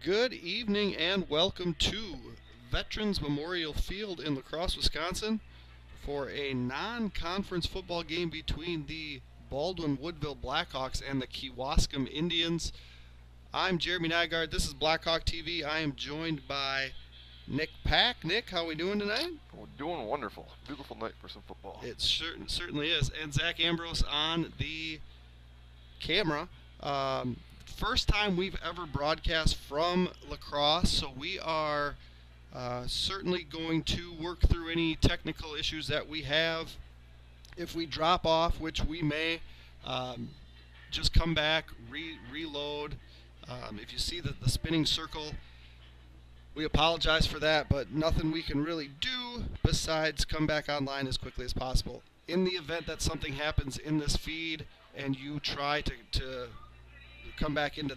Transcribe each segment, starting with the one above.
Good evening and welcome to Veterans Memorial Field in La Crosse, Wisconsin for a non-conference football game between the Baldwin-Woodville Blackhawks and the Kewaskum Indians. I'm Jeremy Nygaard. This is Blackhawk TV. I am joined by Nick Pack. Nick, how are we doing tonight? We're doing wonderful. Beautiful night for some football. It certainly is. And Zach Ambrose on the camera. First time we've ever broadcast from La Crosse, so we are certainly going to work through any technical issues that we have. If we drop off, which we may, just come back, reload. If you see the spinning circle, we apologize for that, but nothing we can really do besides come back online as quickly as possible. In the event that something happens in this feed and you try to come back into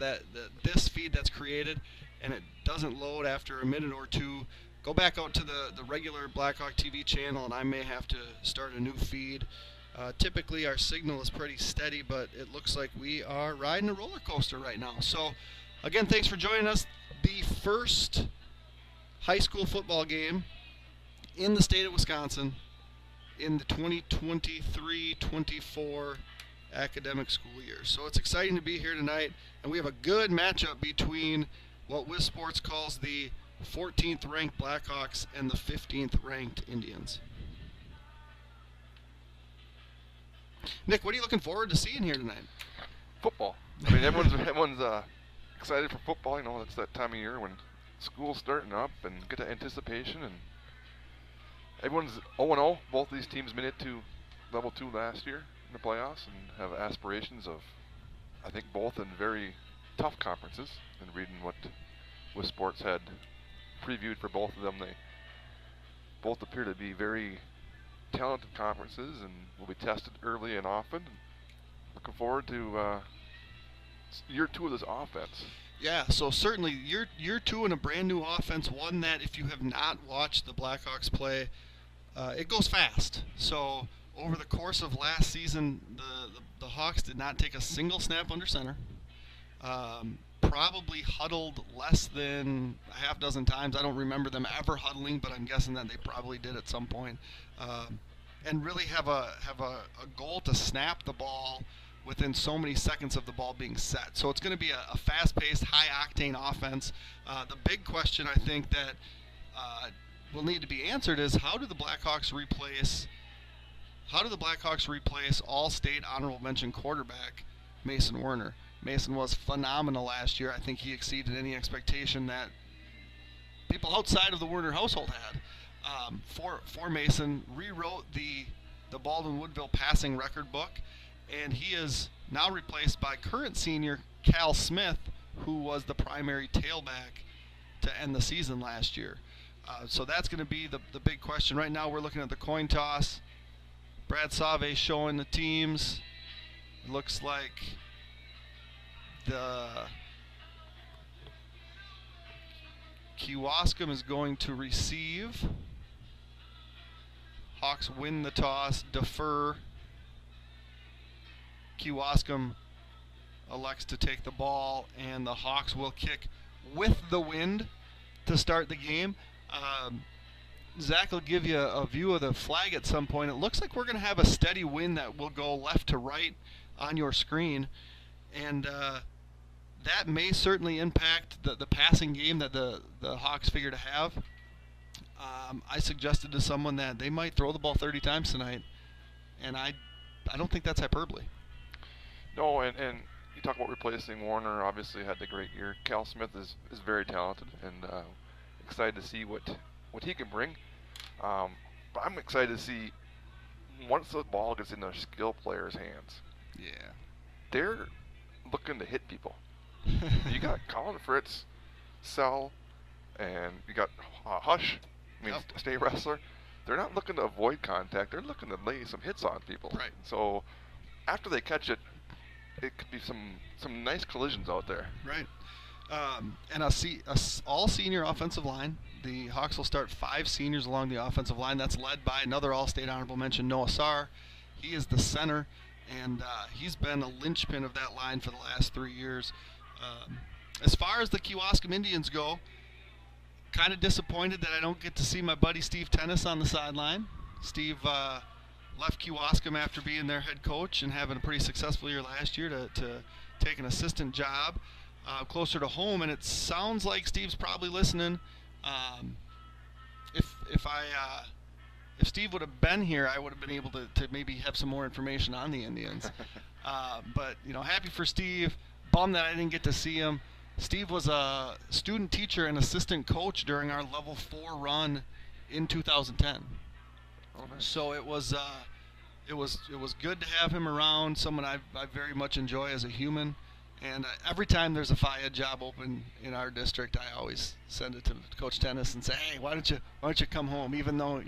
this feed that's created and it doesn't load after a minute or two, go back out to the regular Blackhawk TV channel and I may have to start a new feed. Typically our signal is pretty steady, but it looks like we are riding a roller coaster right now. So again, thanks for joining us. The first high school football game in the state of Wisconsin in the 2023-24 academic school year. So it's exciting to be here tonight, and we have a good matchup between what WIS Sports calls the 14th ranked Blackhawks and the 15th ranked Indians. Nick, what are you looking forward to seeing here tonight? Football. I mean, everyone's excited for football. You know, it's that time of year when school's starting up and get that anticipation, and everyone's 0-0. Both of these teams made it to level 2 last year in the playoffs and have aspirations of, I think, both in very tough conferences. And reading what WIS Sports had previewed for both of them, they both appear to be very talented conferences and will be tested early and often. Looking forward to year 2 of this offense. Yeah, so certainly year 2 in a brand new offense, one that if you have not watched the Blackhawks play, it goes fast. So over the course of last season, the Hawks did not take a single snap under center. Probably huddled less than a half dozen times. I don't remember them ever huddling, but I'm guessing that they probably did at some point. And really have a goal to snap the ball within so many seconds of the ball being set. So it's going to be a fast-paced, high-octane offense. The big question I think that will need to be answered is how do the Blackhawks replace All-State honorable mention quarterback Mason Werner? Mason was phenomenal last year. I think he exceeded any expectation that people outside of the Werner household had. For Mason, rewrote the Baldwin-Woodville passing record book, and he is now replaced by current senior Cal Smith, who was the primary tailback to end the season last year. So that's going to be the big question. Right now we're looking at the coin toss. Brad Save showing the teams. It looks like the Kewaskum is going to receive. Hawks win the toss, defer. Kewaskum elects to take the ball, and the Hawks will kick with the wind to start the game. Zach will give you a view of the flag at some point. It looks like we're going to have a steady wind that will go left to right on your screen, and that may certainly impact the passing game that the Hawks figure to have. I suggested to someone that they might throw the ball 30 times tonight, and I don't think that's hyperbole. No, and you talk about replacing Warner. Obviously had the great year. Cal Smith is very talented, and excited to see what he can bring. But I'm excited to see once the ball gets in the skill players' hands. Yeah, they're looking to hit people. You got Colin Fritz, Sell, and you got Hush. I mean, state wrestler. They're not looking to avoid contact. They're looking to lay some hits on people. Right. So after they catch it, it could be some nice collisions out there. Right. And all senior offensive line. The Hawks will start 5 seniors along the offensive line. That's led by another All-State honorable mention, Noah Sarr. He is the center, and he's been a linchpin of that line for the last 3 years. as far as the Kewaskum Indians go, kind of disappointed that I don't get to see my buddy Steve Tennis on the sideline. Steve left Kewaskum after being their head coach and having a pretty successful year last year to take an assistant job closer to home, and it sounds like Steve's probably listening. If Steve would have been here, I would have been able to maybe have some more information on the Indians. But happy for Steve. Bummed that I didn't get to see him. Steve was a student teacher and assistant coach during our level 4 run in 2010. Oh, nice. So it was good to have him around. Someone I very much enjoy as a human. And every time there's a FIA job open in our district, I always send it to Coach Tennis and say, "Hey, why don't you come home?" Even though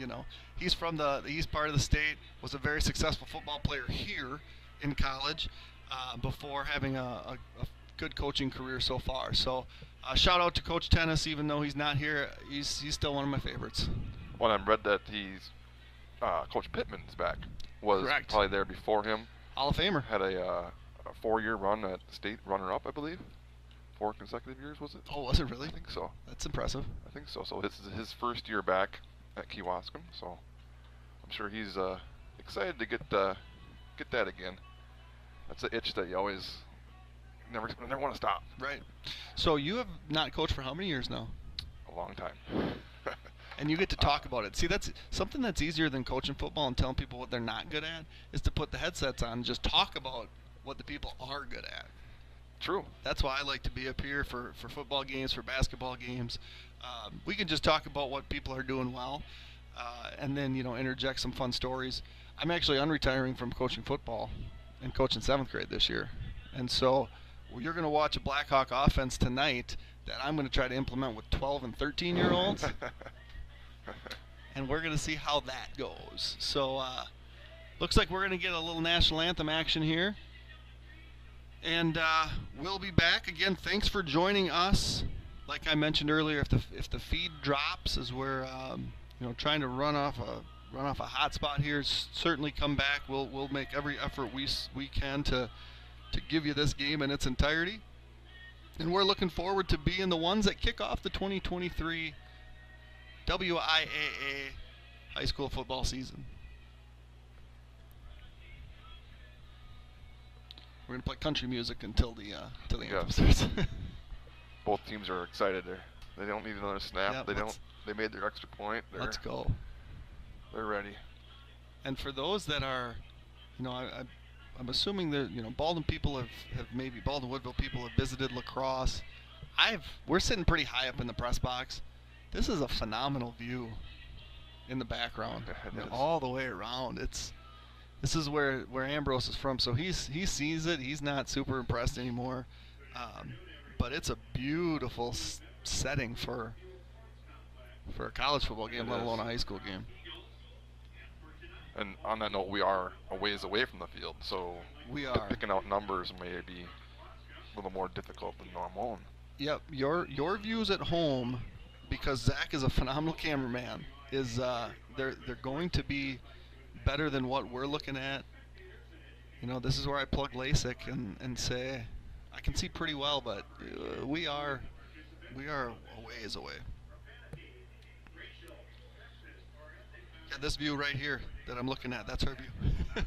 he's from the east part of the state, was a very successful football player here in college before having a good coaching career so far. So shout out to Coach Tennis, even though he's not here, he's still one of my favorites. Well, I read that he's Coach Pittman's back. Was Correct. Probably there before him. Hall of Famer. Had a 4-year run at state runner-up, I believe. 4 consecutive years, was it? Oh, was it really? I think so. That's impressive. I think so. So this is his first year back at Kewaskum, so I'm sure he's excited to get that again. That's an itch that you always never want to stop. Right. So you have not coached for how many years now? A long time. And you get to talk about it. See, that's something that's easier than coaching football and telling people what they're not good at, is to put the headsets on and just talk about what the people are good at. True. That's why I like to be up here for football games, for basketball games. We can just talk about what people are doing well, and then interject some fun stories. I'm actually unretiring from coaching football and coaching 7th grade this year, and so you're going to watch a Blackhawk offense tonight that I'm going to try to implement with 12 and 13-year-olds, and we're going to see how that goes. So looks like we're going to get a little national anthem action here. And we'll be back again. Thanks for joining us. Like I mentioned earlier, if the feed drops as we're trying to run off a hot spot here, certainly come back. We'll make every effort we can to give you this game in its entirety. And we're looking forward to being the ones that kick off the 2023 WIAA high school football season. We're gonna play country music until the anthem starts. Both teams are excited. They don't need another snap. Yeah, They made their extra point. Let's go. They're ready. And for those that are, I'm assuming that Baldwin-Woodville people have visited La Crosse. We're sitting pretty high up in the press box. This is a phenomenal view in the background, all the way around. This is where Ambrose is from, so he sees it. He's not super impressed anymore, but it's a beautiful setting for a college football game, let alone a high school game. And on that note, we are a ways away from the field, so we are picking out numbers may be a little more difficult than normal. Yep, your views at home, because Zach is a phenomenal cameraman, is they're going to be better than what we're looking at. This is where I plug LASIK and say I can see pretty well, but we are a ways away. Yeah, this view right here that I'm looking at, that's our view.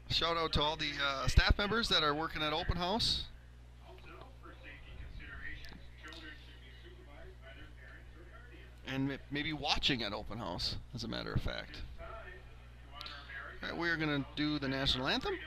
Shout out to all the staff members that are working at Open House. And maybe watching at Open House, as a matter of fact. All right, we're going to do the national anthem.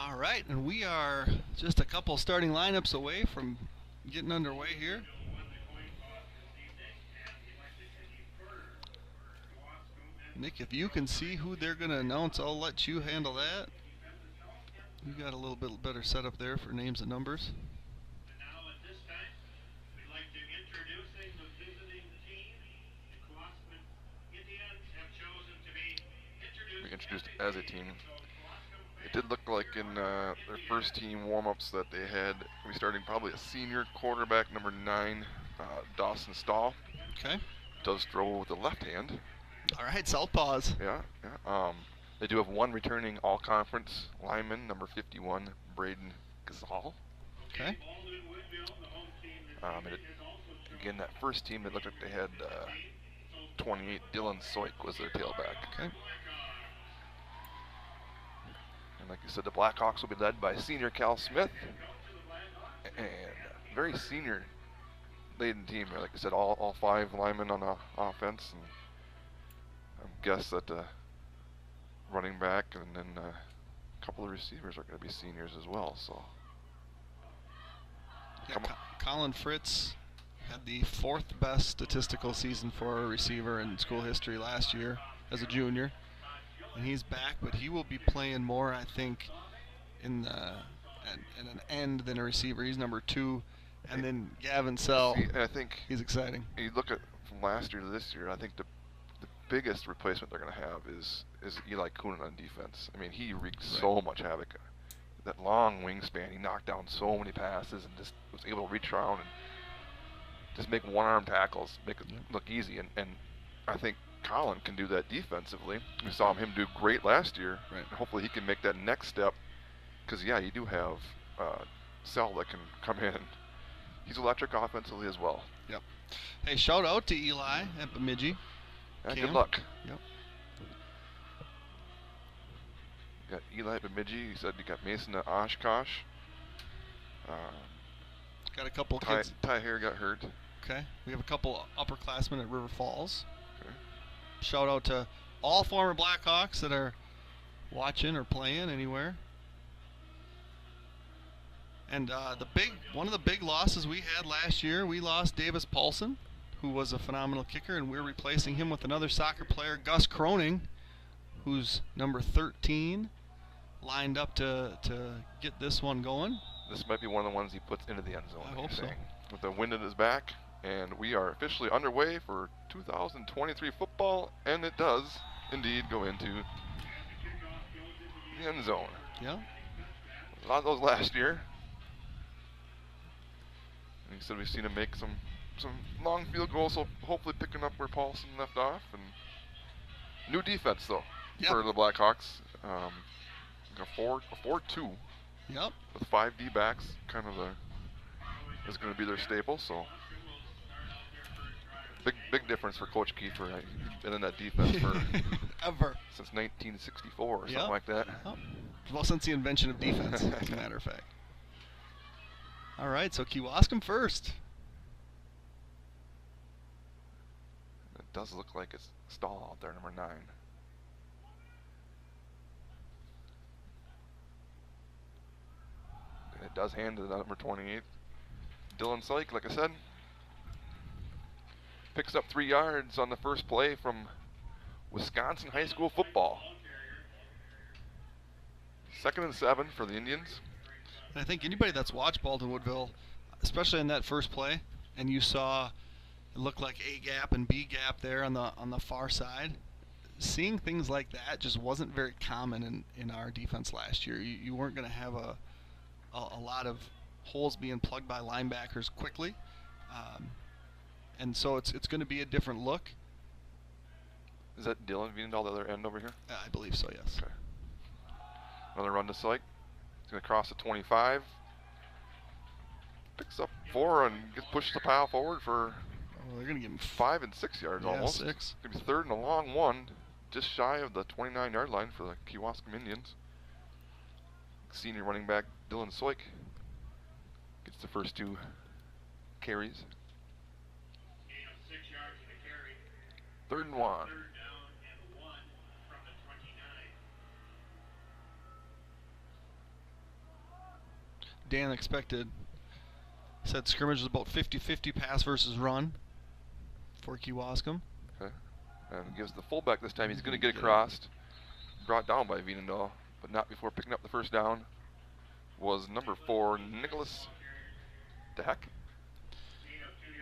All right, and we are just a couple starting lineups away from getting underway here. Nick, if you can see who they're going to announce, I'll let you handle that. You got a little bit better setup there for names and numbers. And now at this time, we'd like to introducing the visiting team. The Kewaskum Indians have chosen to be Introduced as a team. It did look like in their first team warm-ups that they had, we starting probably a senior quarterback, number 9, Dawson Stahl. Okay. Does throw with the left hand. All right, southpaws. Yeah. They do have one returning all-conference lineman, number 51, Braden Gazal. Okay. Again, that first team, it looked like they had 28, Dylan Soik was their tailback. Okay. And like you said, the Blackhawks will be led by senior Cal Smith. And very senior laden team. Like I said, all 5 linemen on offense. And I guess that running back and then a couple of receivers are going to be seniors as well. So, yeah, Colin Fritz had the 4th best statistical season for a receiver in school history last year as a junior, and he's back. But he will be playing more, I think, in an end than a receiver. He's number 2, and then Gavin Sell. I think he's exciting. You look at from last year to this year. I think the biggest replacement they're going to have is Eli Coonan on defense. I mean, he wreaked so much havoc. That long wingspan, he knocked down so many passes and just was able to reach around and just make one-arm tackles, make it look easy. And I think Colin can do that defensively. We saw him do great last year. Right. Hopefully he can make that next step because, yeah, you do have Sell that can come in. He's electric offensively as well. Yep. Hey, shout out to Eli at Bemidji. Yeah, good luck. Yep. You got Eli at Bemidji. You said you got Mason at Oshkosh. Got a couple kids. Ty Hare got hurt. Okay. We have a couple upperclassmen at River Falls. Okay. Shout out to all former Blackhawks that are watching or playing anywhere. And one of the big losses we had last year, we lost Davis Paulson, who was a phenomenal kicker, and we're replacing him with another soccer player, Gus Croning, who's number 13, lined up to get this one going. This might be one of the ones he puts into the end zone. I hope so. With the wind at his back, and we are officially underway for 2023 football, and it does indeed go into the end zone. Yeah. A lot of those last year. And he said we've seen him make some long field goals, so hopefully picking up where Paulson left off. And new defense though for the Blackhawks. A 4-2. Yep. With 5 D-backs, kind of is going to be their staple. So big difference for Coach Kiefer. He's been in that defense for since 1964 or something like that. Yep. Well, since the invention of defense, as a matter of fact. All right, so Kewaskum first. It does look like it's Stahl out there, number 9. And it does hand to the number 28. Dylan Syke, like I said, picks up 3 yards on the first play from Wisconsin high school football. 2nd and 7 for the Indians. And I think anybody that's watched Baldwin-Woodville, especially in that first play, and you saw it looked like A gap and B gap there on the far side, seeing things like that just wasn't very common in our defense last year. You weren't going to have a lot of holes being plugged by linebackers quickly, and so it's going to be a different look. Is that Dylan Viendahl, the other end over here? I believe so, yes. Okay. Another run to Syke. He's going to cross the 25. Picks up 4 and pushes the pile forward for they're going to give him 5 and 6 yards almost. 6. It's going to be 3rd and a long one, just shy of the 29-yard line for the Kewaskum Indians. Senior running back Dylan Syke gets the first 2 carries. 3rd and 1. Dan said scrimmage was about 50-50 pass versus run for Kewaskum. Okay. And gives the fullback this time. He's going to get across. Brought down by Vienendahl, but not before picking up the first down. Was number 4, Nicholas DeHeck.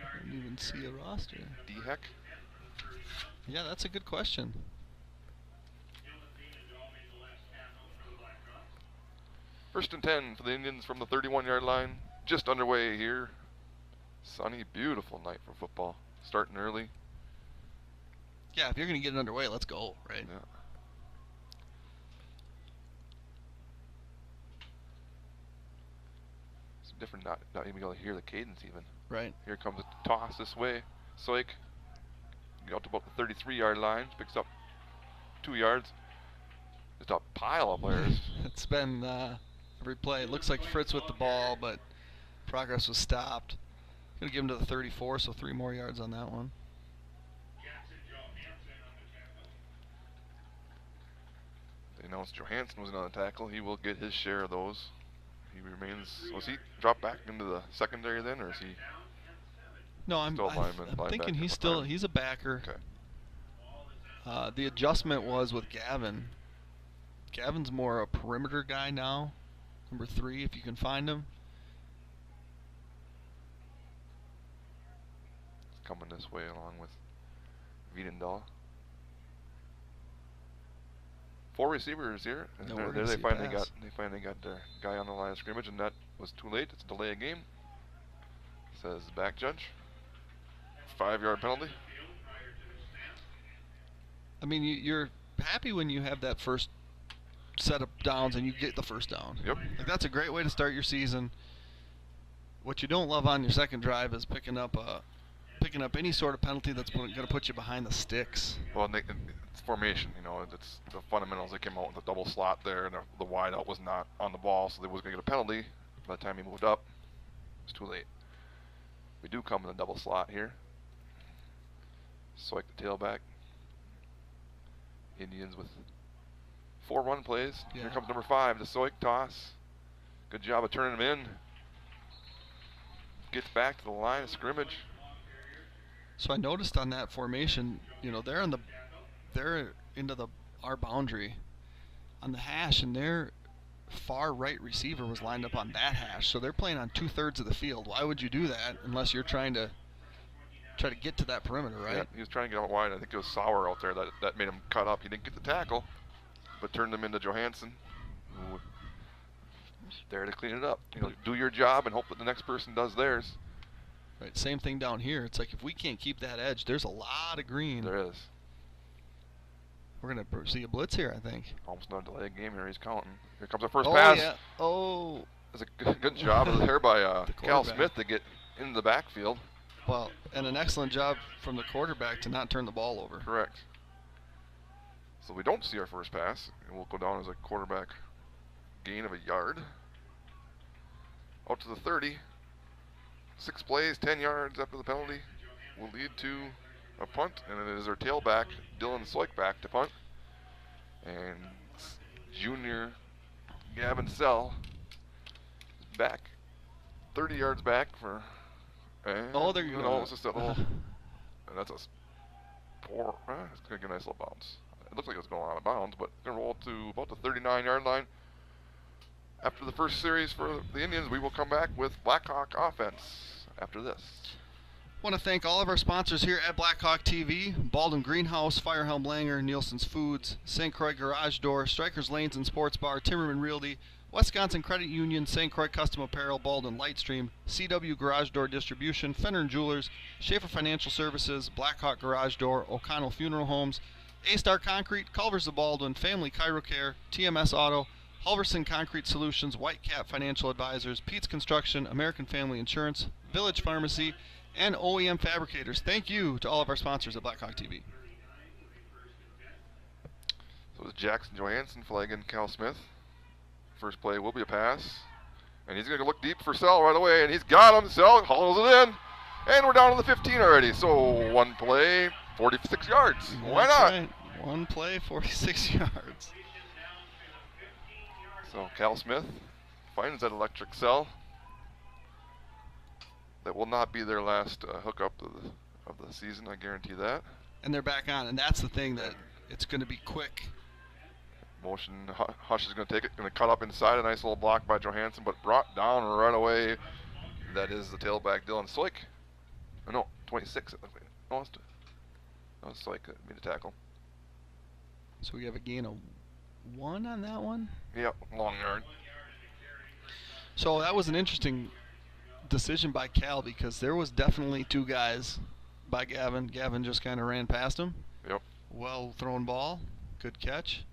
I didn't even see a roster. DeHeck. Yeah, that's a good question. First and 10 for the Indians from the 31-yard line. Just underway here. Sunny, beautiful night for football. Starting early. Yeah, if you're going to get it underway, let's go, right? Yeah. It's different, not even able to hear the cadence even. Right. Here comes a toss this way. Soik, get out to about the 33-yard line, picks up 2 yards. Just a pile of players. It's been every play. It looks like Fritz with the ball, but progress was stopped. Going to give him to the 34, so 3 more yards on that one. They announced Johansson was on the tackle. He will get his share of those. He remains. Was he dropped back into the secondary then, or is he? No, I'm thinking he's a backer. Okay. The adjustment was with Gavin. Gavin's more a perimeter guy now. Number 3, if you can find him. Coming this way along with Wiedendahl. 4 receivers here, and there they finally got their guy on the line of scrimmage, and that was too late. It's a delay of game. Says the back judge. 5-yard penalty. I mean, you're happy when you have that first set of downs and you get the first down. Yep. Like, that's a great way to start your season. What you don't love on your second drive is picking up any sort of penalty that's going to put you behind the sticks. Well, and it's formation, it's the fundamentals. They came out with a double slot there, and the wide out was not on the ball, so they was going to get a penalty. By the time he moved up, it was too late. We do come in a double slot here. Soik the tailback. Indians with 4 run plays. Yeah. Here comes number 5, the Soik toss. Good job of turning him in. Gets back to the line of scrimmage. So I noticed on that formation, they're into our boundary on the hash, and their far right receiver was lined up on that hash. So they're playing on 2/3 of the field. Why would you do that unless you're trying to get to that perimeter, right? Yeah, he was trying to get out wide. I think it was Sauer out there that made him cut up. He didn't get the tackle, but turned him into Johansson, who was there to clean it up. Do your job and hope that the next person does theirs. Right. Same thing down here. It's like if we can't keep that edge, there's a lot of green. There is. We're going to see a blitz here, I think. Almost no delay game here. He's counting. Here comes our first pass. Yeah. Oh. That's a good job there by Cal Smith to get into the backfield. Well, and an excellent job from the quarterback to not turn the ball over. Correct. So we don't see our first pass, and we'll go down as a quarterback gain of a yard. Out to the 30. 6 plays, 10 yards after the penalty will lead to a punt, and it is our tailback, Dylan Soik, back to punt. And junior Gavin Sell is back, 30 yards back for. There you go. It's just that little. And that's a poor. It's gonna get a nice little bounce. It looks like it's going out of bounds, but it's gonna roll to about the 39-yard line. After the first series for the Indians, we will come back with Blackhawk offense after this. I want to thank all of our sponsors here at Blackhawk TV: Baldwin Greenhouse, Firehelm Langer, Nielsen's Foods, St. Croix Garage Door, Strikers Lanes and Sports Bar, Timmerman Realty, Wisconsin Credit Union, St. Croix Custom Apparel, Baldwin Lightstream, CW Garage Door Distribution, Fenner & Jewelers, Schaefer Financial Services, Blackhawk Garage Door, O'Connell Funeral Homes, A-Star Concrete, Culvers of Baldwin, Family Chirocare, TMS Auto, Halverson Concrete Solutions, Whitecap Financial Advisors, Pete's Construction, American Family Insurance, Village Pharmacy, and OEM Fabricators. Thank you to all of our sponsors at Blackhawk TV. So it's Jackson Johansson flagging Cal Smith. First play will be a pass. And he's going to look deep for Sell right away, and he's got him. Sell hauls it in. And we're down to the 15 already. So 1 play, 46 yards. Why not? Right. 1 play, 46 yards. So Cal Smith finds that electric cell. That will not be their last hookup of the season, I guarantee that. And they're back on, and that's the thing, that it's going to be quick. Motion, Hush is going to take it, going to cut up inside, a nice little block by Johansson, but brought down right away. That is the tailback, Dylan Soik. Oh, no, 26. No, it's Soik that made the tackle. So we have a gain of 1 on that one? Yep, long yard. So that was an interesting decision by Cal, because there was definitely 2 guys by Gavin. Gavin just kind of ran past him. Yep. Well thrown ball. Good catch.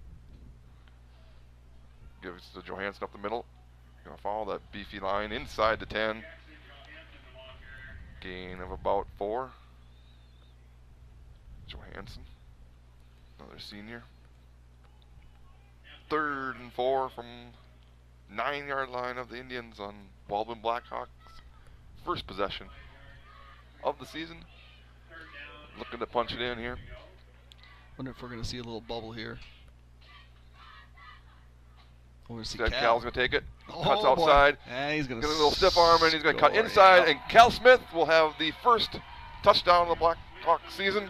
Gives to Johansson up the middle. Going to follow that beefy line inside the 10. Gain of about 4. Johansson, another senior. 3rd and 4 from 9-yard line of the Indians on Baldwin Blackhawks. First possession of the season. Looking to punch it in here. Wonder if we're going to see a little bubble here. We're going to see Cal's going to take it. Oh, Cuts outside. He's going to get a little stiff arm, and he's going to cut inside. And Cal Smith will have the first touchdown of the Blackhawks season.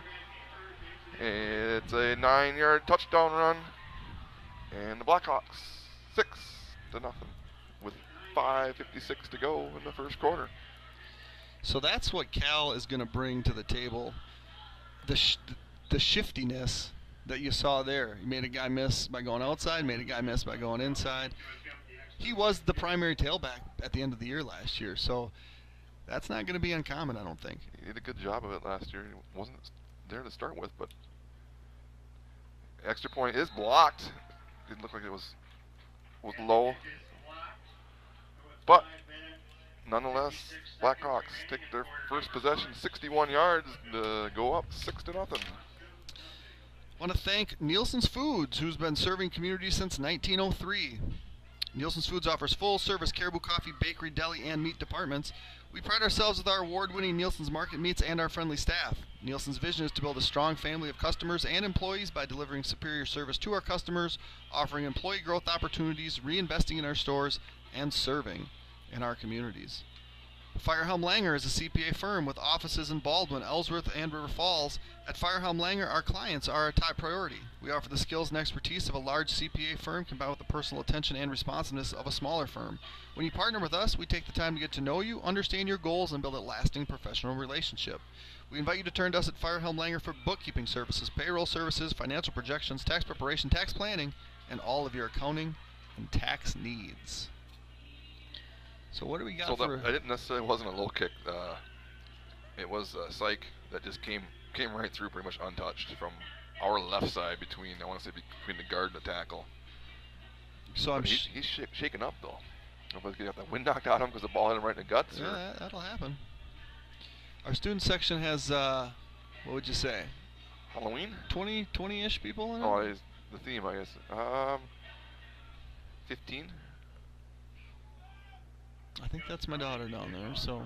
It's a 9-yard touchdown run. And the Blackhawks 6-0 with 5:56 to go in the first quarter. So that's what Cal is going to bring to the table. The shiftiness that you saw there. He made a guy miss by going outside, made a guy miss by going inside. He was the primary tailback at the end of the year last year, so that's not going to be uncommon, I don't think. He did a good job of it last year. He wasn't there to start with, but extra point is blocked. Didn't look like it was low. But nonetheless, Blackhawks take their first possession, 61 yards to go up 6-0. Want to thank Nielsen's Foods, who's been serving communities since 1903. Nielsen's Foods offers full-service caribou coffee, bakery, deli, and meat departments. We pride ourselves with our award-winning Nielsen's Market Meats and our friendly staff. Nielsen's vision is to build a strong family of customers and employees by delivering superior service to our customers, offering employee growth opportunities, reinvesting in our stores, and serving in our communities. Firehelm Langer is a CPA firm with offices in Baldwin, Ellsworth, and River Falls. At Firehelm Langer, our clients are our top priority. We offer the skills and expertise of a large CPA firm combined with the personal attention and responsiveness of a smaller firm. When you partner with us, we take the time to get to know you, understand your goals, and build a lasting professional relationship. We invite you to turn to us at Firehelm Langer for bookkeeping services, payroll services, financial projections, tax preparation, tax planning, and all of your accounting and tax needs. So what do we got for... I didn't necessarily, wasn't a low kick. It was a psych that just came right through pretty much untouched from our left side between, I want to say, between the guard and the tackle. So he's shaken up, though. Nobody's going to have that wind knocked out of him because the ball hit him right in the guts. Yeah, that'll happen. Our student section has, what would you say? Halloween? 20-ish people in it? Oh, it's the theme, I guess. 15? I think that's my daughter down there, so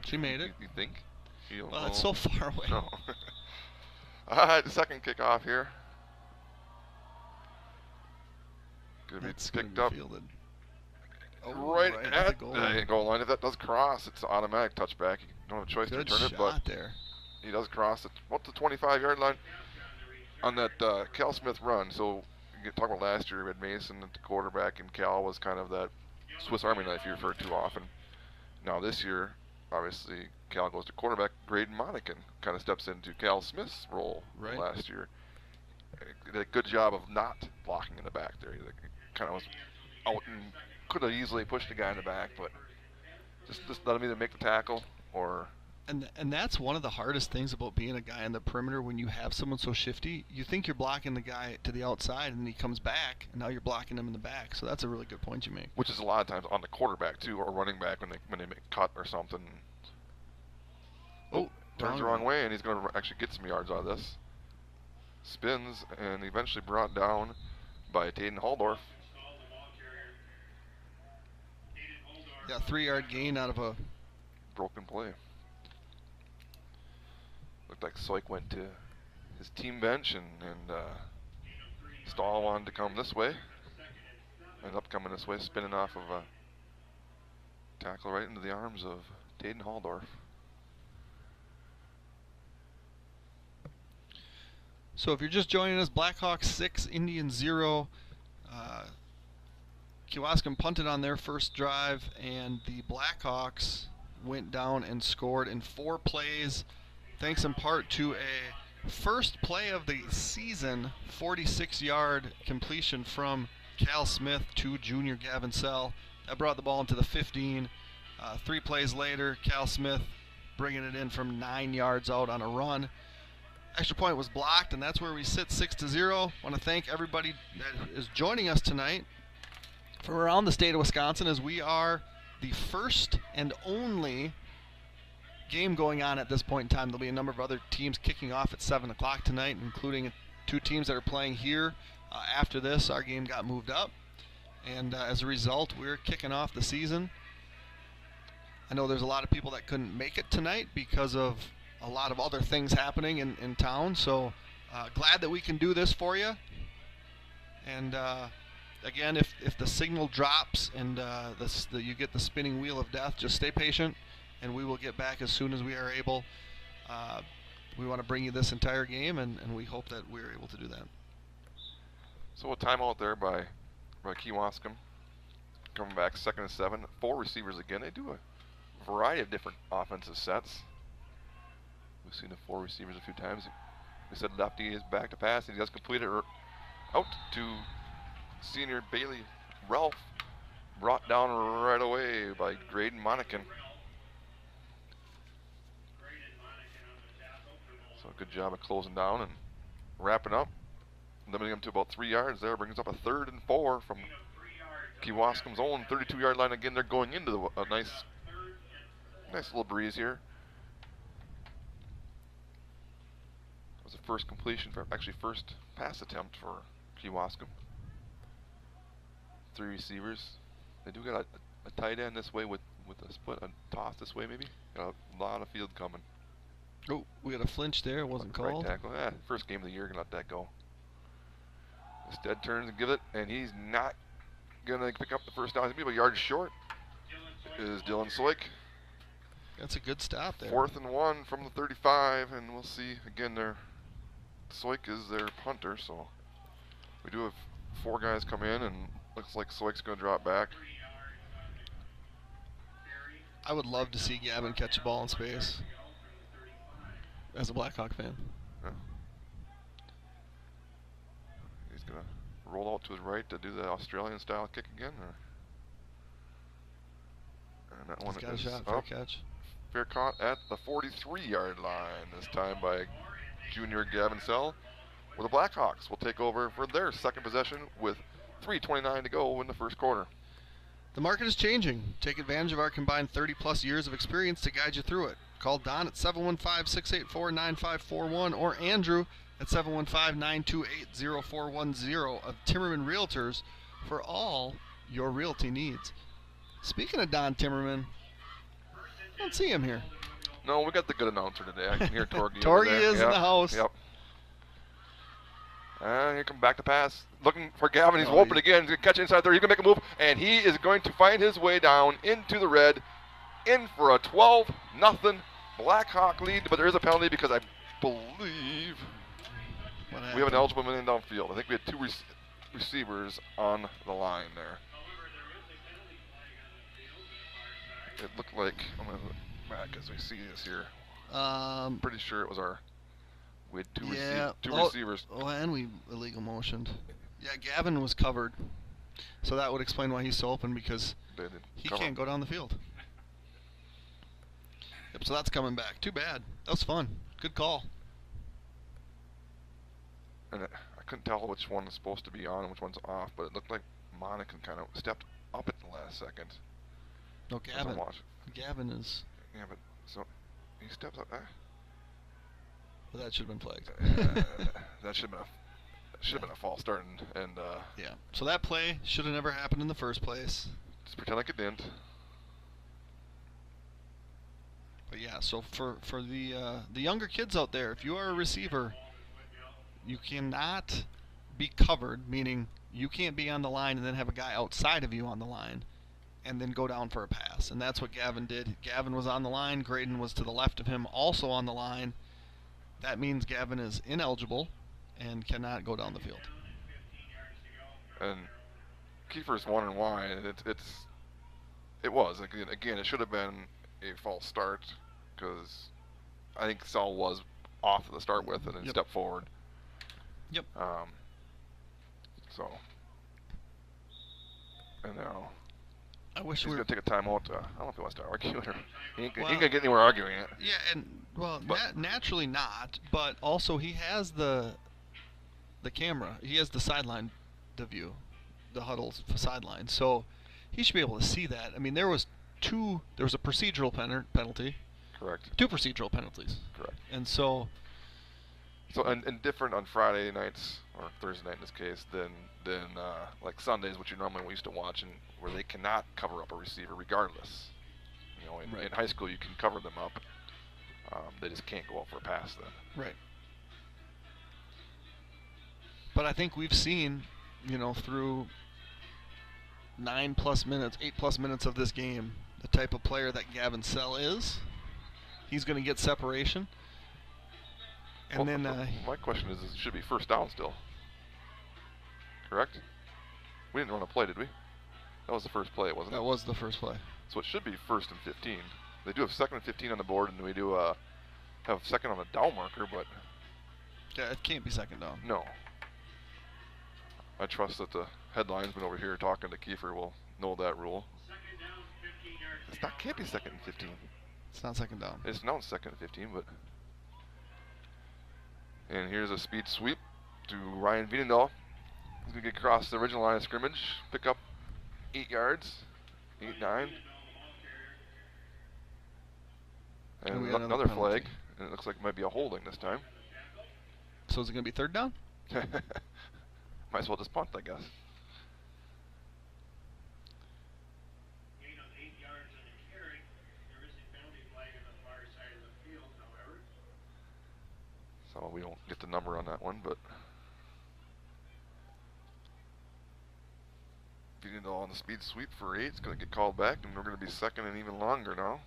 she made it. You think? You don't Well, know. it's so far away. No. All right, the second kickoff here. Going to be picked up fielded. right at the goal line. If that does cross, it's an automatic touchback. You don't have a choice to return it, but there. He does cross it. What's the 25-yard line on that Cal Smith run? So you talk about last year, we had Mason at the quarterback, and Cal was kind of that Swiss Army knife you refer to often. Now this year, obviously, Cal goes to quarterback. Graydon Monacan kind of steps into Cal Smith's role last year. He did a good job of not blocking in the back there. He kind of was out and could have easily pushed the guy in the back, but just let him either make the tackle or... And that's one of the hardest things about being a guy on the perimeter when you have someone so shifty. You think you're blocking the guy to the outside, and then he comes back, and now you're blocking him in the back. So that's a really good point you make. Which is a lot of times on the quarterback, too, or running back when they make a cut or something. Turns the wrong way, and he's going to actually get some yards out of this. Spins, and eventually brought down by Taden Halldorf. Yeah, 3-yard gain out of a broken play. Looked like Soik went to his team bench, and Stahl wanted to come this way. Ended up coming this way, spinning off of Tackle right into the arms of Taden Halldorf. So if you're just joining us, Blackhawks 6, Indians 0. Kewaskum punted on their first drive, and the Blackhawks went down and scored in 4 plays, thanks in part to a first play of the season 46-yard completion from Cal Smith to junior Gavin Sell. That brought the ball into the 15. 3 plays later, Cal Smith bringing it in from 9 yards out on a run. Extra point was blocked, and that's where we sit 6-0. Want to thank everybody that is joining us tonight from around the state of Wisconsin, as we are the first and only game going on at this point in time. There'll be a number of other teams kicking off at 7 o'clock tonight, including 2 teams that are playing here. After this, our game got moved up, and as a result, we're kicking off the season. I know there's a lot of people that couldn't make it tonight because of a lot of other things happening in town, so glad that we can do this for you. And again, if the signal drops and you get the spinning wheel of death, just stay patient, and we will get back as soon as we are able. We want to bring you this entire game, and we hope that we're able to do that. So a timeout there by Kewaskum. Coming back 2nd and 7. 4 receivers again. They do a variety of different offensive sets. We've seen the 4 receivers a few times. We said lefty is back to pass, and he does complete it out to senior Bailey Ralph, brought down right away by Graydon Monacan. So good job of closing down and wrapping up, limiting them to about 3 yards there. Brings up a 3rd and 4 from Kewaskum's own 32-yard line. Again, they're going into a nice little breeze here. It was the first completion, actually first pass attempt for Kewaskum. 3 receivers. They do got a tight end this way with a split, a toss this way maybe. Got a lot of field coming. Oh, we got a flinch there. It wasn't called. Right tackle. First game of the year, gonna let that go. Instead turns and give it, and he's not gonna pick up the first down. He's gonna be a yard short. Is Dylan Soik. That's a good stop there. 4th and 1 from the 35, and we'll see again. Soik is their punter, so we do have 4 guys come in, and looks like Soik's gonna drop back. I would love to see Gavin catch a ball in space as a Blackhawk fan. Yeah. He's gonna roll out to his right to do the Australian style kick again, and that one He's got is a shot for a catch. Fair caught at the 43-yard line, this time by junior Gavin Sell, where the Blackhawks will take over for their second possession with 3:29 to go in the first quarter. The market is changing. Take advantage of our combined 30-plus years of experience to guide you through it. Call Don at 715-684-9541 or Andrew at 715-928-0410 of Timmerman Realtors for all your realty needs. Speaking of Don Timmerman, I don't see him here. No, we got the good announcer today. I can hear Torgy. Torgy is in the house. Yep. Here come back to pass. Looking for Gavin. He's open again. He's going to catch inside there. He's going to make a move, and he is going to find his way down into the red, in for a 12-0 Blackhawk lead. But there is a penalty because I believe we have an eligible man downfield. I think we had 2 receivers on the line there. It looked like, I'm going to look back as we see this here. Pretty sure it was we had 2 receivers. Oh, and we illegal motioned. Yeah, Gavin was covered. So that would explain why he's so open, because he can't go down the field. Yep, so that's coming back. Too bad. That was fun. Good call. And I couldn't tell which one was supposed to be on and which one's off, but it looked like Monacan kind of stepped up at the last second. No, Gavin is... Yeah, but so he steps up. Well, that should have been flagged. That should have been a false start, and yeah. So that play should have never happened in the first place. Just pretend like it didn't. But yeah, so for the younger kids out there, if you are a receiver, you cannot be covered, meaning you can't be on the line and then have a guy outside of you on the line. and then go down for a pass. And that's what Gavin did. Gavin was on the line. Graydon was to the left of him, also on the line. That means Gavin is ineligible and cannot go down the field. And Kiefer's wondering why. It was. Again, it should have been a false start because I think Saul was off to the start with and then stepped forward. Yep. So, and now I wish he's we were going to take a timeout. I don't know if he wants to argue it or he ain't going to get anywhere arguing it. Yeah, and naturally not, but also he has the camera. He has the sideline, the view, the huddle's sideline. So he should be able to see that. I mean, there was a procedural penalty. Correct. 2 procedural penalties. Correct. And so and different on Friday nights or Thursday night in this case than like Sundays, which you normally used to watch, and where they cannot cover up a receiver regardless. You know, in high school you can cover them up. They just can't go out for a pass then. Right. But I think we've seen, through 9+ minutes, 8+ minutes of this game, the type of player that Gavin Sell is. He's going to get separation. And then my question is, it should be first down still. Correct? We didn't run a play, did we? That was the first play, wasn't it? That was the first play. So it should be 1st and 15. They do have 2nd and 15 on the board, and we do have 2nd on the down marker, but yeah, it can't be 2nd down. No. I trust that the headlinesman over here talking to Kiefer will know that rule. Can't be 2nd and 15. It's not 2nd down. It's now 2nd and 15, but. And here's a speed sweep to Ryan Vienendahl. He's going to get across the original line of scrimmage, pick up 8 yards, 8, 9. And another flag, and it looks like it might be a holding this time. So is it going to be 3rd down? Might as well just punt, I guess. So we don't get the number on that one, but Vienendahl on the speed sweep for 8. It's going to get called back, and we're going to be 2nd and even longer now.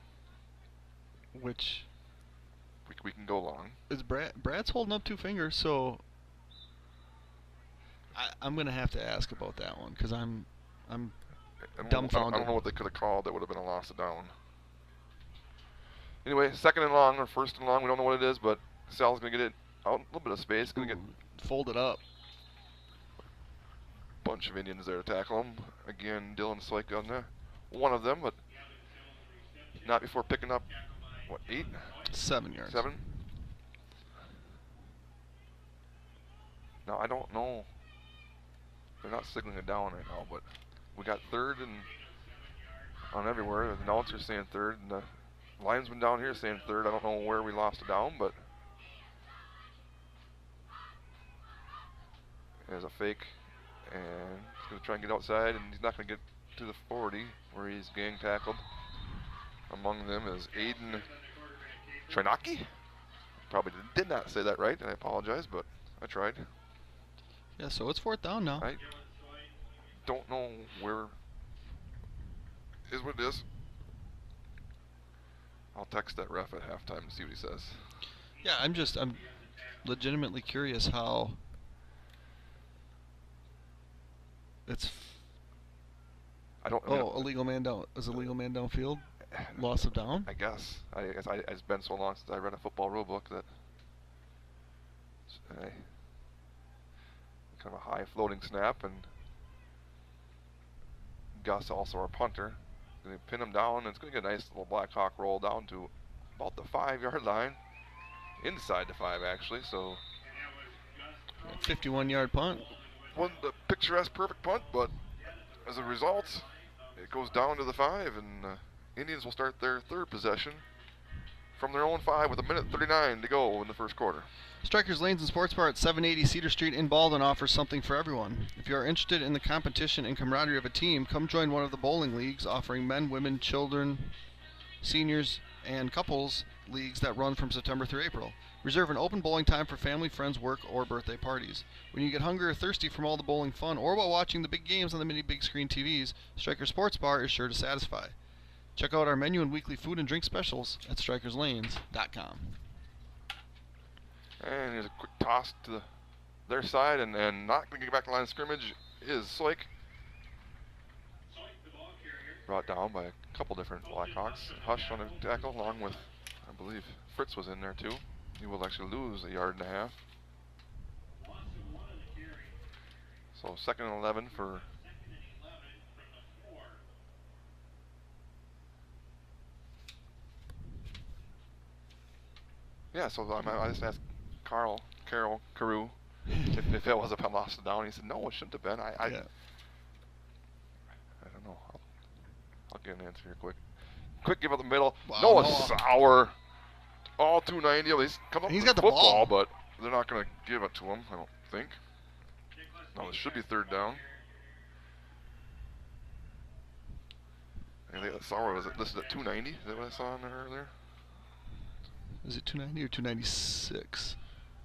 Which we can go long. Is Brad's holding up 2 fingers, so I'm going to have to ask about that one because I'm dumbfounded. I don't know what they could have called. That would have been a loss of down. Anyway, 2nd and long or 1st and long. We don't know what it is, but Sal's going to get it out a little bit of space. Going to get folded up. Bunch of Indians there to tackle him. Again, Dylan Syke on there. One of them, but not before picking up, 8? 7 yards. 7? Now, I don't know. They're not signaling it down right now, but we got 3rd and on everywhere. The announcer's saying 3rd, and the linesman down here is saying 3rd. I don't know where we lost it down, but there's a fake, and he's going to try and get outside, and he's not going to get to the 40 where he's gang tackled. Among them is Aiden Trinaki. Probably did not say that right, and I apologize, but I tried. Yeah, so it's 4th down now. I don't know where is what it is. I'll text that ref at halftime and see what he says. Yeah, I'm legitimately curious how it's. I don't. Illegal man down. Is illegal man downfield? Loss of down? I guess. It's been so long since I read a football rule book that kind of a high floating snap, and Gus, also our punter, going to pin him down, and it's going to get a nice little Blackhawk roll down to about the 5-yard line, inside the 5 actually. So 51-yard punt. Wasn't the picturesque perfect punt, but as a result, it goes down to the 5, and Indians will start their 3rd possession from their own 5 with 1:39 to go in the 1st quarter. Strikers Lanes and Sports Bar at 780 Cedar Street in Baldwin offers something for everyone. If you are interested in the competition and camaraderie of a team, come join one of the bowling leagues offering men, women, children, seniors, and couples leagues that run from September through April. Reserve an open bowling time for family, friends, work, or birthday parties. When you get hungry or thirsty from all the bowling fun, or while watching the big games on the many big screen TVs, Striker Sports Bar is sure to satisfy. Check out our menu and weekly food and drink specials at StrikersLanes.com. And here's a quick toss to their side, and not going to get back to the line of scrimmage is Soik. Brought down by a couple different Blackhawks. Hush on a tackle, along with, I believe, Fritz was in there too. He will actually lose a yard and a half. So 2nd and 11 for. Yeah, so I just asked Carol, Carew, if it was a lost it down. He said, no, it shouldn't have been. I don't know. I'll get an answer here quick. Quick give up the middle. Wow, Noah Sauer. All 290. He's come up He's with got the football, ball. but they're not going to give it to him, I don't think. No, this should be 3rd down. I think that Sauer was listed at 290. Is that what I saw in there earlier? Is it 290 or 296?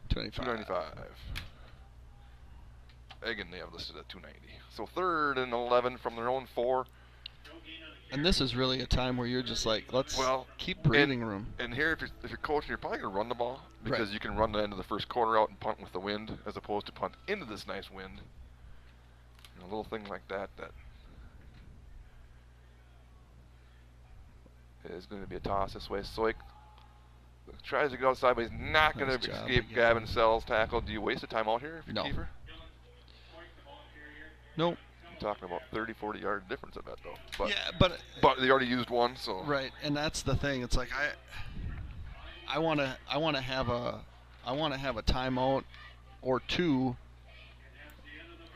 295. 295. Egan they have listed at 290. So 3rd and 11 from their own 4. And this is really a time where you're just like, let's keep breathing room. And here, if you're coaching, you're probably going to run the ball because Right. you can run the end of the first quarter out and punt with the wind, as opposed to punt into this nice wind. And a little thing like that is going to be a toss this way. Soik tries to get outside, but he's not going Nice to job escape again. Gavin Sell's tackle. Do you waste a timeout here if you're No. keeper? Nope. You're talking about 30, 40 yard difference I bet though. But, Yeah, but they already used one, so. right, and that's the thing. It's like I want to have a timeout or two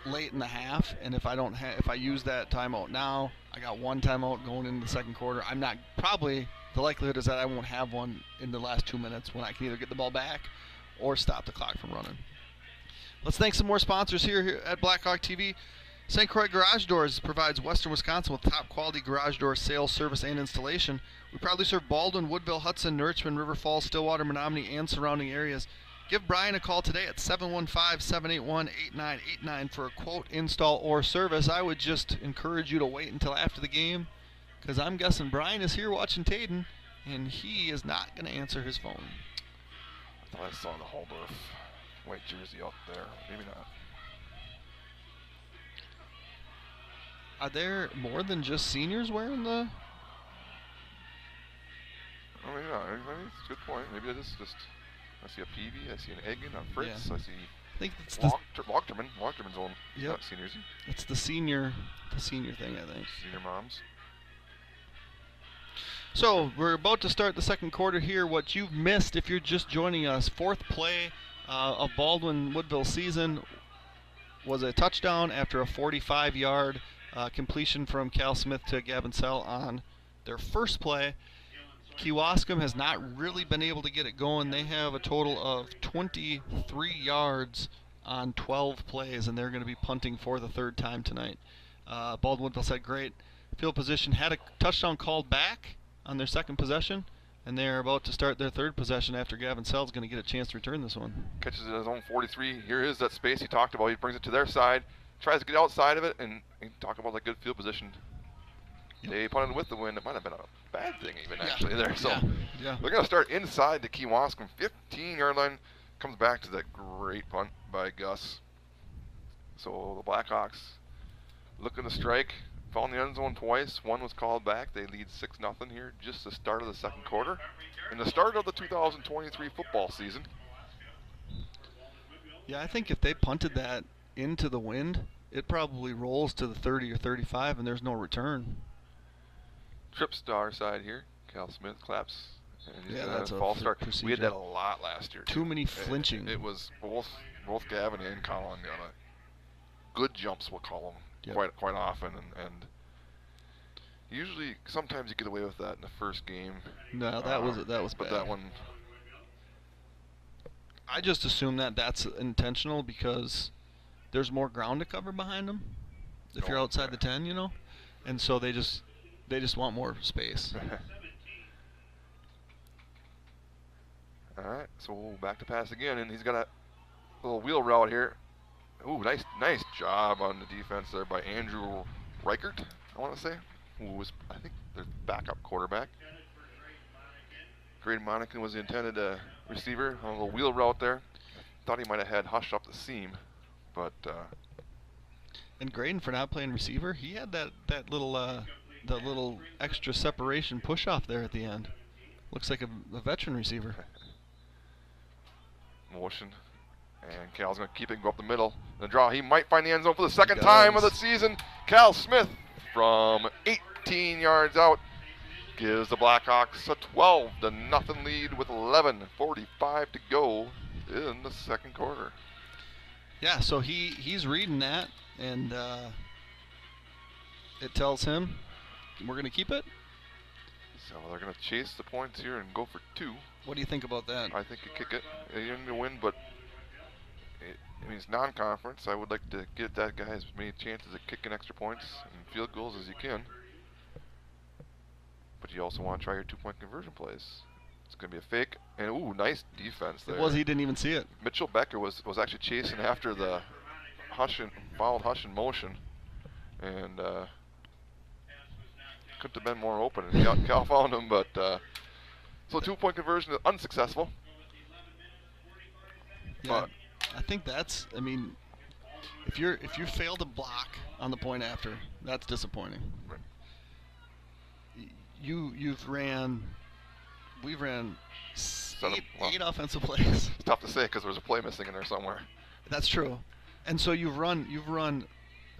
late in the half, and if I use that timeout now, I got one timeout going into the second quarter. I'm not probably the likelihood is that I won't have one in the last 2 minutes when I can either get the ball back or stop the clock from running. Let's thank some more sponsors here at Blackhawk TV. St. Croix Garage Doors provides Western Wisconsin with top quality garage door sales, service, and installation. We proudly serve Baldwin, Woodville, Hudson, Richmond, River Falls, Stillwater, Menominee, and surrounding areas. Give Brian a call today at 715-781-8989 for a quote, install, or service. I would just encourage you to wait until after the game, because I'm guessing Brian is here watching Tayden, and he is not going to answer his phone. I thought I saw the Holdorf white jersey out there. Maybe not. Are there more than just seniors wearing the... Oh, maybe not. I mean, it's a good point. Maybe it is just. I see a Peavy. I see an Egan, a Fritz. Yeah. I see I think it's the, Walterman. Walterman's own Yep. seniors. it's the senior thing, I think. Senior moms. So we're about to start the second quarter here. What you've missed if you're just joining us, 4th play of Baldwin-Woodville season was a touchdown after a 45-yard completion from Cal Smith to Gavin Sell on their first play. Kewaskum has not really been able to get it going. They have a total of 23 yards on 12 plays, and they're going to be punting for the 3rd time tonight. Baldwin-Woodville said great field position, had a touchdown called back on their 2nd possession, and they're about to start their 3rd possession after Gavin Sell's going to get a chance to return this one. Catches it at his own 43. Here is that space he talked about. He brings it to their side, tries to get outside of it, and talk about that good field position. Yep. They punted with the wind. It might have been a bad thing even Yeah. actually there. So Yeah. they're going to start inside the Kewaskum 15-yard line. Comes back to that great punt by Gus. So the Blackhawks looking to strike. Found the end zone twice. One was called back. They lead 6-0 here. Just the start of the second quarter. And the start of the 2023 football season. Yeah, I think if they punted that into the wind, it probably rolls to the 30 or 35, and there's no return. Trips to our side here. Cal Smith claps. And he's Yeah, gonna that's a false start. procedure. We had that a lot last year. Too many flinching. It was both Gavin and Colin on a good jumps, we'll call them, Yep. quite often, and usually sometimes you get away with that in the first game. No, that was But bad. that one, I just assume that that's intentional because there's more ground to cover behind them if you're Oh, outside yeah. the 10, you know, and so they just want more space. All right, so back to pass again, and he's got a little wheel route here. Ooh, nice job on the defense there by Andrew Reichert, I want to say, who was, I think, their backup quarterback. Graydon Monacan was the intended receiver on a little wheel route there. Thought he might have had Hush up the seam, but And Graydon, for not playing receiver, he had that little extra separation push off there at the end. Looks like a veteran receiver. motion. And Cal's going to keep it and go up the middle. The draw, he might find the end zone for the second time of the season. Cal Smith from 18 yards out gives the Blackhawks a 12-0 lead with 11:45 to go in the second quarter. Yeah, so he's reading that, and it tells him we're going to keep it. So they're going to chase the points here and go for 2. What do you think about that? I think you kick it. You're going to win, but I mean, it's non-conference. I would like to get that guy as many chances at kicking extra points and field goals as you can. But you also want to try your 2-point conversion plays. It's going to be a fake. And, ooh, nice defense there. It was. He didn't even see it. Mitchell Becker was actually chasing after the fouled Hush in motion. And couldn't have been more open. And Cal found him, but so 2-point conversion is unsuccessful. Yeah, But I think that's. I mean, if you fail to block on the point after, that's disappointing. Right. We've ran eight offensive plays. It's tough to say because there's a play missing in there somewhere. That's true, and so you've run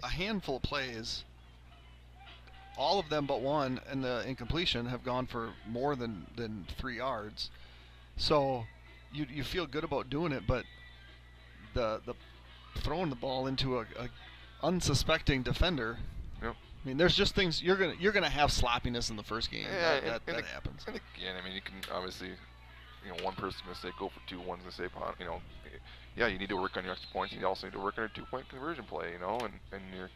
a handful of plays. All of them but one, and the incompletion have gone for more than 3 yards. So you feel good about doing it, but the throwing the ball into a unsuspecting defender. Yep. I mean, there's just things you're gonna have sloppiness in the first game. Yeah, that happens. And again, I mean, you can obviously, one person's going to say go for 2, one's going to say, yeah, you need to work on your extra points. You also need to work on your 2-point conversion play, and your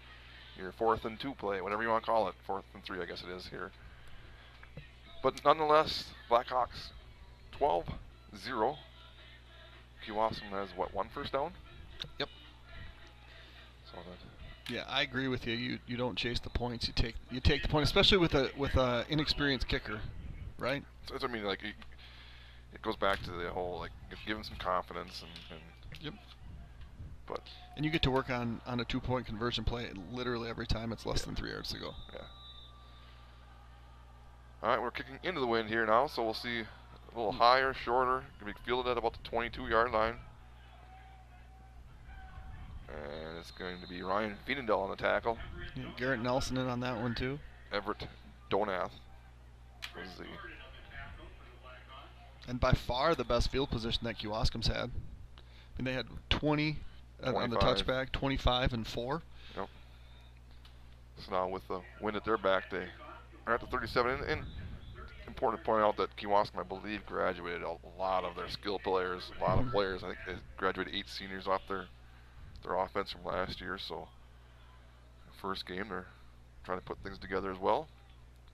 4th and 2 play, whatever you want to call it, 4th and 3, I guess it is here. But nonetheless, Blackhawks 12-0. Kewaskum has what, 1 first down? Yep. So that. Yeah, I agree with you. You don't chase the points. You take the point, especially with a inexperienced kicker, right? So that's what I mean. Like it goes back to the whole give him some confidence and. Yep. But. And you get to work on a 2-point conversion play literally every time it's less than 3 yards to go. Yeah. All right, we're kicking into the wind here now, so we'll see a little higher, shorter. Gonna be fielded at about the 22-yard line. And it's going to be Ryan Fienendal on the tackle. Yeah, Garrett Nelson in on that one too. Everett Donath was the. And by far the best field position that Kewaskum's had. I mean, they had 20 on the touchback, 25 and 4. Yep. So now with the wind at their back, they are at the 37. And important to point out that Kewaskum, I believe, graduated a lot of their skill players, a lot of players. I think they graduated 8 seniors off their offense from last year. So first game, they're trying to put things together as well.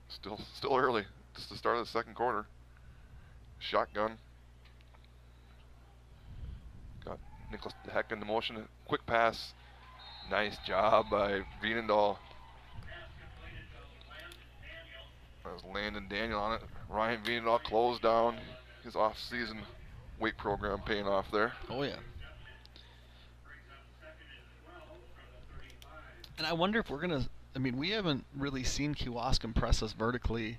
Still early. Just the start of the second quarter. Shotgun. Got Nicholas Heck into motion. Quick pass. Nice job by Vienendahl. That was Landon Daniel on it. Ryan Vienendahl closed down his off-season weight program, paying off there. Oh yeah. And I wonder if we're gonna. I mean, we haven't really seen Kewaskum press us vertically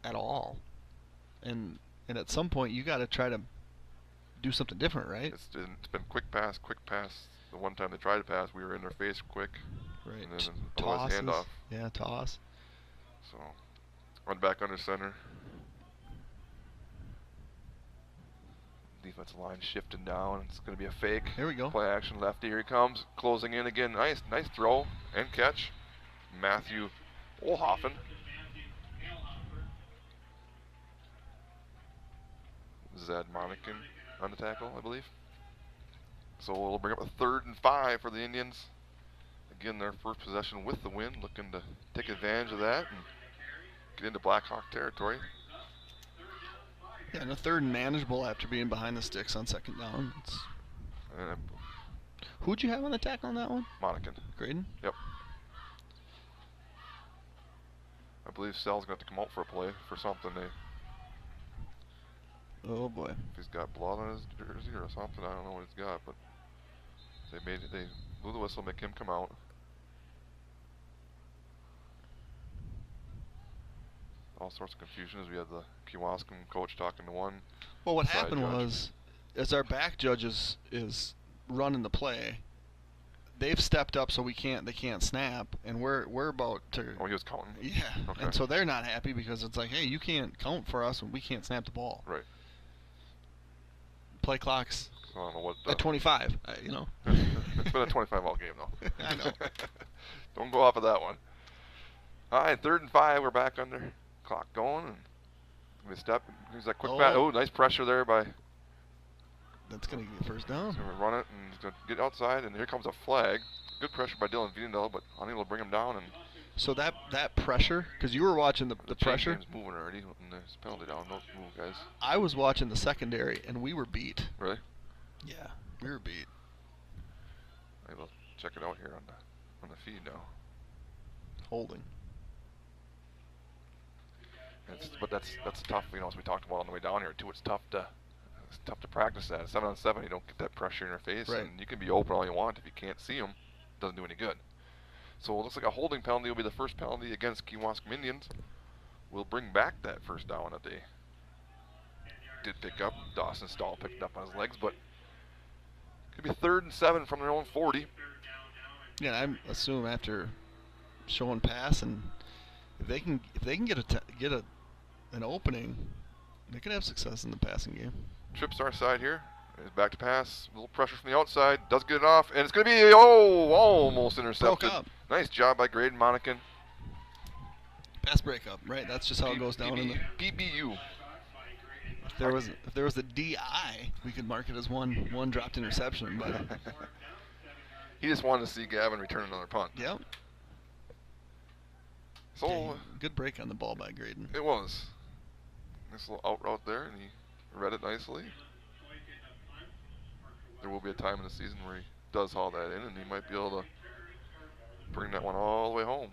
at all, and at some point you got to try to do something different, right? It's been quick pass. The one time they tried to pass, we were in their face quick. Right. And then Tosses. handoff. Yeah, toss. So run back under center. Defensive line shifting down. It's going to be a fake. Here we go. Play action lefty. Here he comes. Closing in again. Nice throw and catch. Matthew Olhoffen. Zed Monacan on the tackle, I believe. So we'll bring up a 3rd and 5 for the Indians. Again, their first possession with the win, looking to take advantage of that and get into Blackhawk territory. Yeah, Yeah, and a third and manageable after being behind the sticks on second down. And Who'd you have on the tackle on that one? Monacan. Graydon? Yep. I believe Sal's going to have to come out for a play for something. Oh boy. If he's got blood on his jersey or something, I don't know what he's got, but they blew the whistle, make him come out. All sorts of confusion as we had the Kewaskum coach talking to one. Well, what side happened judge. was, as our back judge is running the play, they've stepped up so they can't snap, and we're about to. Oh, he was counting. Yeah, Okay. and so they're not happy because it's like, hey, you can't count for us when we can't snap the ball. Right. Play clock's So I don't know what. at 25. You know. It's been a 25-all game though. I know. Don't go off of that one. All right, 3rd and 5. We're back under. Clock going, and we step. Here's that quick bat. Oh, nice pressure there by. That's gonna get first down. So we run it and he's gonna get outside, and here comes a flag. Good pressure by Dylan Viendel, but unable to bring him down. And So that pressure, because you were watching the chain pressure. game's moving already, and there's a penalty down. Don't move, guys. I was watching the secondary, and we were beat. Really? Yeah, we were beat. I will check it out here on the feed now. Holding. But that's tough, you know, as we talked about on the way down here too. It's tough to practice that. 7-on-7, you don't get that pressure in your face, Right. and you can be open all you want. If you can't see them, it doesn't do any good. So it looks like a holding penalty will be the first penalty against Kewaskum Indians. We'll bring back that first down that they did pick up. Dawson Stahl picked it up on his legs, but could be 3rd and 7 from their own 40. Yeah, I assume after showing pass, and if they can get an opening, they could have success in the passing game. Trips our side here. Is back to pass. A little pressure from the outside. Does get it off, and it's going to be almost intercepted. Broke up. Nice job by Graydon Monacan. Pass breakup, right? That's just how it goes down. In the, PBU. if there was a DI, we could mark it as one dropped interception. But He just wanted to see Gavin return another punt. yep. So Okay, good break on the ball by Graydon. it was. Nice little out route there, and he read it nicely. There will be a time in the season where he does haul that in, and he might be able to bring that one all the way home.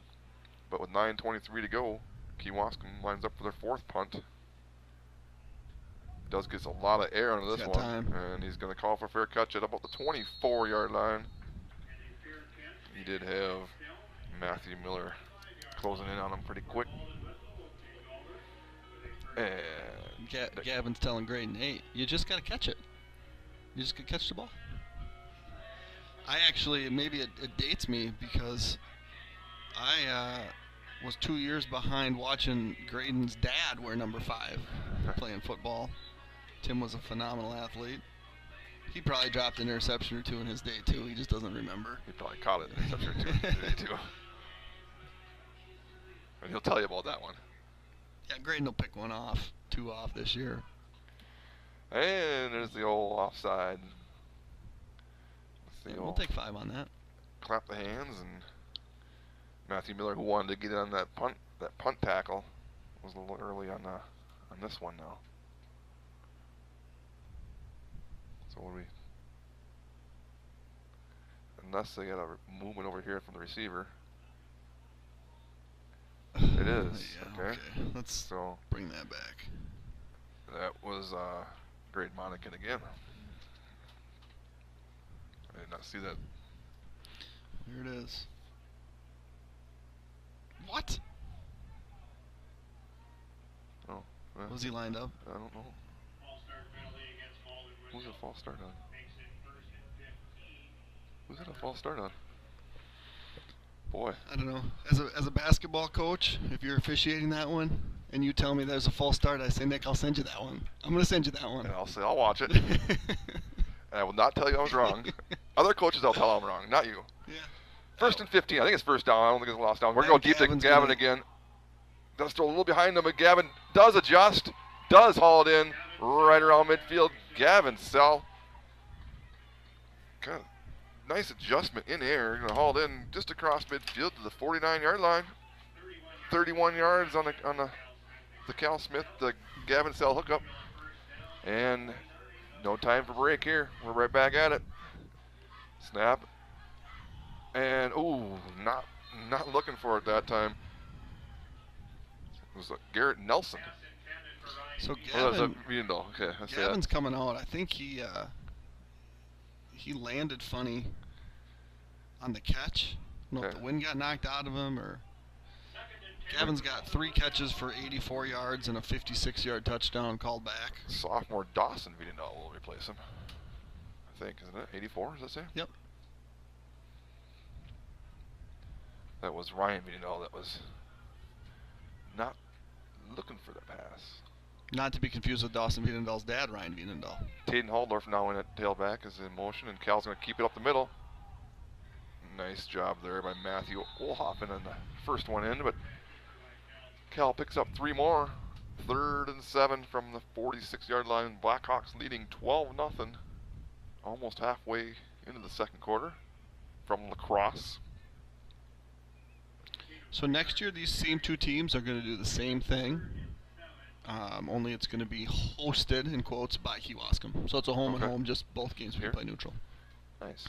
But with 9:23 to go, Kewaskum lines up for their 4th punt. Does get a lot of air on this He's one, got time. and he's going to call for fair catch at about the 24-yard line. He did have Matthew Miller closing in on him pretty quick. And Gavin's telling Graydon, hey, you just got to catch it. You just got to catch the ball. I actually, maybe it dates me because I was 2 years behind watching Graydon's dad wear number 5 playing football. Tim was a phenomenal athlete. He probably dropped an interception or two in his day too. He just doesn't remember. he probably caught it in such a today too. And he'll tell you about that one. Yeah, Graydon will pick two off this year. And there's the old offside. Yeah, we'll take 5 on that. Clap the hands, and Matthew Miller, who wanted to get on that punt tackle, was a little early on this one now. So what do we? Unless they got a movement over here from the receiver. It is. Yeah, okay. Let's So bring that back. that was Graydon Monacan again. I did not see that. Here it is. What? Oh, well, Was he lined up? I don't know. False start penalty against Baldwin-Woodville. Who's a false start on? Makes it 1st and 15. Who's that a false start on? Boy. I don't know. As a basketball coach, if you're officiating that one and you tell me there's a false start, I say, Nick, I'll send you that one. I'm going to send you that one. And I'll say I'll watch it. And I will not tell you I was wrong. Other coaches I'll tell I'm wrong, not you. Yeah. 1st and 15. I think it's first down. I don't think it's a lost down. We're going deep to Gavin's Gavin gonna- again. Does throw a little behind him, but Gavin does adjust. Does haul it in right around midfield. Gavin Sell. Kind of nice adjustment in air. Going to haul it in just across midfield to the 49-yard line. 31 yards on the Cal Smith, the Gavin Sell hookup. And no time for break here. We're right back at it. Snap. And, ooh, not looking for it that time. It was Garrett Nelson. So Oh, that was Gavin, okay, I see Gavin's that. coming out. I think he landed funny on the catch. I don't know if Okay. the wind got knocked out of him or. Gavin's got 3 catches for 84 yards and a 56-yard touchdown called back. Sophomore Dawson Wiedendahl will replace him. I think, isn't it? 84, does that say? Yep. That was Ryan Wiedendahl that was not looking for the pass. Not to be confused with Dawson Wiedendahl's dad, Ryan Wiedendahl. Taden Haldorf now in at tailback is in motion, and Cal's going to keep it up the middle. Nice job there by Matthew Olhoffen on the first one in, but Cal picks up 3 more. 3rd and 7 from the 46-yard line. Blackhawks leading 12-0, almost halfway into the second quarter from lacrosse. So next year, these same 2 teams are going to do the same thing. Only it's going to be hosted, in quotes, by Kewaskum. So it's a home and home, just both games will Here. play neutral. Nice.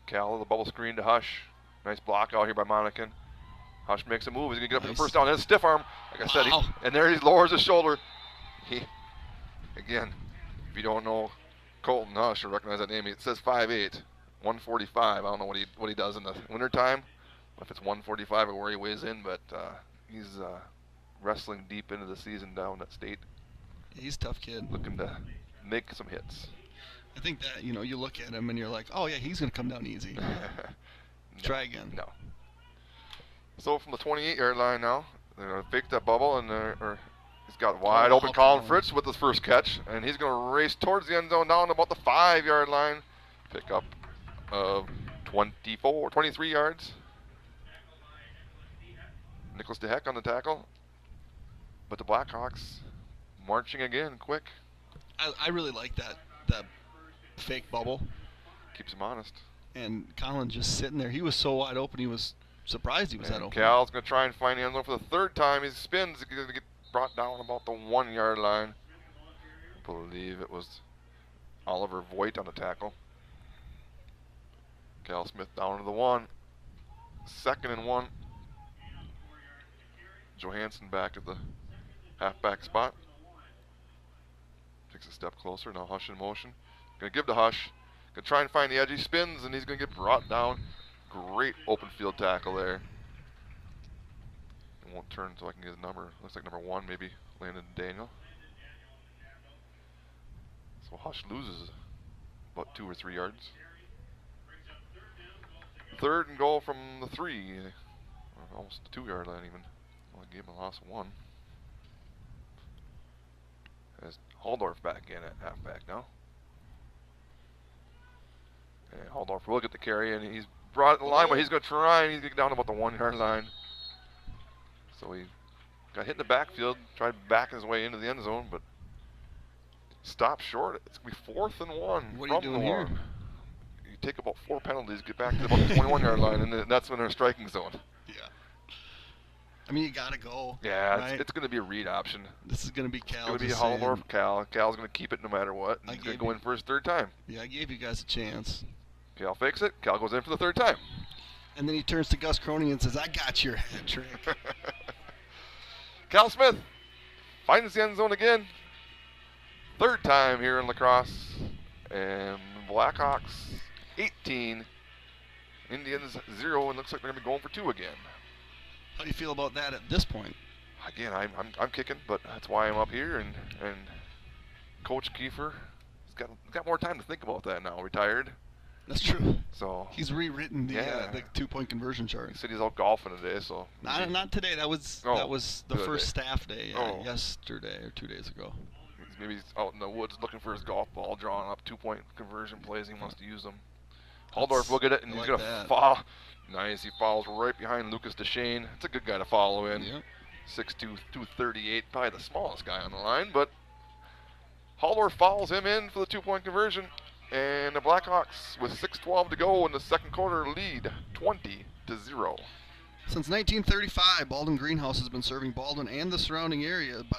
Cal, the bubble screen to Hush. Nice block out here by Monacan. Hush makes a move. He's going to get up for the Nice. first down. And a stiff arm, like I said. Wow. And there he lowers his shoulder. Again, if you don't know Colton Hush or recognize that name, it says 5'8", 145. I don't know what he does in the wintertime, if it's 145 or where he weighs in, but he's wrestling deep into the season down at state, He's a tough kid. looking to make some hits. I think that, you look at him and you're like, oh, yeah, he's going to come down easy. No, Try again. No. So from the 28-yard line now, they're going to fake that bubble, and he's got wide open Colin Fritz with his first catch, and he's going to race towards the end zone down about the 5-yard line. Pick up of 23 yards. Nicholas DeHeck on the tackle. But the Blackhawks marching again, quick. I really like that fake bubble. Keeps him honest. And Colin just sitting there. He was so wide open, he was surprised he was that And open. Cal's going to try and find the end zone for the 3rd time. He spins. He's going to get brought down about the 1-yard line. I believe it was Oliver Voigt on the tackle. Cal Smith down to the 1. 2nd and 1. Johansson back at the halfback spot. Takes a step closer. Now Hush in motion. Going to give to Hush. Going to try and find the edge. He spins, and he's going to get brought down. Great open field tackle there. It won't turn so I can get his number. Looks like number 1 maybe Landon Daniel. So Hush loses about 2 or 3 yards. 3rd and goal from the 3. Almost the 2-yard line even. Well, I gave him a loss of 1. As Haldorf back in at halfback now. And Haldorf will get the carry, and he's brought it in the line, but he's going to try, and he's going to get down about the 1-yard line. So he got hit in the backfield, tried to back his way into the end zone, but stopped short. It's going to be 4th and 1. What are you doing here? You take about 4 penalties, get back to about the 21-yard line, and that's when they're striking zone. Yeah. I mean, you got to go. Yeah, right? it's going to be a read option. This is going to be Cal. It's going to be just Haldorf, saying, Cal. Cal's going to keep it no matter what. And he's going to go in for his 3rd time. Yeah, I gave you guys a chance. Cal fakes it. Cal goes in for the 3rd time. And then he turns to Gus Cronin and says, I got your hat trick. Cal Smith finds the end zone again. 3rd time here in lacrosse. And Blackhawks 18. Indians 0, and looks like they're going to be going for 2 again. How do you feel about that at this point? Again, I'm kicking, but that's why I'm up here. And Coach Kiefer has got more time to think about that now. Retired. That's true. So He's rewritten the 2-point conversion chart. he said he's out golfing today, so Not today. That was Oh, the the other first day. staff day. Oh. Yesterday or 2 days ago. maybe he's out in the woods looking for his golf ball, drawing up 2-point conversion plays. He wants to use them. Haldorf will get it, and I he's like going to that. fall. Nice. He follows right behind Lucas Deschênes. It's a good guy to follow in. Yep. 6'2", 238, probably the smallest guy on the line, but Haldorf follows him in for the 2-point conversion, and the Blackhawks with 6:12 to go in the second quarter lead 20-0. Since 1935, Baldwin Greenhouse has been serving Baldwin and the surrounding area by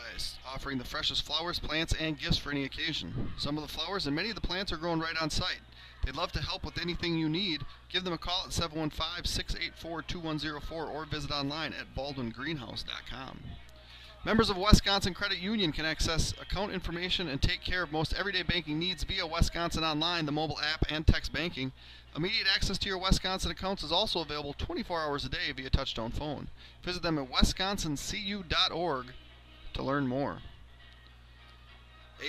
offering the freshest flowers, plants, and gifts for any occasion. Some of the flowers and many of the plants are grown right on site. They'd love to help with anything you need. Give them a call at 715-684-2104 or visit online at baldwingreenhouse.com. Members of Wisconsin Credit Union can access account information and take care of most everyday banking needs via Wisconsin Online, the mobile app, and text banking. Immediate access to your Wisconsin accounts is also available 24 hours a day via touchtone phone. Visit them at wisconsincu.org to learn more.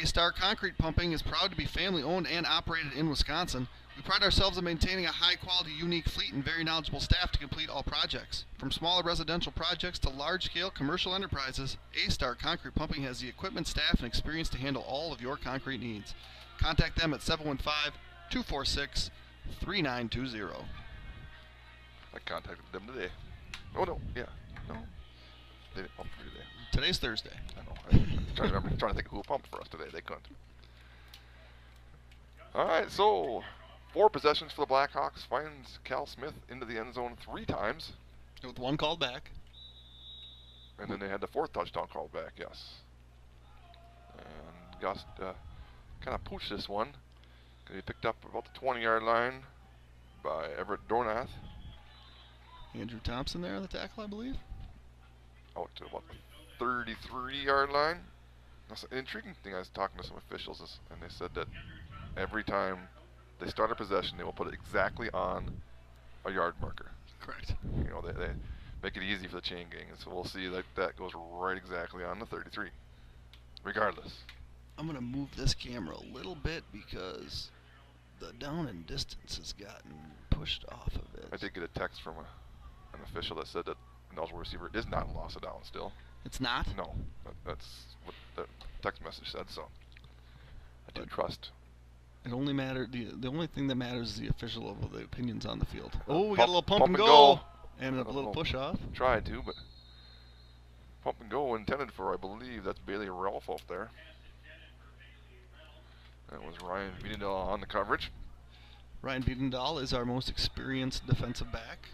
A-Star Concrete Pumping is proud to be family-owned and operated in Wisconsin. We pride ourselves in maintaining a high-quality, unique fleet and very knowledgeable staff to complete all projects. From smaller residential projects to large-scale commercial enterprises, A-Star Concrete Pumping has the equipment, staff, and experience to handle all of your concrete needs. Contact them at 715-246-3920. I contacted them today. Oh, no. Yeah. No. They didn't pump for me today. Today's Thursday. I know. I'm trying to think of who pumped for us today. They couldn't. All right, so 4 possessions for the Blackhawks. Finds Cal Smith into the end zone 3 times. With 1 called back. And then they had the 4th touchdown called back, yes. And Gus kind of pooched this one. He picked up about the 20-yard line by Everett Dornath. Andrew Thompson there on the tackle, I believe. Out to about the 33-yard line. That's an intriguing thing. I was talking to some officials, and they said that every time they start a possession, they will put it exactly on a yard marker. Correct. You know, they make it easy for the chain gang, and so we'll see that that goes right exactly on the 33, regardless. I'm going to move this camera a little bit because the down and distance has gotten pushed off of it. I did get a text from an official that said that an eligible receiver is not a loss of down still. It's not? No, that's what the text message said, so I do trust. It only matters. The only thing that matters is the official of the opinions on the field. Oh, we Pump got a little pump and go. And a little push off. Tried to, but pump and go intended for, I believe, that's Bailey Ralph up there. That was Ryan Wiedendahl on the coverage. Ryan Wiedendahl is our most experienced defensive back.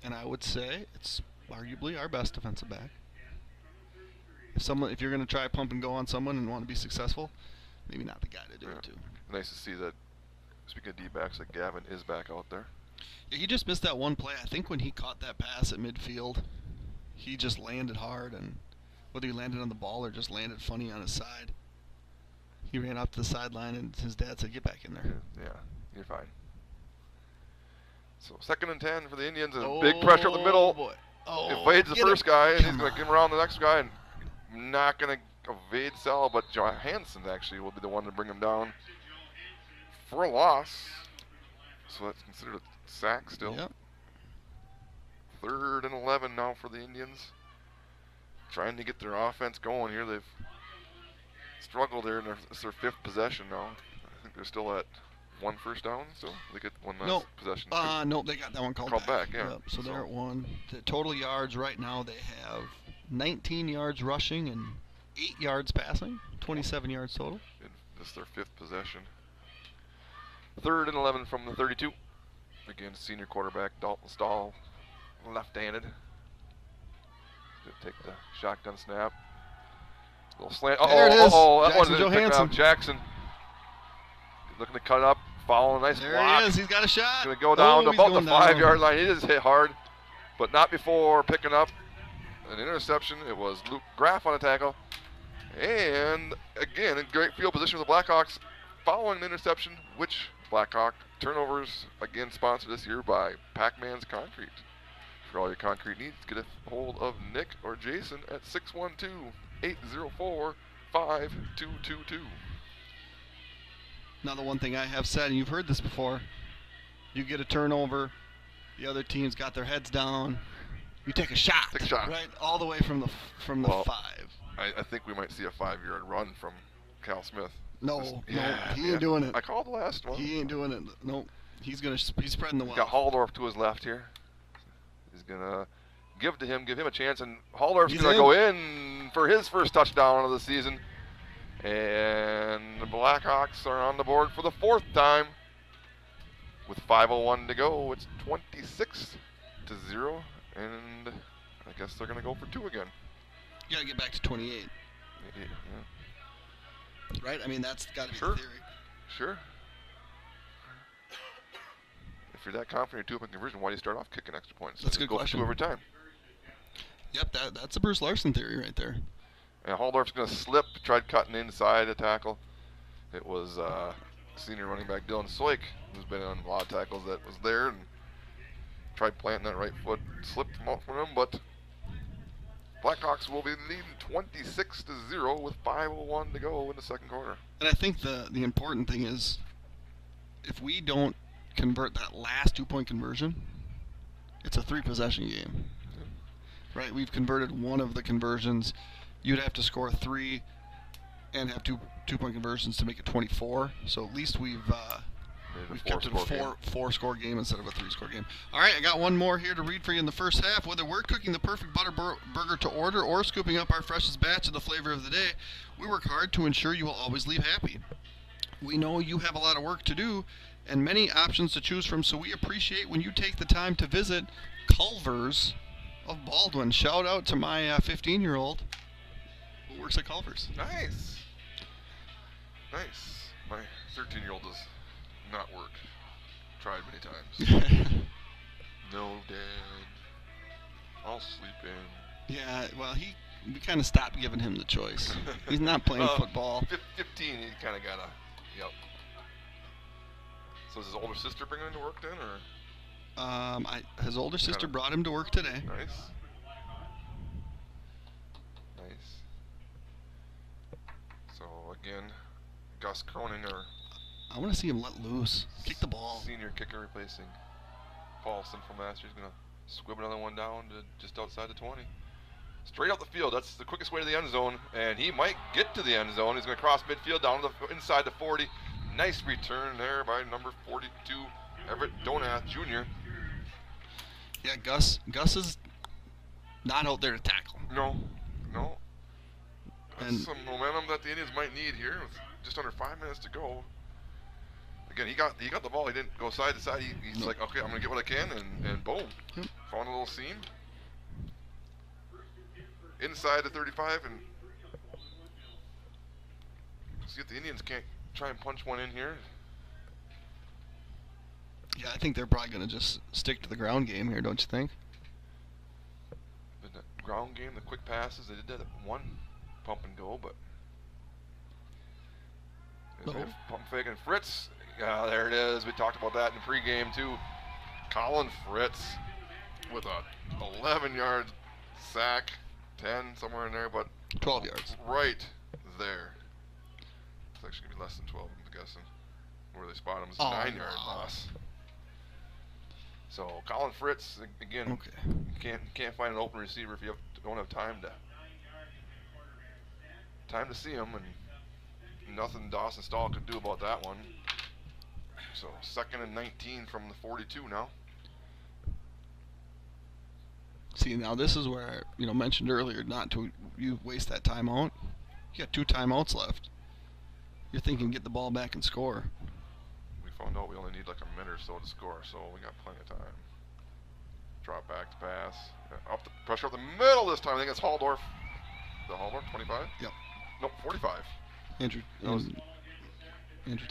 And I would say it's arguably our best defensive back. If you're going to try pump and go on someone and want to be successful, maybe not the guy to do it to. Nice to see that, speaking of D-backs, that Gavin is back out there. Yeah, he just missed that one play. I think when he caught that pass at midfield, he just landed hard, and whether he landed on the ball or just landed funny on his side, he ran up to the sideline, and his dad said, "Get back in there." Yeah, you're fine. So 2nd and 10 for the Indians, and big pressure up the middle. Boy. Evades the first guy, and he's going on. to get him around the next guy, and not going to evade Sal, but Johansson actually will be the one to bring him down for a loss. So that's considered a sack still. Yep. 3rd and 11 now for the Indians. Trying to get their offense going here. They've struggled there, and it's their 5th possession now. I think they're still at 1 first down, so they get one last possession. No, they got that one called back. Yeah. Yep, so they're at 1. The total yards right now, they have 19 yards rushing and 8 yards passing, 27 yards total. And this is their 5th possession. 3rd and 11 from the 32. Again, senior quarterback Dalton Stahl, left-handed. Gonna take the shotgun snap. Little slant. There it is. That one Jackson didn't pick Johansson. up. Jackson looking to cut up, following a nice There block. he is. He's got a shot. Going to go down to he's about the going down. 5-yard line. He just hit hard, but not before picking up an interception. It was Luke Graff on a tackle. And again, in great field position for the Blackhawks following the interception, which Blackhawk turnovers, again sponsored this year by Pac-Man's Concrete. For all your concrete needs, get a hold of Nick or Jason at 612-804-5222. Now, the one thing I have said, and you've heard this before, you get a turnover, the other team's got their heads down, you take a shot. Take a shot. Right, all the way from the 5. I think we might see a 5-yard run from Cal Smith. No, he ain't doing it. I called the last one. He ain't doing it. No, he's spreading the wealth. Got Halldorf to his left here. He's gonna give him a chance, and Halldorf's gonna go in for his first touchdown of the season. And the Blackhawks are on the board for the 4th time. With 5:01 to go, it's 26-7 to 0, and I guess they're going to go for 2 again. You got to get back to 28. Yeah. Right? I mean, that's got to be Sure. the theory. Sure. If you're that confident in your 2-point conversion, why do you start off kicking extra points? That's a good go question. For 2 every time. Yep, that's a Bruce Larson theory right there. And Halldorf's going to slip, tried cutting inside a tackle. It was senior running back Dylan Soik, who's been on a lot of tackles, that was there and tried planting that right foot, slipped from out from him, but Blackhawks will be leading 26 to 0 with 5:01 to go in the second quarter. And I think the important thing is, if we don't convert that last 2-point conversion, it's a 3-possession game. Right? We've converted one of the conversions. You'd have to score 3 and have 2-point conversions to make it 24. So at least we've kept it a 4-score game instead of a 3-score game. All right, I got one more here to read for you in the first half. Whether we're cooking the perfect butter burger to order or scooping up our freshest batch of the flavor of the day, we work hard to ensure you will always leave happy. We know you have a lot of work to do and many options to choose from, so we appreciate when you take the time to visit Culver's of Baldwin. Shout out to my 15-year-old who works at Culver's. Nice. Nice. My 13-year-old does not work. Tried many times. No, Dad. I'll sleep in. Yeah, well, we kind of stopped giving him the choice. He's not playing football. 15, he kind of got a, yep. So is his older sister bringing him to work then, or? His older sister brought him to work today. Nice. Nice. So again, Gus Cronin, or I want to see him let loose. Kick the ball. Senior kicker replacing Paulson from last year. He's going to squib another one down to just outside the 20. Straight out the field. That's the quickest way to the end zone, and he might get to the end zone. He's going to cross midfield down to the inside the 40. Nice return there by number 42, Everett Donath Jr. Yeah, Gus is not out there to tackle. No. That's And some momentum that the Indians might need here with just under 5 minutes to go. Again, he got the ball. He didn't go side to side. He's like, okay, I'm going to get what I can, and boom. Yep. Found a little seam. Inside the 35, and see if the Indians can't try and punch one in here. Yeah, I think they're probably going to just stick to the ground game here, don't you think? The ground game, the quick passes, they did that at one pump and go, but pump fake and Fritz. Yeah, there it is. We talked about that in the pregame too. Colin Fritz with a 11-yard sack, 10 somewhere in there, but 12 yards. Right there. It's actually gonna be less than 12, I'm guessing. Where they spot him is a 9-yard loss. So Colin Fritz again. Okay. Can't find an open receiver if you don't have time to see him, and nothing Dawson Stahl could do about that one. So 2nd and 19 from the 42 now. See, now this is where I mentioned earlier not to waste that timeout. You got 2 timeouts left. You're thinking get the ball back and score. We found out we only need like a minute or so to score, so we got plenty of time. Drop back to pass. Up the pressure up the middle this time. I think it's Halldorf. The Halldorf 25? Yep. Nope, 45. Andrew Thompson. Andrew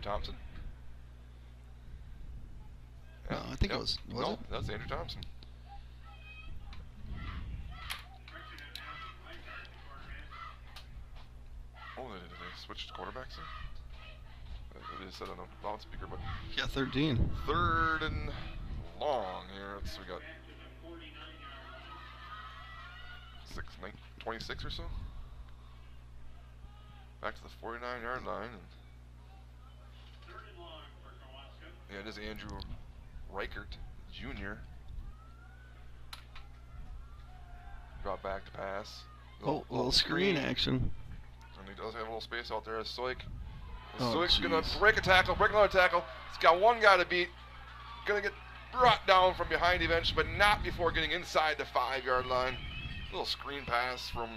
Thompson. No, I think it was it? That's Andrew Thompson. Oh, they switched quarterbacks there? They said on a loudspeaker, but... Yeah, 13. 3rd and long here. So we got 26 or so. Back to the 49-yard line. Yeah, it is Andrew Reichert Jr. Drop back to pass. Little screen action. And he does have a little space out there as Soik. Oh, Soik's going to jeez. break another tackle. He's got one guy to beat. Going to get brought down from behind eventually, but not before getting inside the 5-yard line. Little screen pass from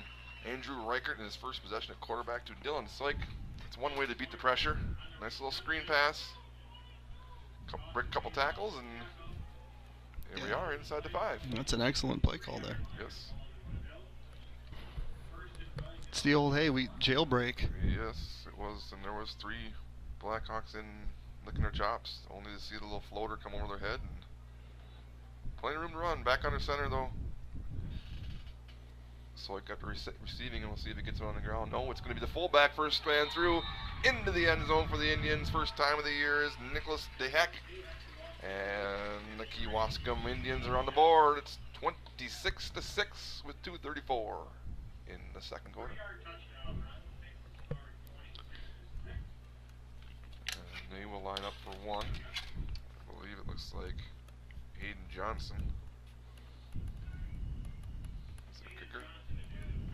Andrew Reichert in his first possession at quarterback to Dylan Soik. It's one way to beat the pressure. Nice little screen pass. Break a couple tackles, and Here we are inside the 5. That's an excellent play call there. Yes. It's the old, hey, we jailbreak. Yes, it was. And there was 3 Blackhawks in licking their chops, only to see the little floater come over their head. And plenty of room to run. Back under center, though. So I got the receiving, and we'll see if he gets it on the ground. No, it's going to be the fullback first man through into the end zone for the Indians. First time of the year is Nicholas DeHeck. And the Kewaskum Indians are on the board. It's 26-6 with 2:34 in the second quarter. And they will line up for 1. I believe it looks like Hayden Johnson. Is it a kicker?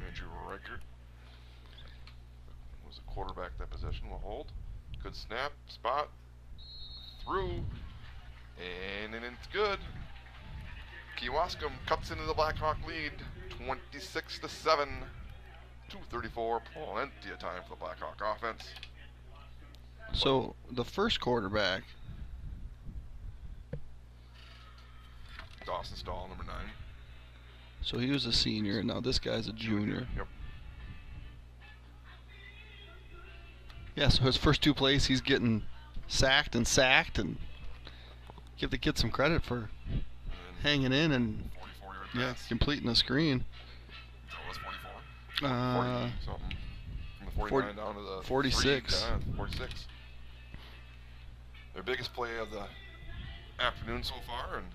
Andrew Reichert was a quarterback. That possession will hold. Good snap, spot, through, and it's good. Kewaskum cuts into the Blackhawk lead, 26-7, 2:34. Plenty of time for the Blackhawk offense. So the first quarterback, Dawson Stahl, number 9. so he was a senior, and now this guy's a junior. Yep. Yeah, so his first 2 plays, he's getting sacked, and give the kid some credit for hanging in and 44-yard pass. completing the screen. So it was 44. 40 something. From the 49 down to the 46. 46. Their biggest play of the afternoon so far, and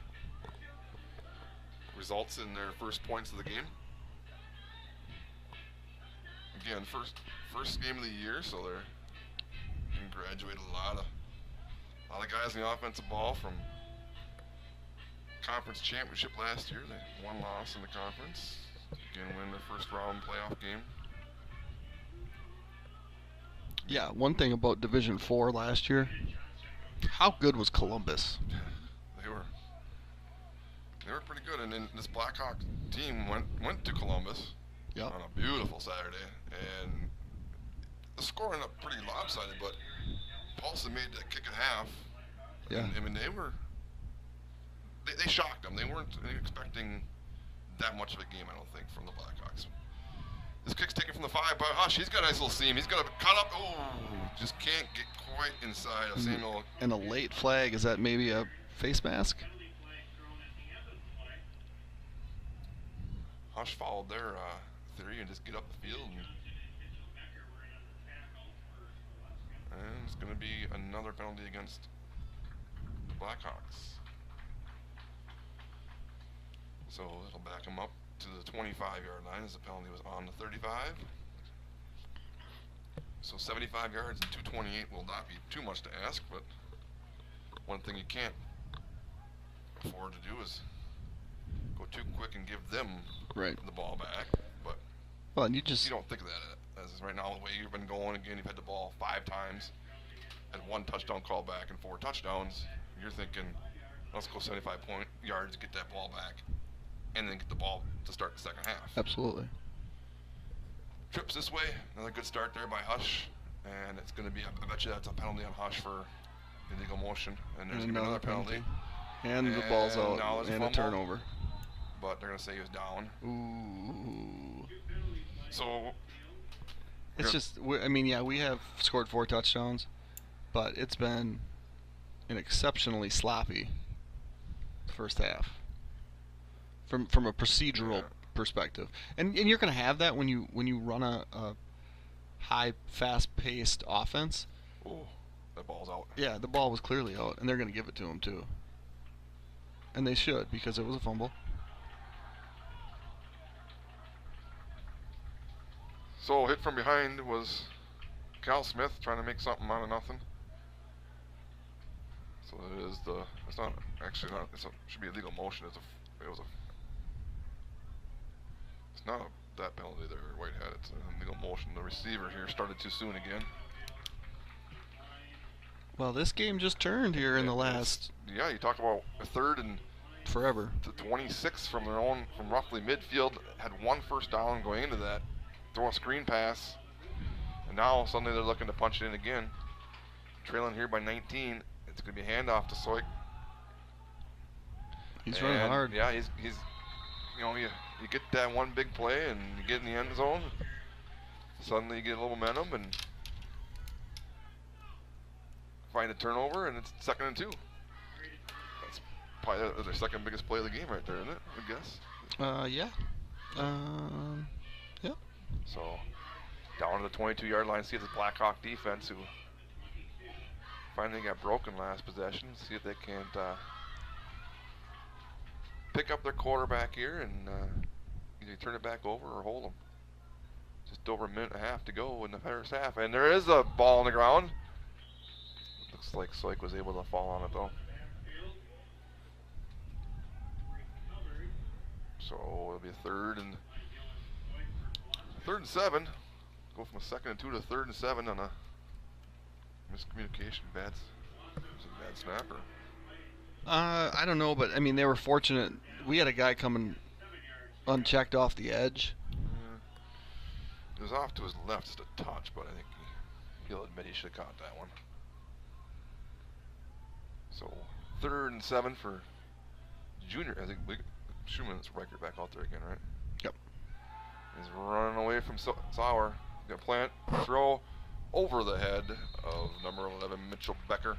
results in their first points of the game. Again, first game of the year, so they're going to graduate a lot of guys in the offensive ball from conference championship last year. They won loss in the conference. Again, win their first round playoff game. Yeah, one thing about Division 4 last year, how good was Columbus? They were pretty good, and then this Blackhawk team went to Columbus on a beautiful Saturday, and the score ended up pretty lopsided, but Paulson made that kick at half. Yeah. I mean, they shocked them. They weren't expecting that much of a game, I don't think, from the Blackhawks. This kick's taken from the 5 by Hush. He's got a nice little seam. He's got to cut up. Oh, just can't get quite inside of Samuel. And a late flag, is that maybe a face mask? Hush followed their theory and just get up the field. And it's going to be another penalty against the Blackhawks. So it'll back them up to the 25-yard line as the penalty was on the 35. So 75 yards and 228 will not be too much to ask, but one thing you can't afford to do is go too quick and give them the ball back. But well, and you don't think of that as right now the way you've been going. Again, you've had the ball 5 times, had 1 touchdown call back and 4 touchdowns. You're thinking, let's go 75 yards, get that ball back, and then get the ball to start the second half. Absolutely. Trips this way, another good start there by Hush, and it's going to be, I bet you that's a penalty on Hush for illegal motion, and there's going to be another penalty. And the ball's out, and a turnover. But they're going to say he was down. Ooh. So it's just, I mean, yeah, we have scored 4 touchdowns, but it's been an exceptionally sloppy first half from a procedural perspective. And you're going to have that when you run a high, fast-paced offense. Oh, that ball's out. Yeah, the ball was clearly out, and they're going to give it to him too. And they should, because it was a fumble. So hit from behind was Cal Smith trying to make something out of nothing. So it is it's not actually not, it should be a legal motion. It's not that penalty there, Whitehead. It's a legal motion. The receiver here started too soon again. Well, this game just turned here in the last. Yeah, you talk about a 3rd and forever. To 26 from roughly midfield. Had 1 first down going into that. Throw a screen pass, and now suddenly they're looking to punch it in again. Trailing here by 19. It's going to be a handoff to Soik. He's running hard. Yeah, he's you know, you get that one big play and you get in the end zone. Suddenly you get a little momentum and find a turnover, and it's 2nd and 2. That's probably their second biggest play of the game right there, isn't it? I guess. Yeah. Yep. So down to the 22-yard line. See if the Blackhawk defense, who finally got broken last possession, see if they can't pick up their quarterback here and either turn it back over or hold them. Just over a minute and a half to go in the first half, and there is a ball on the ground. Looks like Soik was able to fall on it though. So it'll be a 3rd and 7. Go from a 2nd and 2 to 3rd and 7 on a miscommunication. Bad snapper. I don't know, but I mean they were fortunate. We had a guy coming unchecked off the edge. It was off to his left just a touch, but I think he'll admit he should have caught that one. So 3rd and 7 for junior. I think Schumann's record back out there again, right? Yep. He's running away from Sauer. Gonna plant, throw over the head of number 11 Mitchell Becker.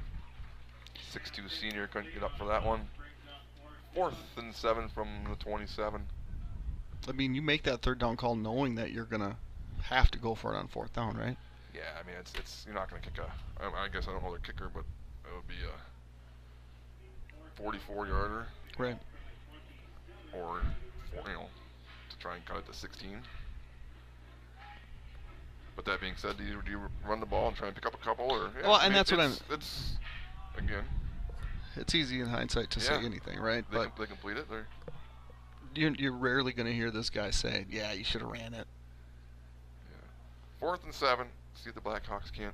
6'2" senior, couldn't get up for that one. 4th and 7 from the 27. I mean, you make that 3rd down call knowing that you're gonna have to go for it on 4th down, right? Yeah, I mean it's you're not gonna kick I guess I don't know their kicker, but it would be a 44-yarder. Right. Or to try and cut it to 16. But that being said, do you run the ball and try and pick up a couple, or? Yeah, well, I and mean, that's what I'm. It's again. It's easy in hindsight to say anything, right? But they complete it. You're rarely going to hear this guy say, "Yeah, you should have ran it." Yeah. 4th and 7. See if the Blackhawks can't.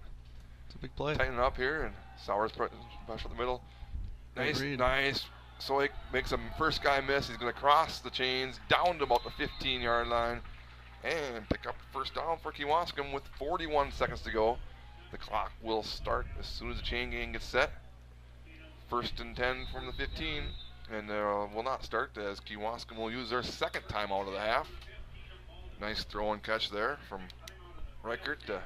It's a big play. Tighten it up here, and Sauer's pressure in the middle. Nice. Soik makes a first guy miss. He's going to cross the chains down to about the 15-yard line and pick up first down for Kewaskum with 41 seconds to go. The clock will start as soon as the chain gang gets set. 1st and 10 from the 15, and will not start as Kewaskum will use their 2nd timeout of the half. Nice throw and catch there from Reichert to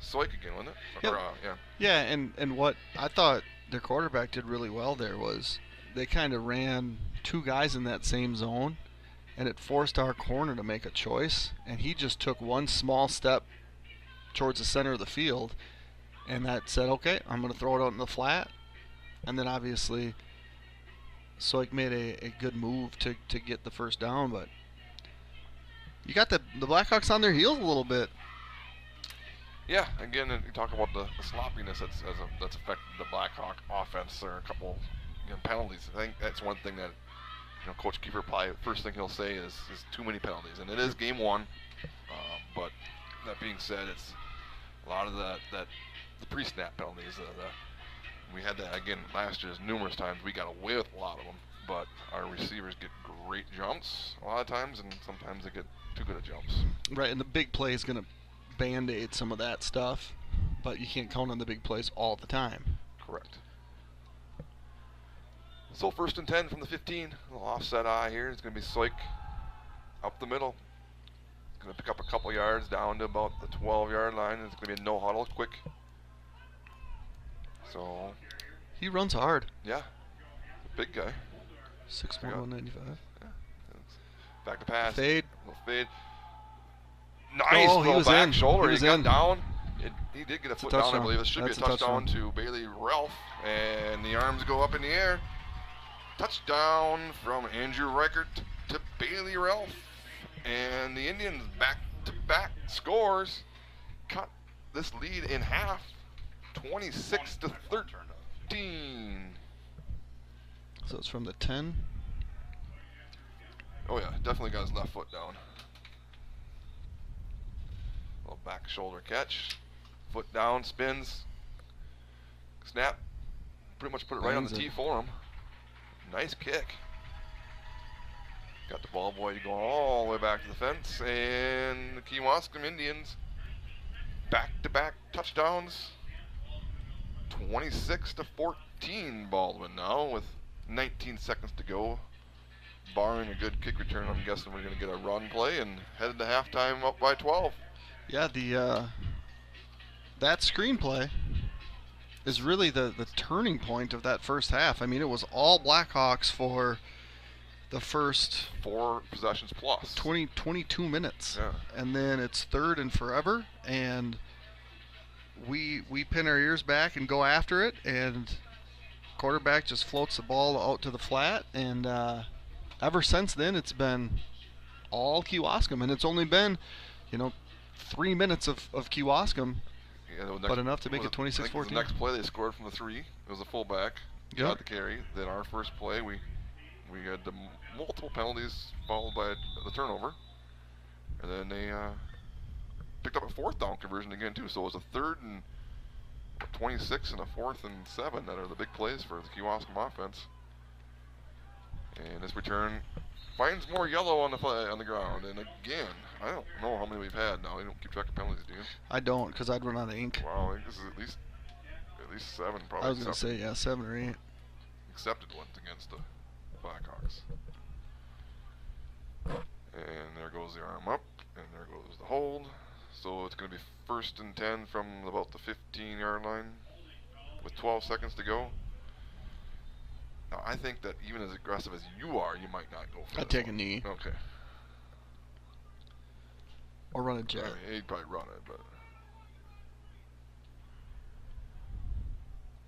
Soik again, wasn't it? Yep. Yeah. Yeah, and what I thought their quarterback did really well there was they kind of ran 2 guys in that same zone, and it forced our corner to make a choice, and he just took one small step towards the center of the field, and that said, okay, I'm going to throw it out in the flat. And then obviously Soik made a good move to get the first down, but you got the Blackhawks on their heels a little bit. Yeah, again, you talk about the sloppiness that's affected the Blackhawk offense. There are a couple penalties. I think that's one thing that Coach Kiefer probably first thing he'll say is too many penalties, and it is game 1. But that being said, it's a lot of the pre-snap penalties. We had that again last year numerous times. We got away with a lot of them, but our receivers get great jumps a lot of times, and sometimes they get too good at jumps. Right, and the big play is going to band-aid some of that stuff, but you can't count on the big plays all the time. Correct. So 1st and 10 from the 15. A little offset eye here. It's going to be Soik up the middle. It's going to pick up a couple yards down to about the 12-yard line. It's going to be a no huddle, quick. So he runs hard. Yeah, big guy. 6'1", 195. Yeah. Back to pass. Fade. Little fade. Nice little back shoulder. He got down. He did get a foot down, I believe. It should be a touchdown to Bailey Ralph. And the arms go up in the air. Touchdown from Andrew Reichert to Bailey Ralph. And the Indians back-to-back scores cut this lead in half. 26-13. So it's from the 10. Oh yeah, definitely got his left foot down. Little back shoulder catch. Foot down, spins. Snap. Pretty much put it right on the tee for him. Nice kick. Got the ball boy going all the way back to the fence. And the Kewaskum Indians back-to-back touchdowns. 26-14 Baldwin now with 19 seconds to go. Barring a good kick return, I'm guessing we're going to get a run play and headed to halftime up by 12. Yeah, that screenplay is really the turning point of that first half. I mean, it was all Blackhawks for the first 4 possessions plus 22 minutes. Yeah. And then it's third and forever, and we pin our ears back and go after it, and quarterback just floats the ball out to the flat, and ever since then it's been all Kewaskum, and it's only been 3 minutes of Kewaskum, but enough to make it 26-14. The next play they scored from the 3. It was a fullback, got the carry. Then our first play we had the multiple penalties followed by the turnover, and then they picked up a 4th down conversion again too. So it was a 3rd and 26 and a 4th and 7 that are the big plays for the Kewaskum offense. And this return finds more yellow on the ground. And again, I don't know how many we've had now. You don't keep track of penalties, do you? I don't, because I'd run out of ink. Wow, I think this is at least 7 probably. I was going to say, 7 or 8. Accepted ones against the Blackhawks. And there goes the arm up, and there goes the hold. So it's going to be 1st and 10 from about the 15-yard line with 12 seconds to go. Now, I think that even as aggressive as you are, you might not go for I'd this take one. a knee. Okay. Or run a jet. He'd probably run it, but...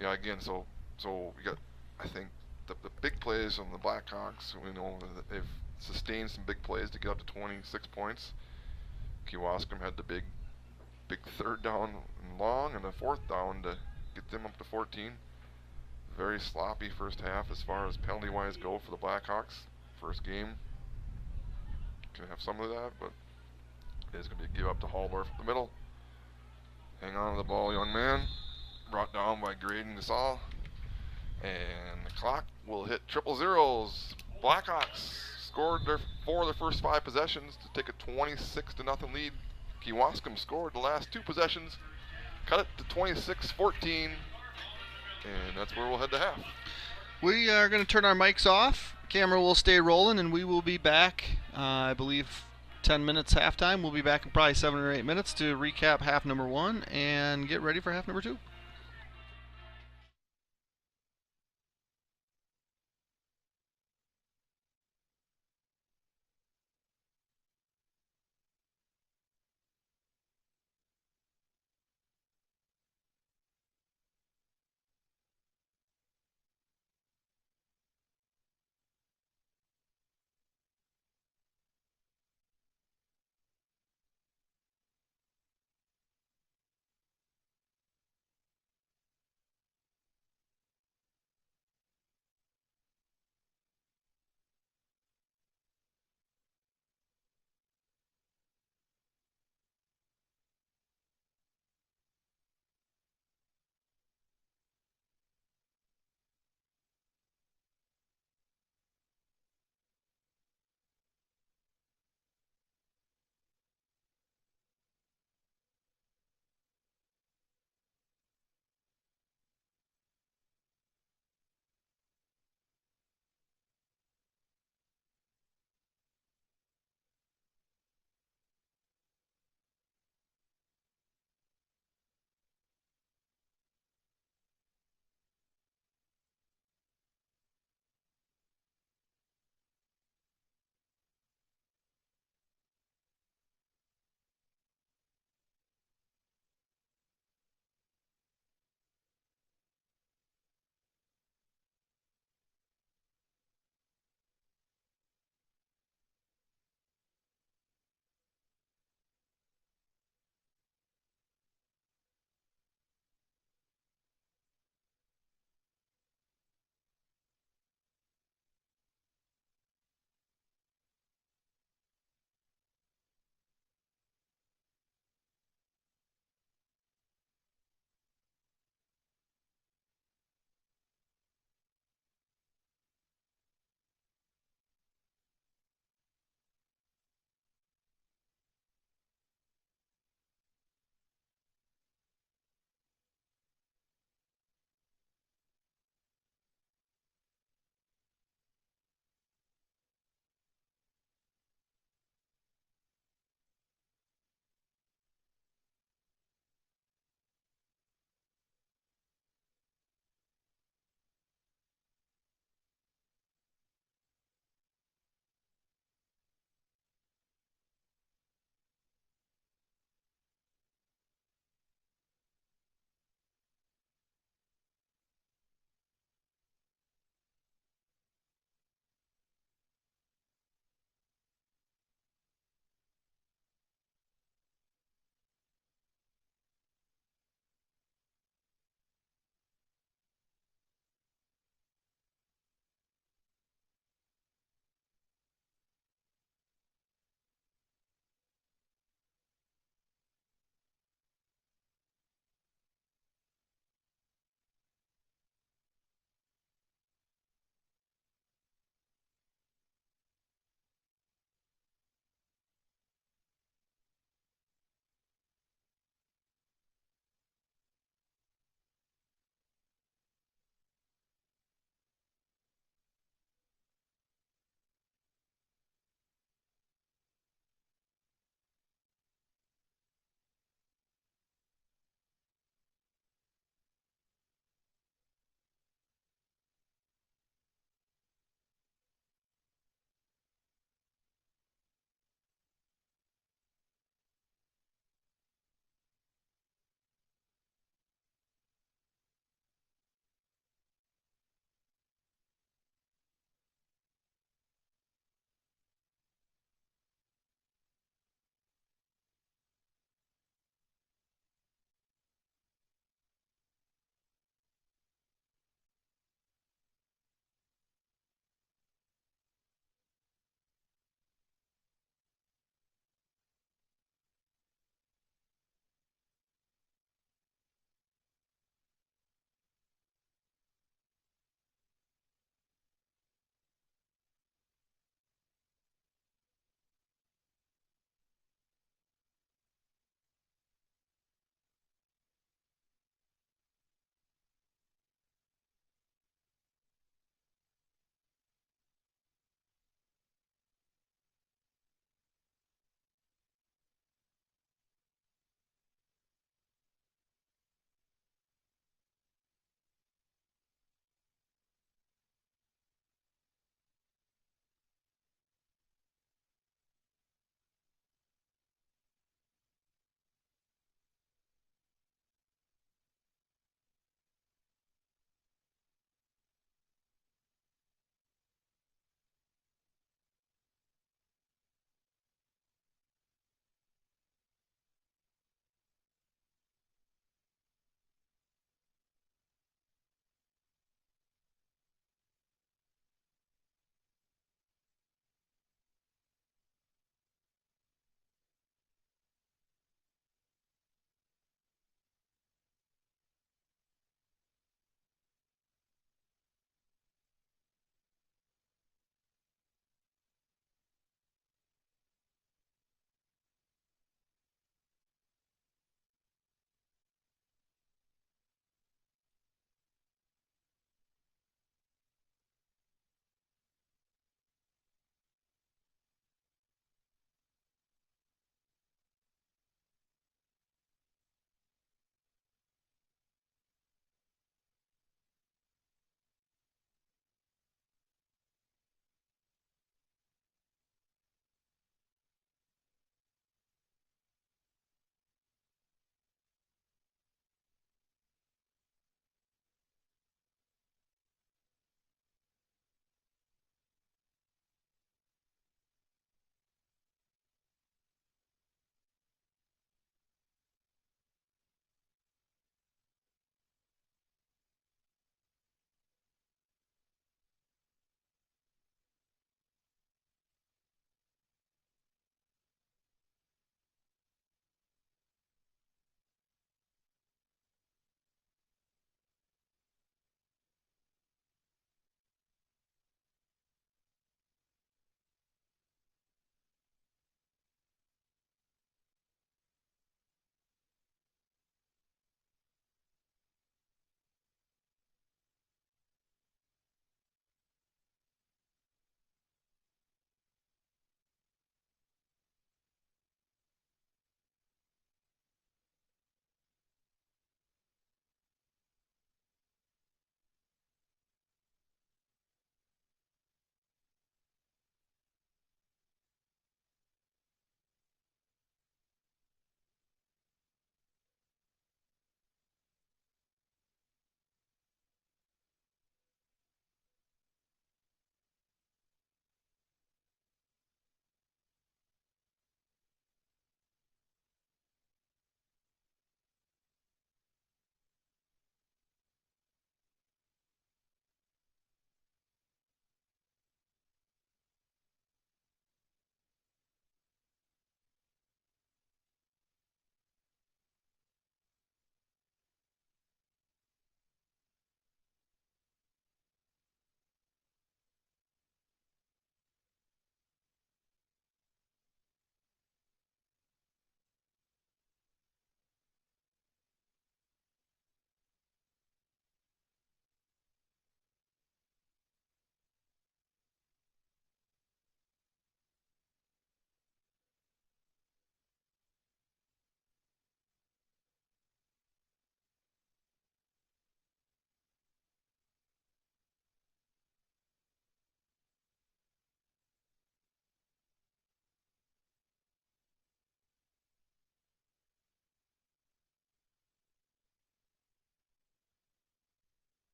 Yeah, again, so we got, I think, the big plays on the Blackhawks. We know that they've sustained some big plays to get up to 26 points. Kewaskum had the big 3rd down and long and a 4th down to get them up to 14. Very sloppy first half as far as penalty-wise go for the Blackhawks. First game can have some of that, but it is going to be a give up to Haldorf at the middle. Hang on to the ball, young man. Brought down by Graydon Gasol. And the clock will hit triple zeros. Blackhawks scored 4 of their first 5 possessions to take a 26-0 lead. Kewaskum scored the last 2 possessions, cut it to 26-14, and that's where we'll head to half. We are going to turn our mics off. Camera will stay rolling, and we will be back, I believe, 10 minutes halftime. We'll be back in probably 7 or 8 minutes to recap half number 1 and get ready for half number 2.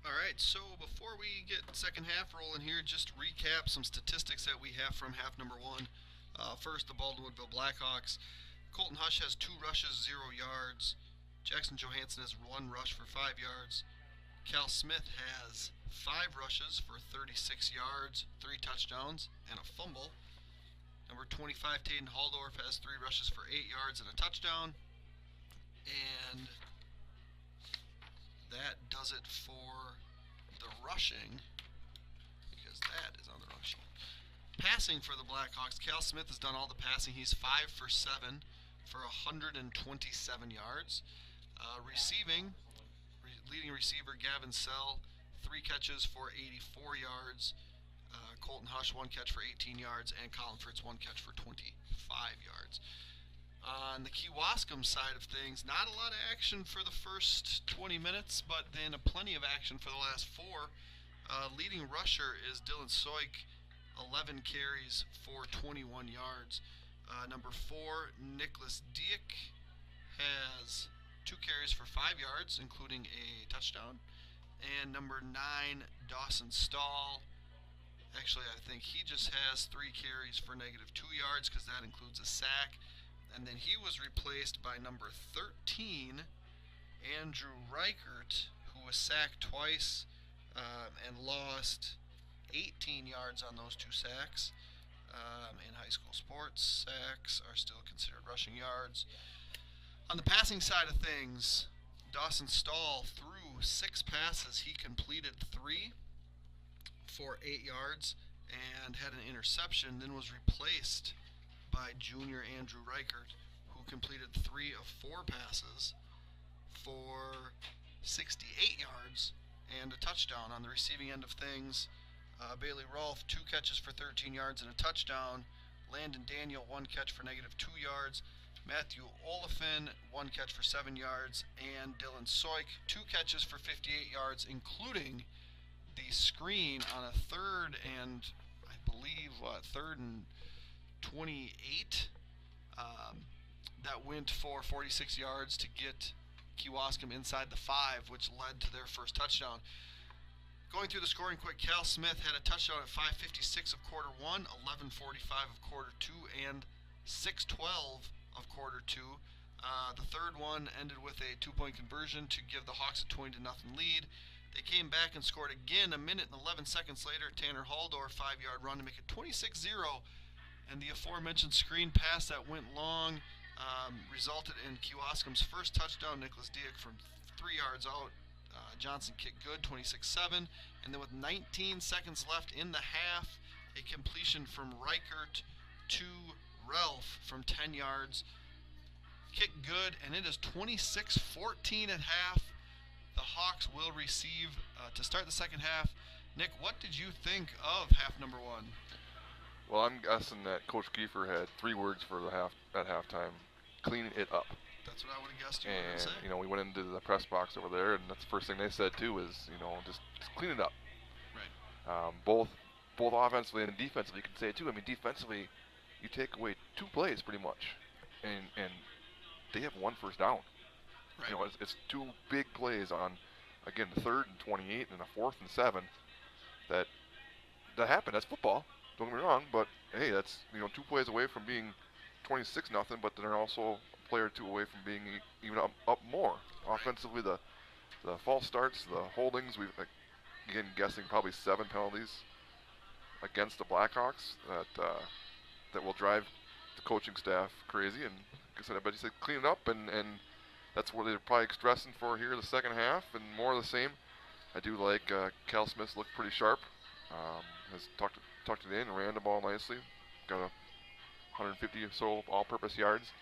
All right, so before we get second half rolling here, just recap some statistics that we have from half number one. First, the Baldwin-Woodville Blackhawks. Colton Hush has 2 rushes, 0 yards. Jackson Johansson has 1 rush for 5 yards. Cal Smith has 5 rushes for 36 yards, 3 touchdowns, and a fumble. Number 25, Taden Haldorf, has 3 rushes for 8 yards and a touchdown. And that does it for the rushing, because that is on the run sheet. Passing for the Blackhawks, Cal Smith has done all the passing. He's 5 for 7 for 127 yards. Receiving, leading receiver Gavin Sell, 3 catches for 84 yards. Colton Hush, 1 catch for 18 yards, and Colin Fritz, 1 catch for 25 yards. On the Kewaskum side of things, not a lot of action for the first 20 minutes, but then plenty of action for the last 4. Leading rusher is Dylan Soik, 11 carries for 21 yards. Number 4, Nicholas Dieck, has 2 carries for 5 yards, including a touchdown. And number 9, Dawson Stahl, actually I think he just has 3 carries for -2 yards, because that includes a sack. And then he was replaced by number 13, Andrew Reichert, who was sacked twice and lost 18 yards on those 2 sacks. In high school sports, sacks are still considered rushing yards. On the passing side of things, Dawson Stahl threw 6 passes. He completed 3 for 8 yards and had an interception, then was replaced by junior Andrew Reichert, who completed 3 of 4 passes for 68 yards and a touchdown. On the receiving end of things, Bailey Rolfe, 2 catches for 13 yards and a touchdown. Landon Daniel, 1 catch for -2 yards. Matthew Olafin, 1 catch for 7 yards. And Dylan Soik, 2 catches for 58 yards, including the screen on a 3rd and, I believe, 3rd and 28, that went for 46 yards to get Kewaskum inside the 5, which led to their first touchdown. Going through the scoring quick, Cal Smith had a touchdown at 5:56 of quarter 1, 11:45 of quarter 2, and 6:12 of quarter 2. The third one ended with a 2-point conversion to give the Hawks a 20-0 lead. They came back and scored again a minute and 11 seconds later. Tanner Haldor, 5-yard run to make it 26-0. And the aforementioned screen pass that went long resulted in Kewaskum's first touchdown. Nicholas Dieck from 3 yards out. Johnson kicked good, 26-7. And then with 19 seconds left in the half, a completion from Reichert to Ralph from 10 yards. Kicked good, and it is 26-14 at half. The Hawks will receive to start the second half. Nick, what did you think of half number 1? Well, I'm guessing that Coach Kiefer had 3 words for the at halftime: clean it up. That's what I would have guessed you were going to say. And we went into the press box over there, and that's the first thing they said too is just clean it up. Right. Both offensively and defensively, you can say it too. I mean, defensively, you take away 2 plays pretty much, and they have 1 first down. Right. It's 2 big plays on, again, the 3rd and 28 and a 4th and 7 that happened. That's football. Don't get me wrong, but hey, that's 2 plays away from being 26-0, but they're also a play or 2 away from being even up more. Right. Offensively, the false starts, the holdings, we've again guessing probably 7 penalties against the Blackhawks that will drive the coaching staff crazy. And like I said, I bet you said clean it up, and that's what they're probably stressing for here in the second half, and more of the same. I do like Cal Smith looked pretty sharp. Has tucked it in, ran the ball nicely, got 150 or so all-purpose yards,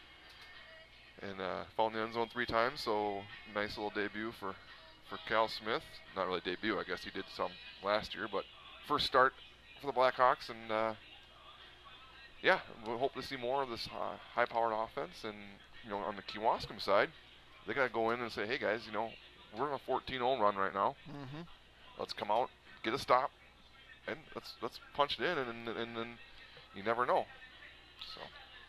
and found the end zone 3 times. So nice little debut for Cal Smith. Not really debut, I guess he did some last year, but first start for the Blackhawks, and yeah, we'll hope to see more of this high-powered offense. And on the Kewaskum side, they gotta go in and say, hey guys, we're on a 14-0 run right now. Mm-hmm. Let's come out, get a stop, and let's punch it in, and then you never know. So.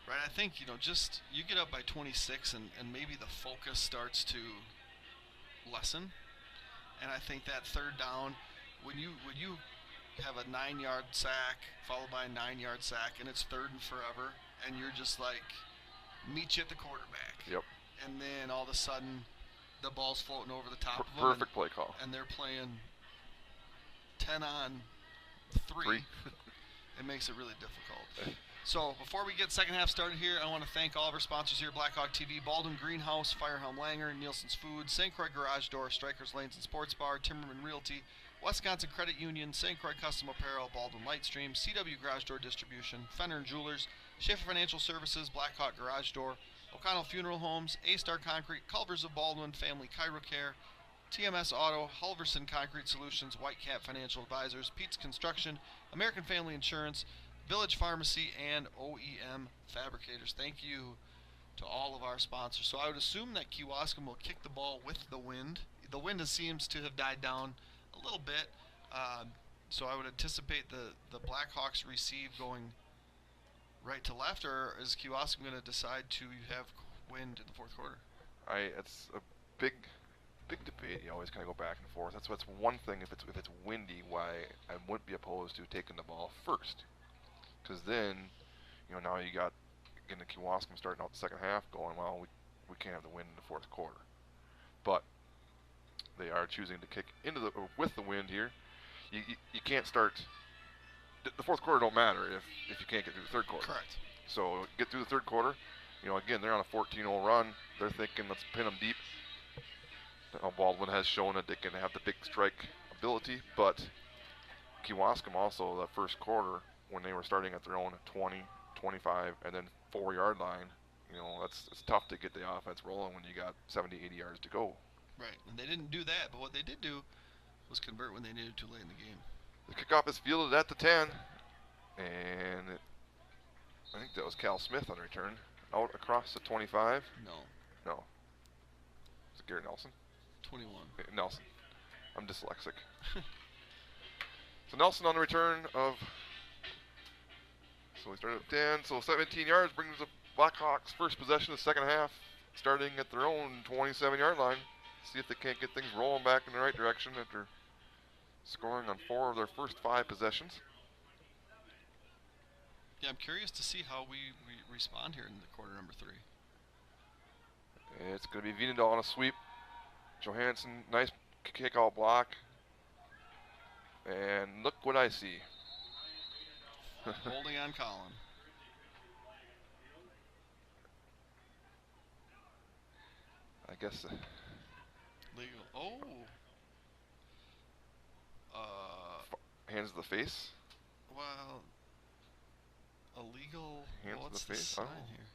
Right, I think just you get up by 26, and maybe the focus starts to lessen, And I think that third down, when you have a 9-yard sack followed by a 9-yard sack, and it's third and forever, and you're just like, meet you at the quarterback. Yep. And then all of a sudden, the ball's floating over the top of them. Perfect play call. And they're playing 10 on 3. It makes it really difficult. So before we get second half started here, I want to thank all of our sponsors here: Blackhawk TV, Baldwin Greenhouse, Firehelm Langer, Nielsen's Food, St. Croix Garage Door, Strikers Lanes and Sports Bar, Timmerman Realty, Wisconsin Credit Union, St. Croix Custom Apparel, Baldwin Lightstream, CW Garage Door Distribution, Fenner and Jewelers, Schaefer Financial Services, Blackhawk Garage Door, O'Connell Funeral Homes, A-Star Concrete, Culvers of Baldwin, Family Chirocare, TMS Auto, Halverson Concrete Solutions, Whitecap Financial Advisors, Pete's Construction, American Family Insurance, Village Pharmacy, and OEM Fabricators. Thank you to all of our sponsors. So I would assume that Kewaskum will kick the ball with the wind. The wind seems to have died down a little bit, so I would anticipate the Blackhawks receive going right to left, or is Kewaskum going to decide to have wind in the fourth quarter? It's a big debate. You always kind of go back and forth. That's one thing. If it's windy, why I wouldn't be opposed to taking the ball first, because then, now you got again the Kewaskum starting out the second half, going, well, we can't have the wind in the fourth quarter, but they are choosing to kick with the wind here. You can't start. The fourth quarter don't matter if you can't get through the third quarter. Correct. So get through the third quarter. Again, they're on a 14-0 run. They're thinking, let's pin them deep. Baldwin has shown that they can have the big strike ability, but Kewaskum also, that first quarter, when they were starting at their own 20, 25, and then 4-yard line, it's tough to get the offense rolling when you got 70, 80 yards to go. Right, and they didn't do that, but what they did do was convert when they needed to late in the game. The kickoff is fielded at the 10, and I think that was Cal Smith on the return. Out across the 25. No. Is it Gary Nelson? 21. Nelson. I'm dyslexic. So Nelson on the return of. So we started at 10. So 17 yards brings the Blackhawks first possession of the second half, starting at their own 27-yard line. See if they can't get things rolling back in the right direction after scoring on 4 of their first 5 possessions. Yeah, I'm curious to see how we respond here in the quarter number 3. It's going to be Vienendahl on a sweep. Johansson, nice kick-out block. And look what I see. Holding on Colin. I guess. Legal. Oh. Hands to the face. Well, illegal. Hands to What's the face. sign here?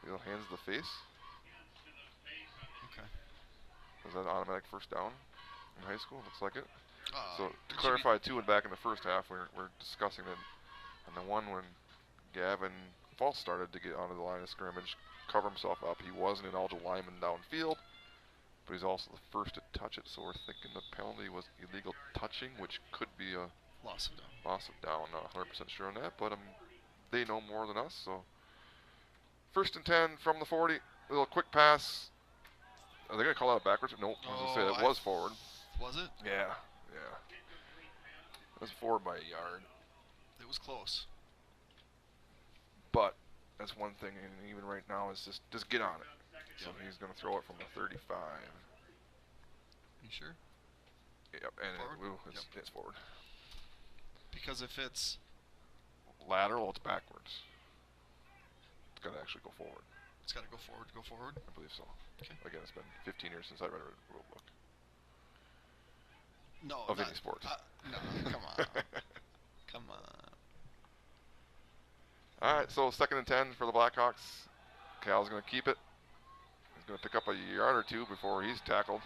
Illegal hands to the face. Okay. Was that an automatic first down in high school? Looks like it. So to it clarify too, and back in the first half, we're discussing it on the one when Gavin False started to get onto the line of scrimmage, cover himself up. He wasn't an eligible lineman downfield, but he's also the first to touch it. So we're thinking the penalty was illegal touching, which could be a loss of down. Loss of down. Not 100% sure on that, but they know more than us. So first and 10 from the 40. A little quick pass. Are they going to call that backwards? Nope. I was going to say that was forward. Was it? Yeah. It was forward by a yard. It was close. But that's one thing, and even right now, is just get on it. So he's going to throw it from the 35. You sure? Yep, and it's forward. Because if it's lateral, it's backwards. It's got to actually go forward. It's got to go forward. Go forward. I believe so. Okay. Again, it's been 15 years since I read a rule book. No. Of any sport. No, come on. Come on. All right, so second and 10 for the Blackhawks. Cal's going to keep it. He's going to pick up a yard or two before he's tackled.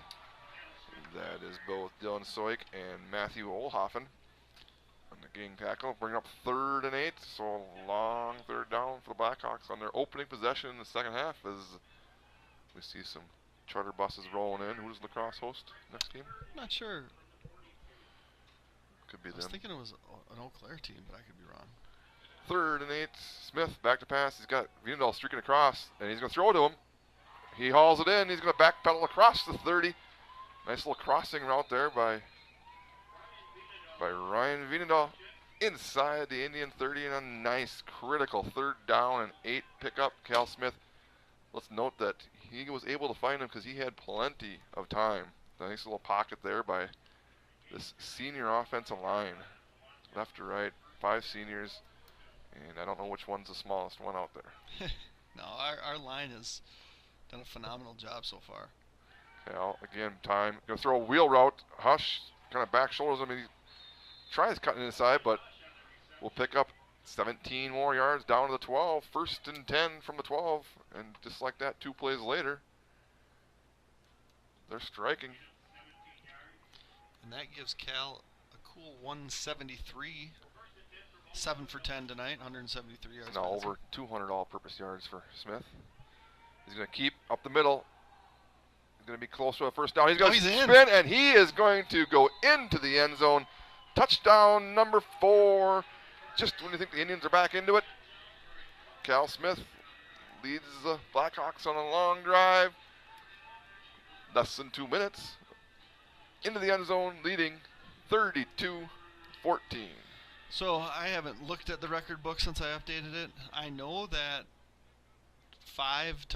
That is both Dylan Soik and Matthew Olhoffen on the gang tackle. Bring up 3rd and 8, so a long third down for the Blackhawks on their opening possession in the second half as we see some charter buses rolling in. Who does Lacrosse host next game? Not sure. Could be I was them. thinking it was an Eau Claire team, but I could be wrong. 3rd and 8. Smith back to pass. He's got Vienendahl streaking across, and he's going to throw to him. He hauls it in. He's going to backpedal across the 30. Nice little crossing route there by Ryan Vienendahl inside the Indian 30, and a nice critical 3rd down and 8 pickup. Cal Smith, let's note that he was able to find him because he had plenty of time. Nice little pocket there by this senior offensive line. Left to right, 5 seniors, and I don't know which one's the smallest one out there. No, our line has done a phenomenal job so far. Cal, again, time. Going to throw a wheel route. Hush kind of back shoulders him. He tries cutting inside, but will pick up 17 more yards down to the 12. 1st and 10 from the 12. And just like that, 2 plays later, they're striking. And that gives Cal a cool 173. 7 for 10 tonight, 173 yards. Now over 200 all-purpose yards for Smith. He's going to keep up the middle. He's going to be close to a 1st down. He's going to spin, and he is going to go into the end zone. Touchdown number 4. Just when you think the Indians are back into it, Cal Smith leads the Blackhawks on a long drive. Less than 2 minutes. Into the end zone, leading 32-14. So I haven't looked at the record book since I updated it. I know that 5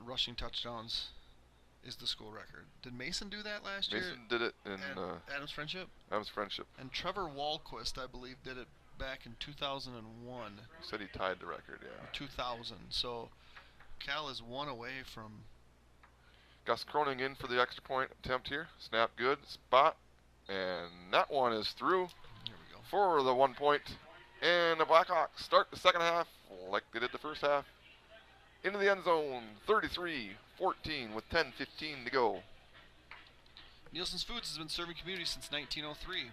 rushing touchdowns is the school record. Did Mason do that last year? Mason did it in Adams Friendship? Adams Friendship. And Trevor Walquist, I believe, did it back in 2001. He said he tied the record, yeah. 2000. So Cal is 1 away from... Gus Croning in for the extra point attempt here. Snap good. Spot. And that one is through. Here we go. For the 1 point. And the Blackhawks start the second half like they did the first half. Into the end zone, 33-14 with 10:15 to go. Nielsen's Foods has been serving communities since 1903.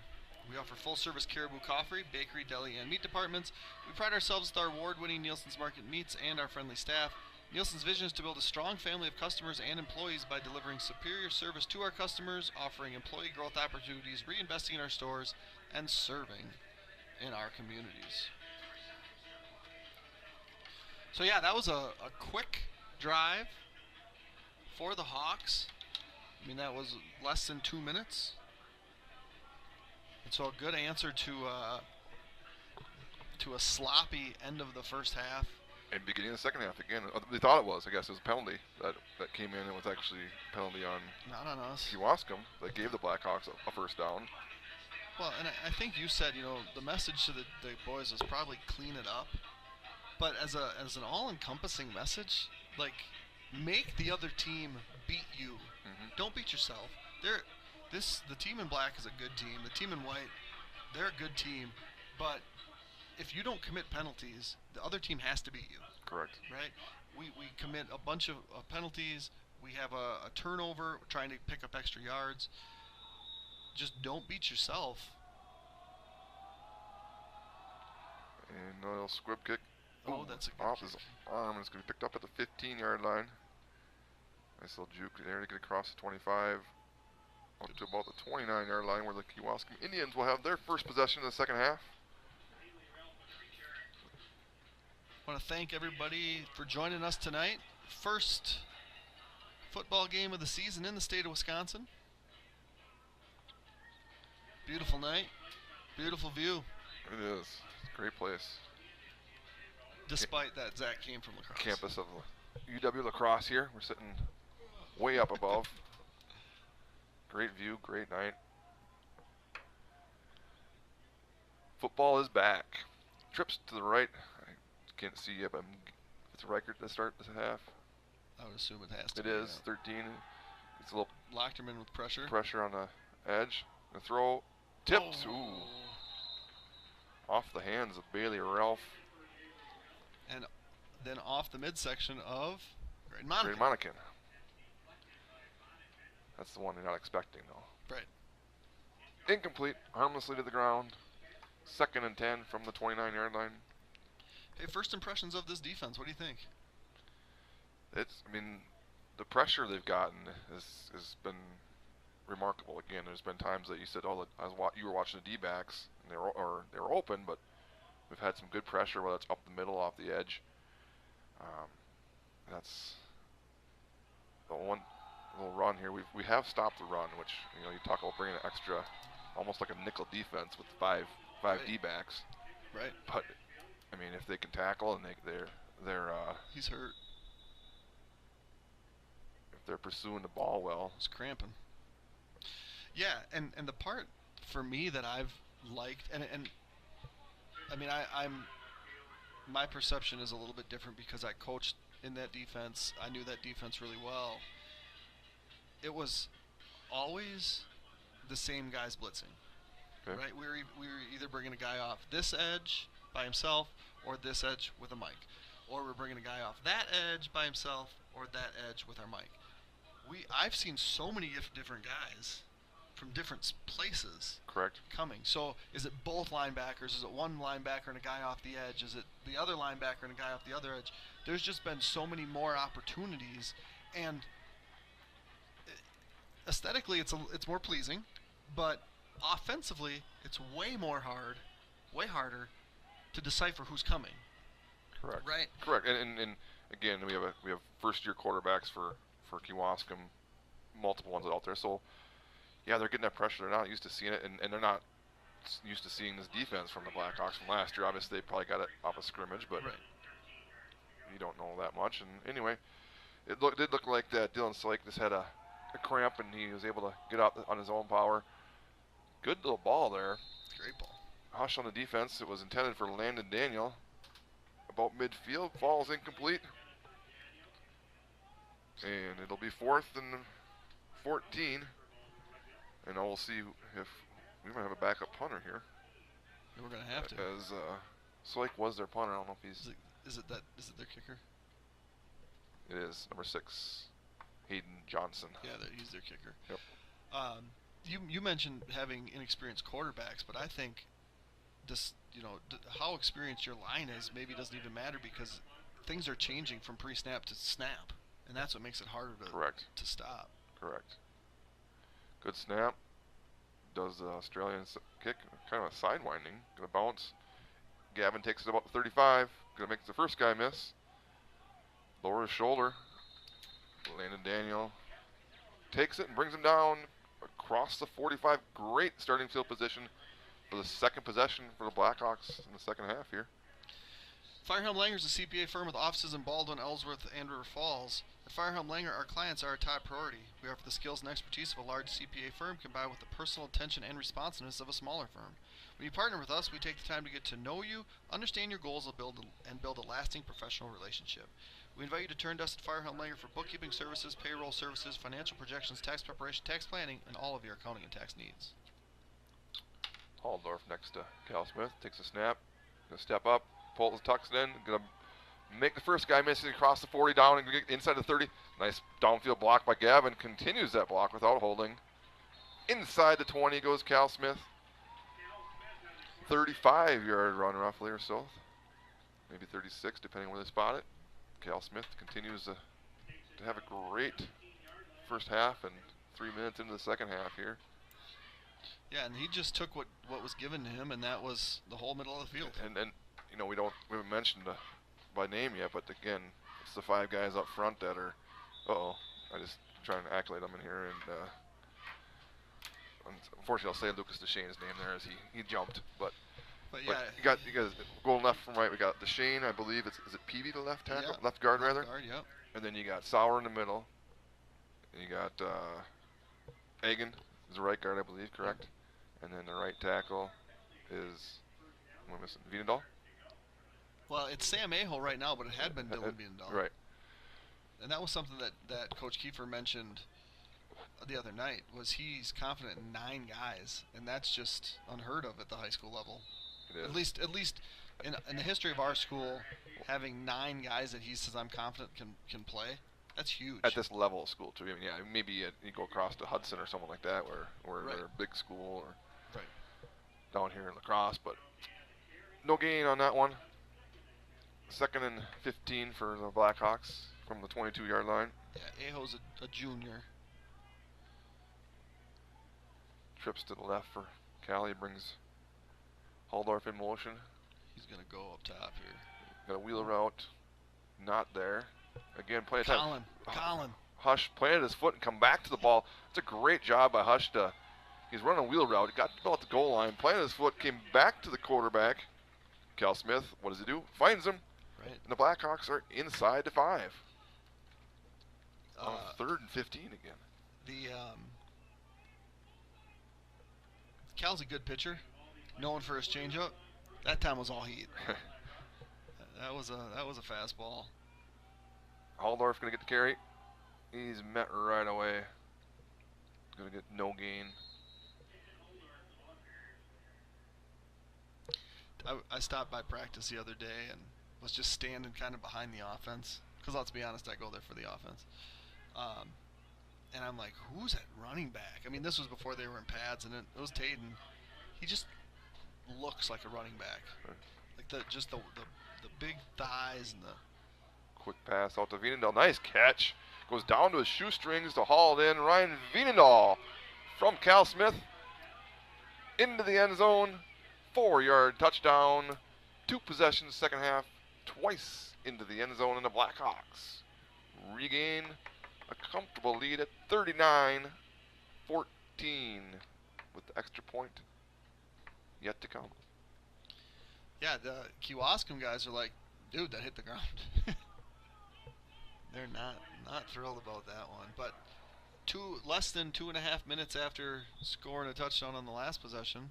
We offer full-service caribou coffee, bakery, deli, and meat departments. We pride ourselves with our award-winning Nielsen's Market meats and our friendly staff. Nielsen's vision is to build a strong family of customers and employees by delivering superior service to our customers, offering employee growth opportunities, reinvesting in our stores, and serving in our communities. So yeah, that was a quick drive for the Hawks. I mean, that was less than 2 minutes. And so a good answer to a sloppy end of the first half. And beginning of the second half, again, they thought it was. I guess it was a penalty that came in. It was actually a penalty on not on us. Kewaskum that gave the Blackhawks a 1st down. Well, and I think you said, the message to the boys was probably clean it up. But as an all-encompassing message, like, make the other team beat you. Mm-hmm. Don't beat yourself. The team in black is a good team. The team in white, they're a good team. But if you don't commit penalties, the other team has to beat you. Correct. Right? We commit a bunch of penalties. We have a turnover, trying to pick up extra yards. Just don't beat yourself. And a little squib kick. Oh, that's a good off kick. his arm. It's going to be picked up at the 15-yard line. Nice little juke there to get across the 25. Up to about the 29-yard line where the Kewaskum Indians will have their first possession in the second half. I want to thank everybody for joining us tonight. First football game of the season in the state of Wisconsin. Beautiful night. Beautiful view. It is. Great place. Despite that Zach came from lacrosse. Campus of UW Lacrosse here. We're sitting way up above. Great view, great night. Football is back. Trips to the right. I can't see yet, but it's a record to start this half. I would assume it has to It be. is, 13. It's a little Lochterman with pressure. pressure on the edge. The throw tipped. Oh. Ooh. Off the hands of Bailey Ralph. And then off the midsection of Graydon Monacan. Great Monacan. That's the one you're not expecting, though. Right. Incomplete, harmlessly to the ground. 2nd and 10 from the 29-yard line. Hey, first impressions of this defense. What do you think? I mean, the pressure they've gotten has been remarkable. Again, there's been times that you said, "Oh, you were watching the D-backs, and they were open," but we've had some good pressure, whether it's up the middle, off the edge. That's one little run here. We have stopped the run, which you talk about bringing an extra, almost like a nickel defense with five Right. D-backs. Right. But I mean, if they can tackle and they're He's hurt. if they're pursuing the ball well. He's cramping. Yeah, and the part for me that I've liked, and I mean, I'm my perception is a little bit different because I coached in that defense. I knew that defense really well. It was always the same guys blitzing, Okay. right? We were either bringing a guy off this edge by himself or this edge with a mic, or we're bringing a guy off that edge by himself or that edge with our mic. I've seen so many different guys from different places Correct. coming. So is it both linebackers? Is it one linebacker and a guy off the edge? Is it the other linebacker and a guy off the other edge? There's just been so many more opportunities, and aesthetically it's more pleasing, but offensively it's way harder to decipher who's coming. Correct. Right. Correct. And again, we have first-year quarterbacks for Kewaskum, multiple ones out there. So yeah, they're getting that pressure. They're not used to seeing it, and they're not used to seeing this defense from the Blackhawks from last year. Obviously, they probably got it off a scrimmage, but Right. you don't know that much. And anyway, it did look like that Dylan Slake just had a cramp, and he was able to get out on his own power. Good little ball there. Great ball. Hush on the defense. It was intended for Landon Daniel. About midfield, falls incomplete. And it'll be 4th and 14. And we'll see if we might have a backup punter here. We're gonna have to. As Slake was their punter. I don't know if he's. Is it their kicker? It is number 6, Hayden Johnson. Yeah, he's their kicker. Yep. You mentioned having inexperienced quarterbacks, but I think this, how experienced your line is maybe doesn't even matter because things are changing from pre-snap to snap, and that's what makes it harder to stop. Correct. Good snap. Does the Australian kick, kind of a sidewinding. Gonna bounce. Gavin takes it about the 35. Gonna make the first guy miss. Lower his shoulder. Landon Daniel takes it and brings him down across the 45. Great starting field position for the second possession for the Blackhawks in the second half here. Firehelm Langer is a CPA firm with offices in Baldwin, Ellsworth, and River Falls. At Firehelm Langer, our clients are our top priority. We offer the skills and expertise of a large CPA firm combined with the personal attention and responsiveness of a smaller firm. When you partner with us, we take the time to get to know you, understand your goals, and build a lasting professional relationship. We invite you to turn to us at Firehelm Langer for bookkeeping services, payroll services, financial projections, tax preparation, tax planning, and all of your accounting and tax needs. Halldorf next to Cal Smith. Takes a snap. Gonna step up. Pulls, tucks it in. Gonna make the first guy miss across the 40 down and get inside the 30. Nice downfield block by Gavin. Continues that block without holding. Inside the 20 goes Cal Smith. 35-yard run roughly or so. Maybe 36 depending where they spot it. Cal Smith continues to have a great first half and 3 minutes into the second half here. Yeah, and he just took what was given to him, and that was the whole middle of the field. And we haven't mentioned by name yet, but again, it's the 5 guys up front that are. I just trying to accolade them in here, and unfortunately, I'll say Lucas Deshane's name there as he jumped, but yeah, you got going left from right. We got Deshane, I believe is it Peavy, the left tackle, yeah, left guard rather. Guard, yep. And then you got Sauer in the middle. And you got Egan is the right guard, I believe, correct? And then the right tackle is, am I missing, Vienendahl? Well, it's Sam Aho right now, but it had been Dylan Vienendahl. Right. And that was something that Coach Kiefer mentioned the other night, was he's confident in 9 guys, and that's just unheard of at the high school level. It is. At least in the history of our school, having 9 guys that he says I'm confident can play, that's huge. At this level of school, too. I mean, yeah, maybe you go across to Hudson or something like that, where Right. they're a big school, or Right. down here in lacrosse, but no gain on that one. 2nd and 15 for the Blackhawks from the 22-yard line. Yeah, Aho's a junior. Trips to the left for Callie, brings Halldorf in motion. He's going to go up top here. Got a wheeler route, not there. Again, plenty of time. Colin. Hush planted his foot and come back to the ball. It's a great job by Hush to. He's running a wheel route. He got about the goal line, planted his foot, came back to the quarterback. Cal Smith, what does he do? Finds him. Right. And the Blackhawks are inside the 5. On 3rd and 15 again. The Cal's a good pitcher, known for his changeup. That time was all heat. that was a fastball. Haldorf gonna get the carry. He's met right away. Gonna get no gain. I stopped by practice the other day and was just standing kind of behind the offense. Because let's be honest, I go there for the offense. And I'm like, who's that running back? I mean, this was before they were in pads, and it was Tatum. He just looks like a running back. Like the big thighs and the... Quick pass out to Vienendahl. Nice catch. Goes down to his shoestrings to haul it in. Ryan Vienendahl from Cal Smith into the end zone. 4-yard touchdown. 2 possessions second half. Twice into the end zone, and the Blackhawks regain a comfortable lead at 39-14 with the extra point yet to come. Yeah, the Kewaskum guys are like, dude, that hit the ground. They're not thrilled about that one. But less than 2.5 minutes after scoring a touchdown on the last possession,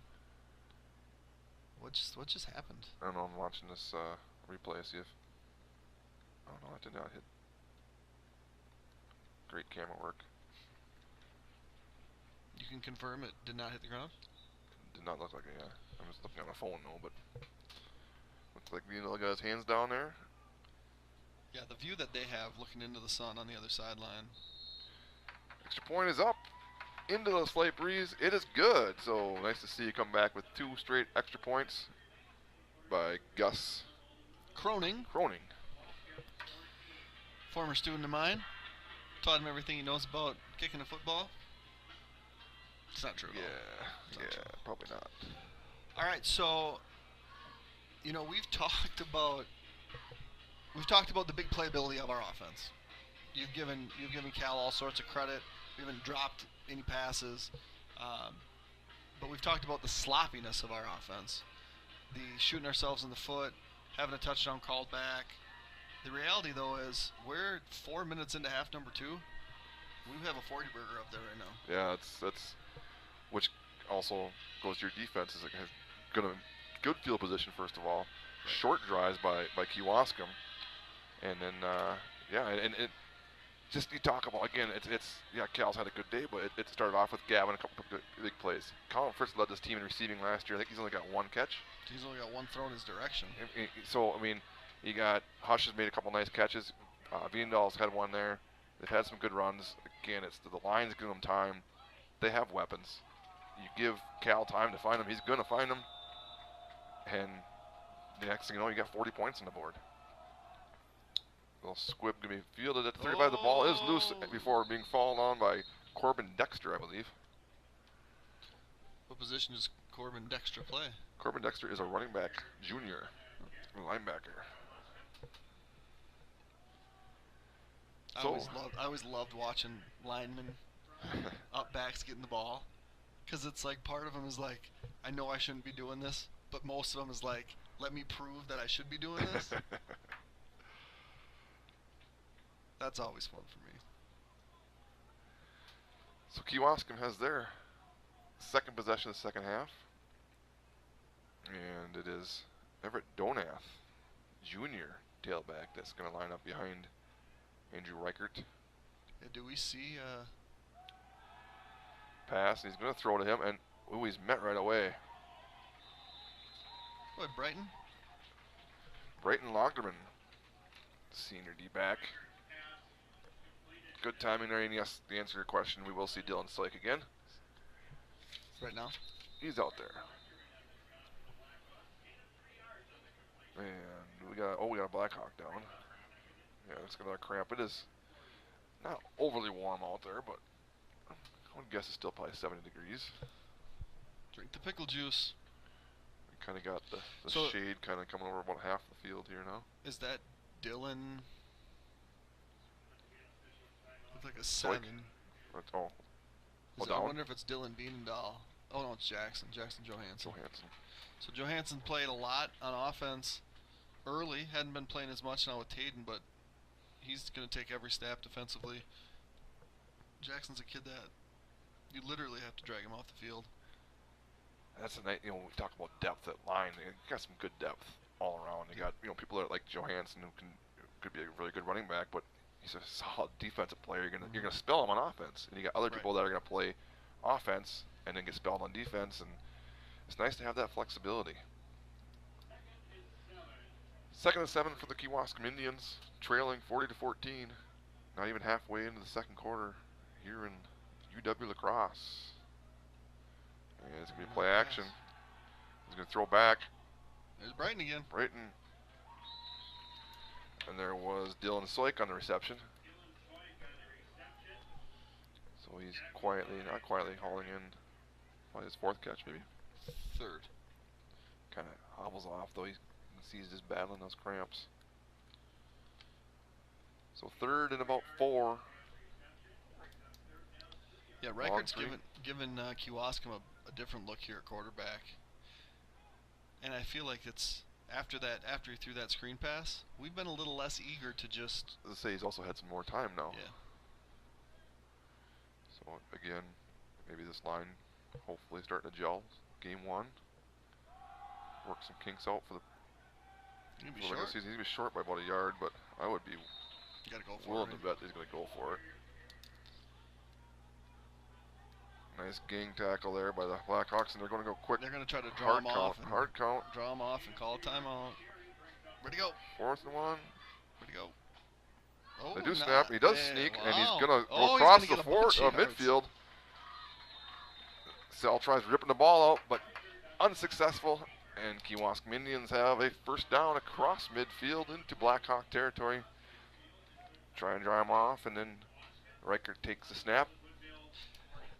what just happened? I don't know. I'm watching this replay. See if. Oh no, it did not hit. Great camera work. You can confirm it did not hit the ground? Did not look like it, yeah. I'm just looking at my phone though, but looks like Vienendahl got his hands down there. Yeah, the view that they have looking into the sun on the other sideline. Extra point is up into the slight breeze. It is good. So nice to see you come back with 2 straight extra points by Gus Croning, former student of mine, taught him everything he knows about kicking a football. It's not true. Yeah, probably not. All right, so we've talked about the big playability of our offense. You've given Cal all sorts of credit. We haven't dropped any passes, but we've talked about the sloppiness of our offense, the shooting ourselves in the foot, having a touchdown called back. The reality, though, is we're 4 minutes into half number 2. We have a 40 burger up there right now. Yeah, that's which also goes to your defense. Is good field position first of all, right. Short drives by Kewaskum, and then and it just you talk about again. It's Cal's had a good day, but it started off with Gavin a couple of big plays. Colin first led this team in receiving last year. I think he's only got 1 catch. He's only got 1 throw in his direction. So I mean, you got Hush has made a couple nice catches. Vienendahl's had 1 there. They've had some good runs. Again, it's the lines giving them time. They have weapons. You give Cal time to find them, he's going to find them. And the next thing you know, you got 40 points on the board. Little squib going to be fielded at the 35. The ball is loose before being fallen on by Corbin Dexter, I believe. What position does Corbin Dexter play? Corbin Dexter is a running back, junior, linebacker. I always loved watching linemen up backs getting the ball, because it's like part of them is like, I know I shouldn't be doing this, but most of them is like, let me prove that I should be doing this. That's always fun for me. So Kewaskum has their second possession of the second half, and it is Everett Donath, junior tailback, that's going to line up behind Andrew Reichert. Yeah, do we see pass? He's going to throw to him, and he's met right away. Boy, Brighton Logderman, senior D-back. Good timing there, and yes, the answer to your question, we will see Dylan Syke again. Right now? He's out there. And we got a Blackhawk down. Yeah, it's got another cramp. It is not overly warm out there, but I would guess it's still probably 70 degrees. Drink the pickle juice. We kind of got the So shade kind of coming over about half the field here now. Is that Dylan? Looked like a Soik. 7. Oh, I down. wonder if it's Dylan Bienendahl. Oh, no, it's Jackson Johansson. Johansson. So Johansson played a lot on offense early. Hadn't been playing as much now with Taden, but he's going to take every snap defensively. Jackson's a kid that you literally have to drag him off the field. That's a nice, when we talk about depth at line, you got some good depth all around. You got, people that like Johansson who could be a really good running back, but he's a solid defensive player. You're gonna spell him on offense, and you got other people that are gonna play offense and then get spelled on defense, and it's nice to have that flexibility. 2nd and 7 for the Kewaskum Indians, trailing 40-14. Not even halfway into the second quarter here in UW La Crosse. And it's going to be play action. He's going to throw back. There's Brighton again. Brighton. And there was Dylan Soik on the reception. So he's not quietly hauling in probably his 4th catch maybe. 3rd. Kind of hobbles off though. He sees just battling those cramps. So 3rd and about 4. Yeah, Reichert's given Kewaskum a different look here at quarterback. And I feel like it's after he threw that screen pass, we've been a little less eager to just... Let's say he's also had some more time now. Yeah. So again, maybe this line hopefully starting to gel. Game 1. Work some kinks out for the regular season. He's going to be short by about a yard, but I would be willing to bet he's going to go for it. Nice gang tackle there by the Blackhawks, and they're going to go quick. They're going to try to draw him off. Hard count. Draw him off and call a timeout. Where'd he go? 4th and 1. Where'd he go? Oh, they do snap. He does sneak, and he's going to go Oh, across he's the gonna midfield. Sal tries ripping the ball out, but unsuccessful. And Kewaskum Indians have a 1st down across midfield into Blackhawk territory. Try and dry him off, and then Reichert takes the snap.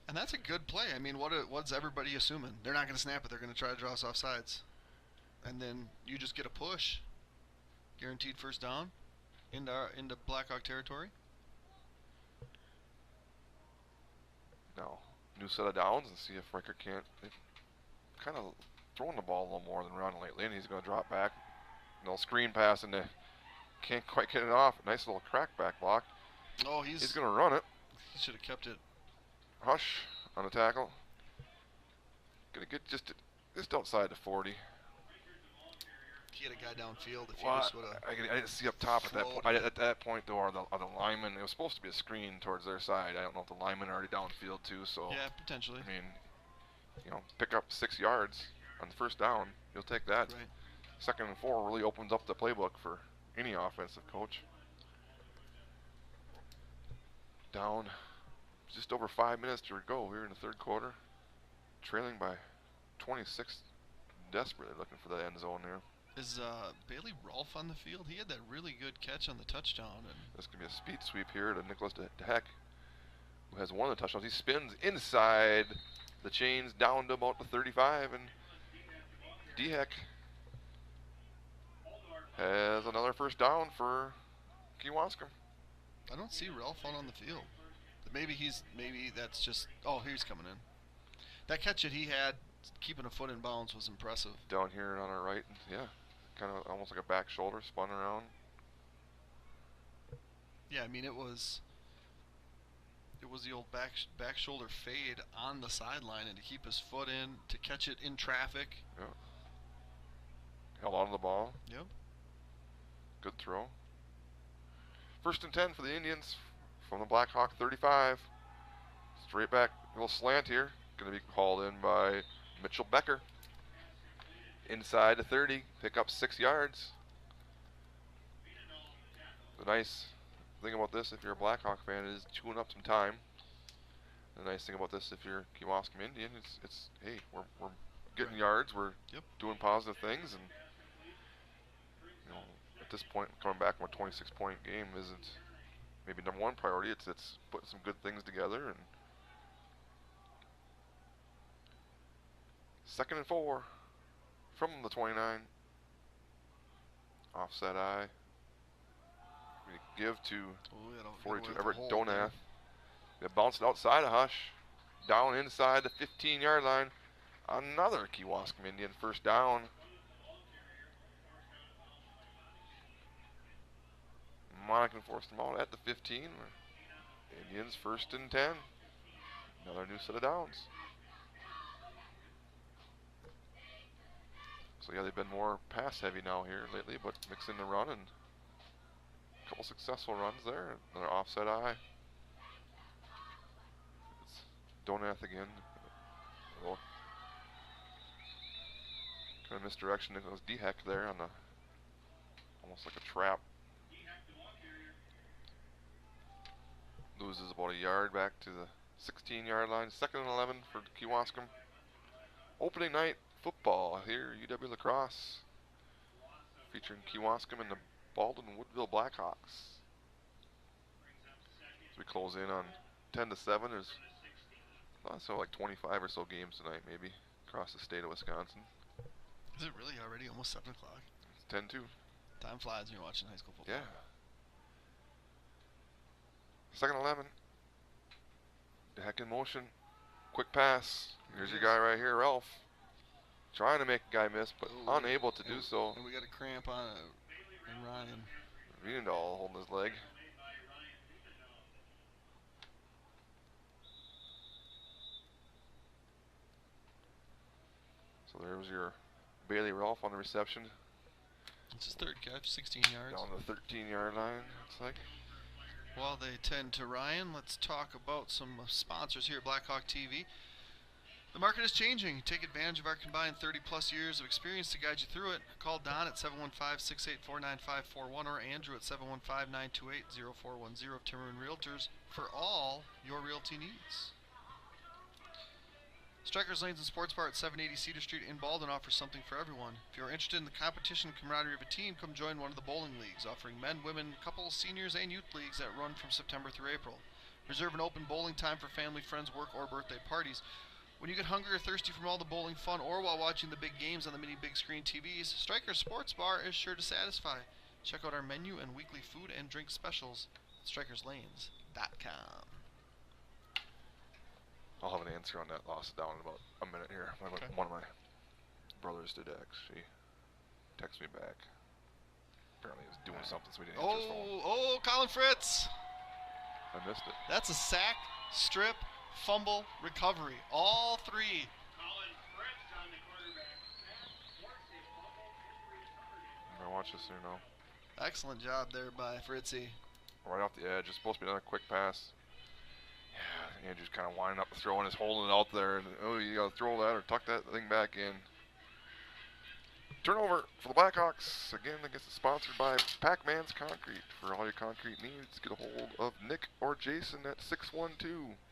And that's a good play. I mean, what's everybody assuming? They're not going to snap it. They're going to try to draw us off sides. And then you just get a push. Guaranteed 1st down into Blackhawk territory. Now, new set of downs and see if Reichert can't. They've kind of throwing the ball a little more than run lately, and he's going to drop back. No screen pass, and they can't quite get it off. Nice little crack back block. Oh, he's going to run it. He should have kept it. Hush on the tackle. Gonna get just outside the 40. He had a guy downfield. If Well, he just would have. I didn't see up top at that point. At that point, though, are the linemen. It was supposed to be a screen towards their side. I don't know if the linemen are already downfield too. So Yeah, potentially. I mean, pick up 6 yards on the 1st down. You'll take that. Right. 2nd and 4 really opens up the playbook for any offensive coach. Down just over 5 minutes to go here in the 3rd quarter. Trailing by 26. Desperately looking for that end zone there. Is Bailey Rolfe on the field? He had that really good catch on the touchdown. And this could be a speed sweep here to Nicholas DeHeck, who has one of the touchdowns. He spins inside the chains down to about the 35, and DeHeck has another 1st down for Kewaskum. I don't see Rolfe out on the field. Maybe that's just. Oh, he's coming in. That catch that he had, keeping a foot in bounds, was impressive. Down here on our right, yeah, kind of almost like a back shoulder spun around. Yeah, I mean it was the old back shoulder fade on the sideline, and to keep his foot in, to catch it in traffic. Yeah. Held on to the ball. Yep. Good throw. 1st and 10 for the Indians from the Blackhawk 35. Straight back, little slant here. Going to be called in by Mitchell Becker. Inside the 30, pick up 6 yards. The nice thing about this, if you're a Blackhawk fan, is chewing up some time. The nice thing about this, if you're Kewaskum Indian, it's hey, we're getting yards, we're doing positive things, and at this point, coming back from a 26-point game isn't maybe #1 priority. It's putting some good things together. And 2nd and 4 from the 29. Offset eye. We give to 42 Everett Donath. They bounced outside of Hush. Down inside the 15-yard line. Another Kewaskum Indian first down. Monacan forced them out at the 15. Indians first and 10. Another new set of downs. So yeah, they've been more pass heavy now here lately, but mixing the run and a couple successful runs there. Another offset eye. It's Donath again. Well, kind of misdirection. It was Dehek there on the almost like a trap. Loses about a yard back to the 16-yard line. 2nd and 11 for Kewaskum. Opening night football here, UW Lacrosse, featuring Kewaskum and the Baldwin-Woodville Blackhawks. As we close in on 10-7, there's so like 25 or so games tonight, maybe across the state of Wisconsin. Is it really already almost 7 o'clock? It's 10-2. Time flies when you're watching high school football. Yeah. 2nd and 11. Heck in motion. Quick pass. Here's your guy right here, Ralph. Trying to make a guy miss, but unable to do so. And we got a cramp on and Ryan. Viendahl holding his leg. So there's your Bailey Ralph on the reception. It's his 3rd catch, 16 yards. Down the 13-yard line, looks like. While they tend to Ryan, let's talk about some sponsors here at Blackhawk TV. The market is changing. Take advantage of our combined 30-plus years of experience to guide you through it. Call Don at 715-684-9541 or Andrew at 715-928-0410 of Timmerman Realtors for all your realty needs. Strikers Lanes and Sports Bar at 780 Cedar Street in Baldwin offers something for everyone. If you're interested in the competition and camaraderie of a team, come join one of the bowling leagues, offering men, women, couples, seniors, and youth leagues that run from September through April. Reserve an open bowling time for family, friends, work, or birthday parties. When you get hungry or thirsty from all the bowling fun or while watching the big games on the mini big screen TVs, Strikers Sports Bar is sure to satisfy. Check out our menu and weekly food and drink specials at StrikersLanes.com. I'll have an answer on that loss down in about a minute here. Okay. One of my brothers did actually text me back. Apparently he was doing something, so we didn't answer his phone. Oh, Colin Fritz! I missed it. That's a sack, strip, fumble, recovery. All 3. Colin Fritz on the quarterback. Forced a fumble and recovered. I'm going to watch this here now. Excellent job there by Fritzy. Right off the edge. It's supposed to be another quick pass. Yeah, Andrew's kind of winding up the throw and is holding it out there. And, oh, you got to throw that or tuck that thing back in. Turnover for the Blackhawks. Again, I guess it's sponsored by Pac-Man's Concrete. For all your concrete needs, get a hold of Nick or Jason at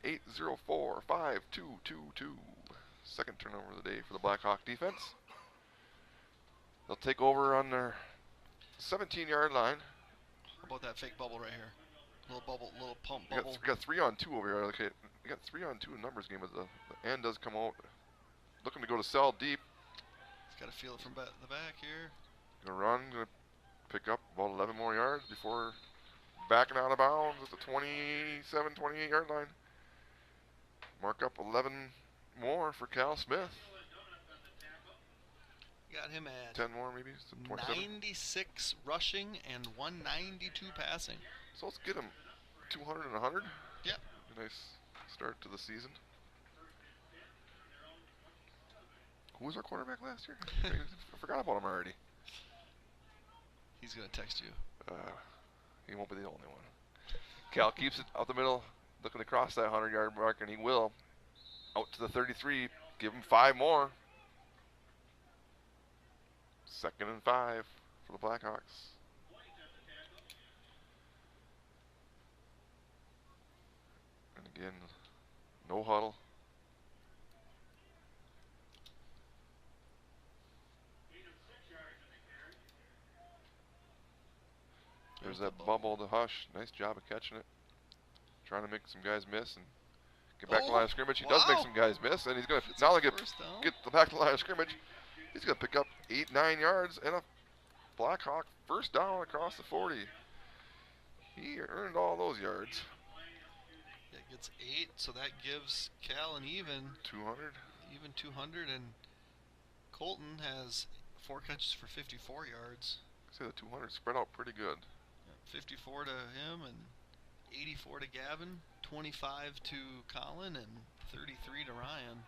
612-804-5222. Second turnover of the day for the Blackhawk defense. They'll take over on their 17-yard line. How about that fake bubble right here? Little bubble, little pump We bubble. got 3-on-2 over here. Okay, we got 3-on-2 in numbers game, but the end does come out. Looking to go to cell deep. He's got to feel it from the back here. Gonna run, gonna pick up about 11 more yards before backing out of bounds at the 27, 28-yard line. Mark up 11 more for Cal Smith. Got him at 10 more maybe. So 27. 96 rushing and 192 passing. So let's get him 200 and 100. Yep. A nice start to the season. Who was our quarterback last year? I forgot about him already. He's going to text you. He won't be the only one. Cal keeps it out the middle, looking to cross that 100-yard mark, and he will. Out to the 33. Give him 5 more. 2nd and 5 for the Blackhawks. And again, no huddle. There's that bubble to Hush. Nice job of catching it. Trying to make some guys miss and get back to the line of scrimmage. He does make some guys miss, and he's going to not only get back to the line of scrimmage, he's going to pick up 8-9 yards and a Blackhawk first down across the 40. He earned all those yards. Yeah, gets 8, so that gives Cal an even 200. 200, and Colton has 4 catches for 54 yards. Say the 200 spread out pretty good. 54 to him and 84 to Gavin, 25 to Colin, and 33 to Ryan.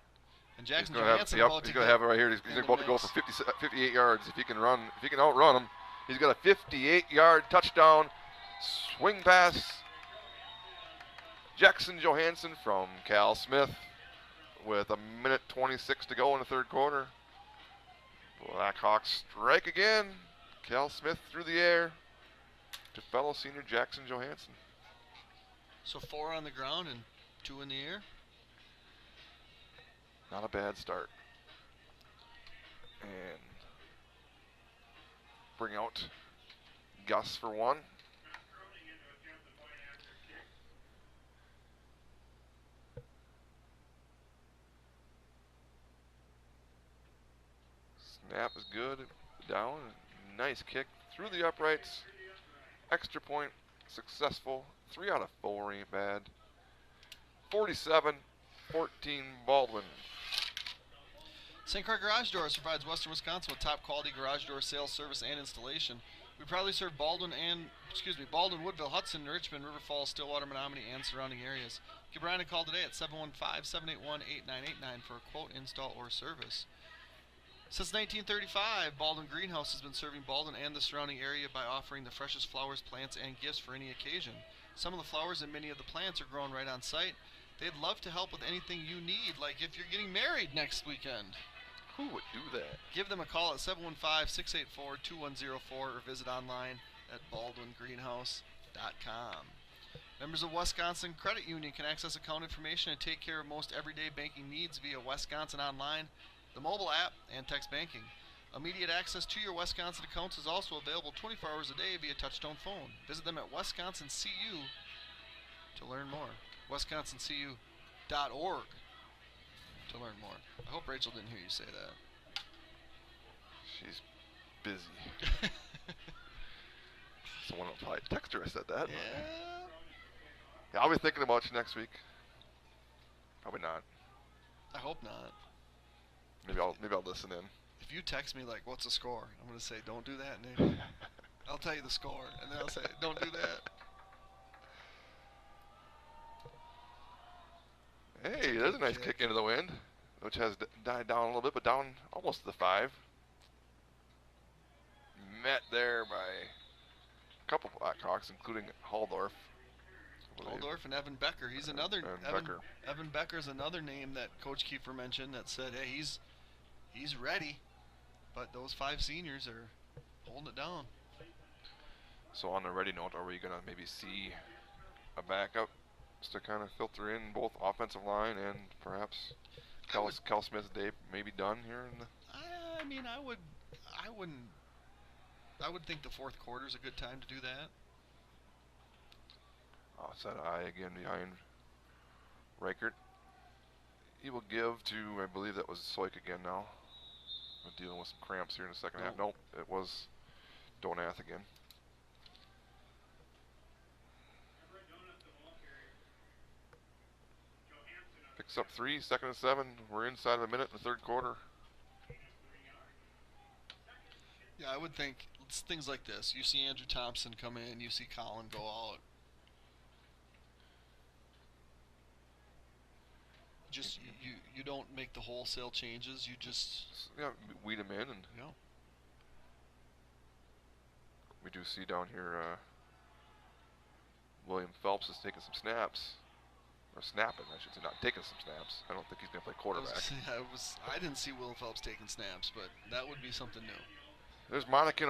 And Jackson Johansson he's going to have it right here. He's about to go for 58 yards. If he can outrun him, he's got a 58-yard touchdown swing pass. Jackson Johansson from Cal Smith with 1:26 to go in the third quarter. Blackhawks strike again. Cal Smith through the air to fellow senior Jackson Johansson. So 4 on the ground and 2 in the air. Not a bad start. And bring out Gus for 1. Snap is good. Down. Nice kick through the uprights. Extra point successful. 3 out of 4 ain't bad. 47-14 Baldwin. St. Croix Garage Doors provides Western Wisconsin with top quality garage door sales, service, and installation. We proudly serve Baldwin-Woodville, Hudson, Richmond, River Falls, Stillwater, Menominee, and surrounding areas. Give Brian a call today at 715-781-8989 for a quote, install, or service. Since 1935, Baldwin Greenhouse has been serving Baldwin and the surrounding area by offering the freshest flowers, plants, and gifts for any occasion. Some of the flowers and many of the plants are grown right on site. They'd love to help with anything you need, like if you're getting married next weekend. Who would do that? Give them a call at 715-684-2104 or visit online at baldwingreenhouse.com. Members of Wisconsin Credit Union can access account information and take care of most everyday banking needs via Wisconsin Online, the mobile app, and text banking. Immediate access to your Wisconsin accounts is also available 24 hours a day via touch-tone phone. Visit them at wisconsincu to learn more. wisconsincu.org to learn more. I hope Rachel didn't hear you say that. She's busy. Someone will probably text her I said that. Yeah, I'll be thinking about you next week. Probably not. I hope not. Maybe I'll listen in. If you text me like, what's the score? I'm going to say, don't do that, Nick. I'll tell you the score, and then I'll say, don't do that. Hey, there's a nice kick into the wind, which has died down a little bit, but down almost to the 5. Met there by a couple of Blackhawks, including Halldorf. Halldorf and Evan Becker. He's another Evan Becker's another name that Coach Kiefer mentioned that said, hey, he's ready, but those 5 seniors are holding it down. So on the ready note, are we gonna maybe see a backup just to kind of filter in both offensive line and perhaps Cal Smith's day maybe done here in the? I mean, I would think the fourth quarter is a good time to do that. Outside eye again behind Reichert. He will give to, I believe that was Soik again now. We're dealing with some cramps here in the second half. Nope, it was Donath again. Picks up 3, 2nd and 7. We're inside of a minute in the third quarter. Yeah, I would think it's things like this. You see Andrew Thompson come in, you see Colin go out. Just you don't make the wholesale changes. You just weed them in, and we do see down here William Phelps is taking some snaps, or snapping, I should say, not taking some snaps. I don't think he's gonna play quarterback. I didn't see Will Phelps taking snaps, but that would be something new. There's Monacan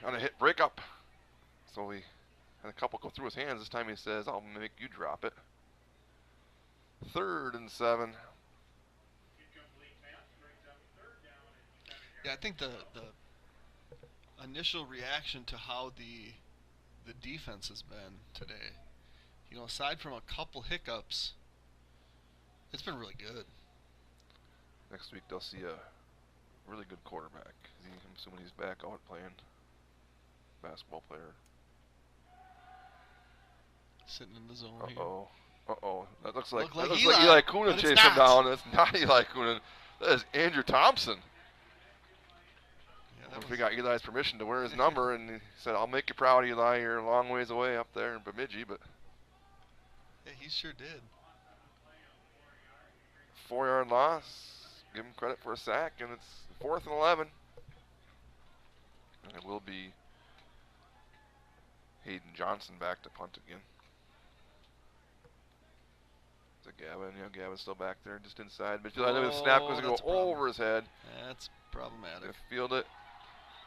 on a hit breakup, so we had a couple go through his hands. This time he says, "I'll make you drop it." 3rd and 7. Yeah, I think the initial reaction to how the defense has been today, aside from a couple hiccups, it's been really good. Next week they'll see a really good quarterback. I'm assuming he's back out playing basketball player. Sitting in the zone here. Uh-oh. Uh-oh. That looks like, Looked like like Eli, Eli Coonan but it's chased him not. down. That's not Eli Coonan. That is Andrew Thompson. Yeah, I wonder if he got Eli's permission to wear his number, and he said, "I'll make you proud, Eli. You're a long ways away up there in Bemidji," but yeah, he sure did. 4-yard loss. Give him credit for a sack, and it's 4th and 11. And it will be Hayden Johnson back to punt again. Is it Gavin? Yeah, Gavin's still back there, just inside. But I know the snap was going to go over his head. That's problematic. They field it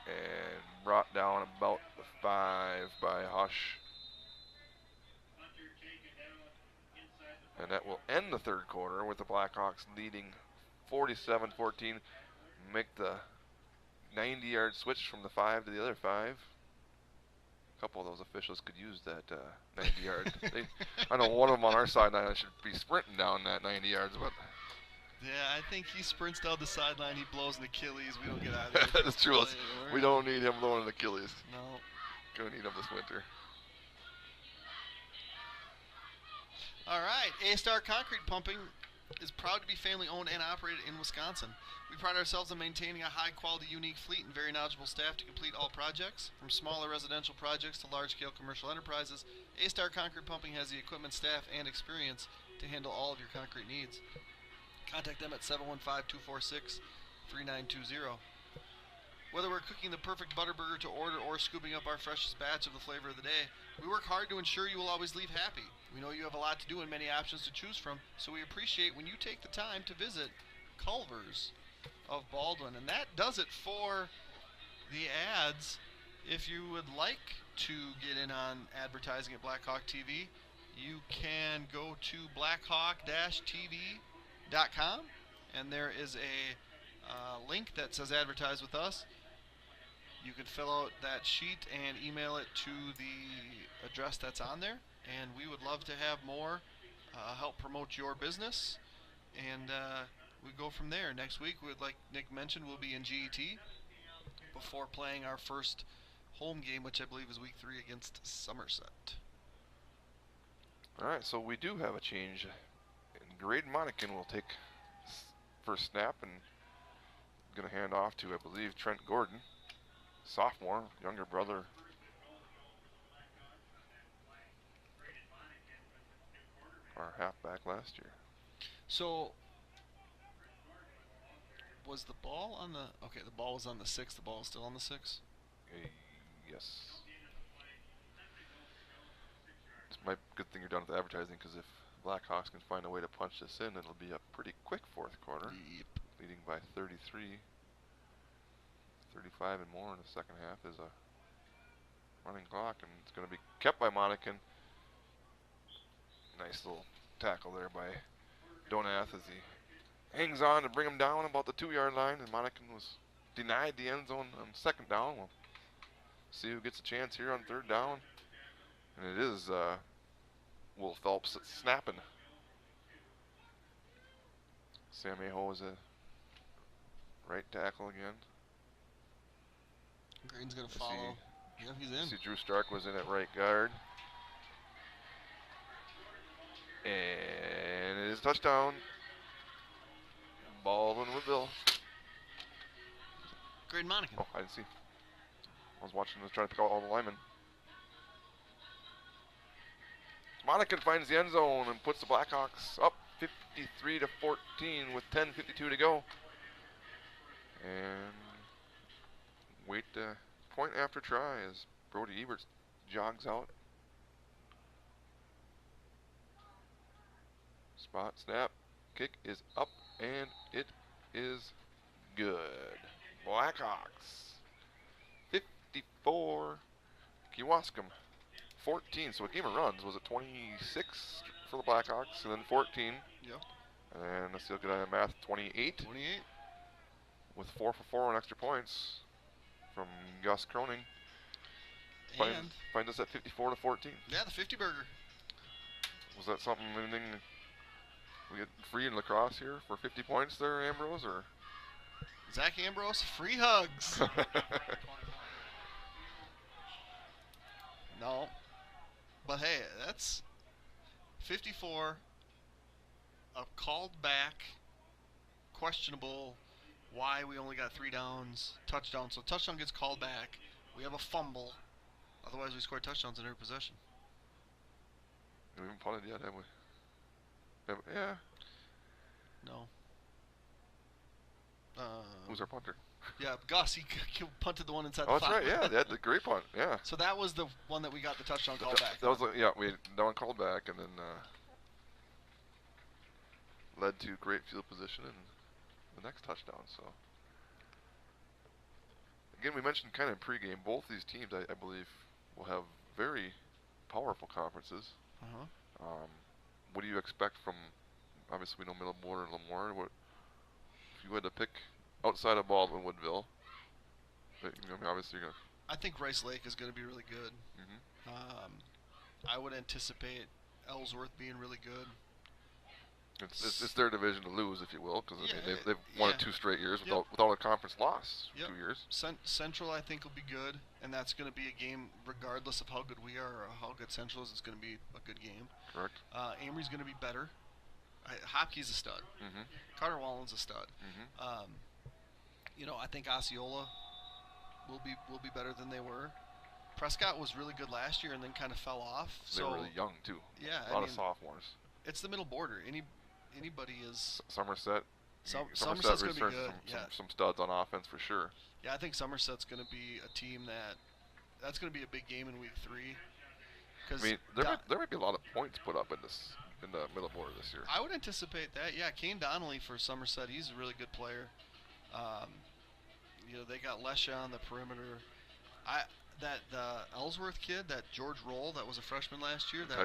and brought down about the 5 by Hush. And that will end the third quarter with the Blackhawks leading 47-14. Make the 90-yard switch from the 5 to the other 5. A couple of those officials could use that 90-yard. I know one of them on our sideline should be sprinting down that 90 yards, but yeah, I think he sprints down the sideline. He blows an Achilles. We don't get out of there. that is true. We don't need him blowing an Achilles. No. Gonna need him this winter. All right, A-Star Concrete Pumping is proud to be family-owned and operated in Wisconsin. We pride ourselves on maintaining a high-quality, unique fleet and very knowledgeable staff to complete all projects. From smaller residential projects to large-scale commercial enterprises, A-Star Concrete Pumping has the equipment, staff, and experience to handle all of your concrete needs. Contact them at 715-246-3920. Whether we're cooking the perfect butter burger to order or scooping up our freshest batch of the flavor of the day, we work hard to ensure you will always leave happy. We know you have a lot to do and many options to choose from, so we appreciate when you take the time to visit Culver's of Baldwin. And that does it for the ads. If you would like to get in on advertising at Blackhawk TV, you can go to blackhawk-tv.com, and there is a link that says advertise with us. You can fill out that sheet and email it to the address that's on there, and we would love to have more help promote your business, and we go from there. Next week, like Nick mentioned, we'll be in GET before playing our first home game, which I believe is week 3 against Somerset. All right, so we do have a change. And Graydon Monacan will take first snap and going to hand off to, I believe, Trent Gordon, sophomore, younger brother. Our halfback last year. So, was the ball on the... Okay, the ball was on the 6. The ball is still on the 6? Yes. It's my good thing you're done with advertising, because if Blackhawks can find a way to punch this in, it'll be a pretty quick fourth quarter. Yep. Leading by 33. 35 and more in the second half is a running clock, and it's going to be kept by Monacan. Nice little tackle there by Donath as he hangs on to bring him down about the 2-yard line, and Monacan was denied the end zone on second down. We'll see who gets a chance here on third down. And it is Will Phelps snapping. Sam Aho is a right tackle again. Green's going to follow. Yeah, he's in. See Drew Stark was in at right guard. And it is touchdown. Baldwin-Woodville. Graydon Monacan. Oh, I didn't see. I was watching, I was trying to pick out all the linemen. Monacan finds the end zone and puts the Blackhawks up 53-14 with 10:52 to go. And wait point after try as Brody Eberts jogs out. Spot snap. Kick is up and it is good. Blackhawks 54. Kewaskum 14. So a game of runs. Was it 26 for the Blackhawks and then 14? Yep. And let's see, look at math. 28. 28. With 4 for 4 on extra points from Gus Croning. And Find us at 54-14. yeah, the 50 burger. Was that something, anything we get free in lacrosse here for 50 points there, Ambrose, or? Zach Ambrose, free hugs. No. But hey, that's 54, a called back, questionable, why we only got 3 downs, touchdown. So touchdown gets called back. We have a fumble. Otherwise, we score touchdowns in every possession. We haven't punted yet, have we? Yeah. No. Who's our punter? Yeah, Gus. He punted the one inside Oh, the that's 5. right. Yeah, they had the great punt. Yeah. So that was the one that we got the touchdown call back. That was that one called back, and then led to great field position and the next touchdown. So again, we mentioned kind of in pregame, both these teams, I believe, will have very powerful conferences. What do you expect from? Obviously, we know Middlemore and Lemoore. What if you had to pick outside of Baldwin-Woodville? Obviously, you're gonna. I think Rice Lake is going to be really good. I would anticipate Ellsworth being really good. It's their division to lose, if you will, because they've won it 2 straight years without a conference loss. 2 years. Central, I think, will be good, and that's going to be a game regardless of how good we are or how good Central is. It's going to be a good game. Correct. Amory's going to be better. Hopkey's a stud. Carter Wallen's a stud. I think Osceola will be better than they were. Prescott was really good last year and then kind of fell off. They were really young too. Yeah, a lot of sophomores. It's the middle border. Anybody is. Somerset. Somerset's going to be good. Some studs on offense for sure. Yeah, I think Somerset's going to be a team that's going to be a big game in week 3. I mean, there might be a lot of points put up in the middle border this year. I would anticipate that. Yeah, Kane Donnelly for Somerset, he's a really good player. They got Lesha on the perimeter. That Ellsworth kid, that George Roll, that was a freshman last year. That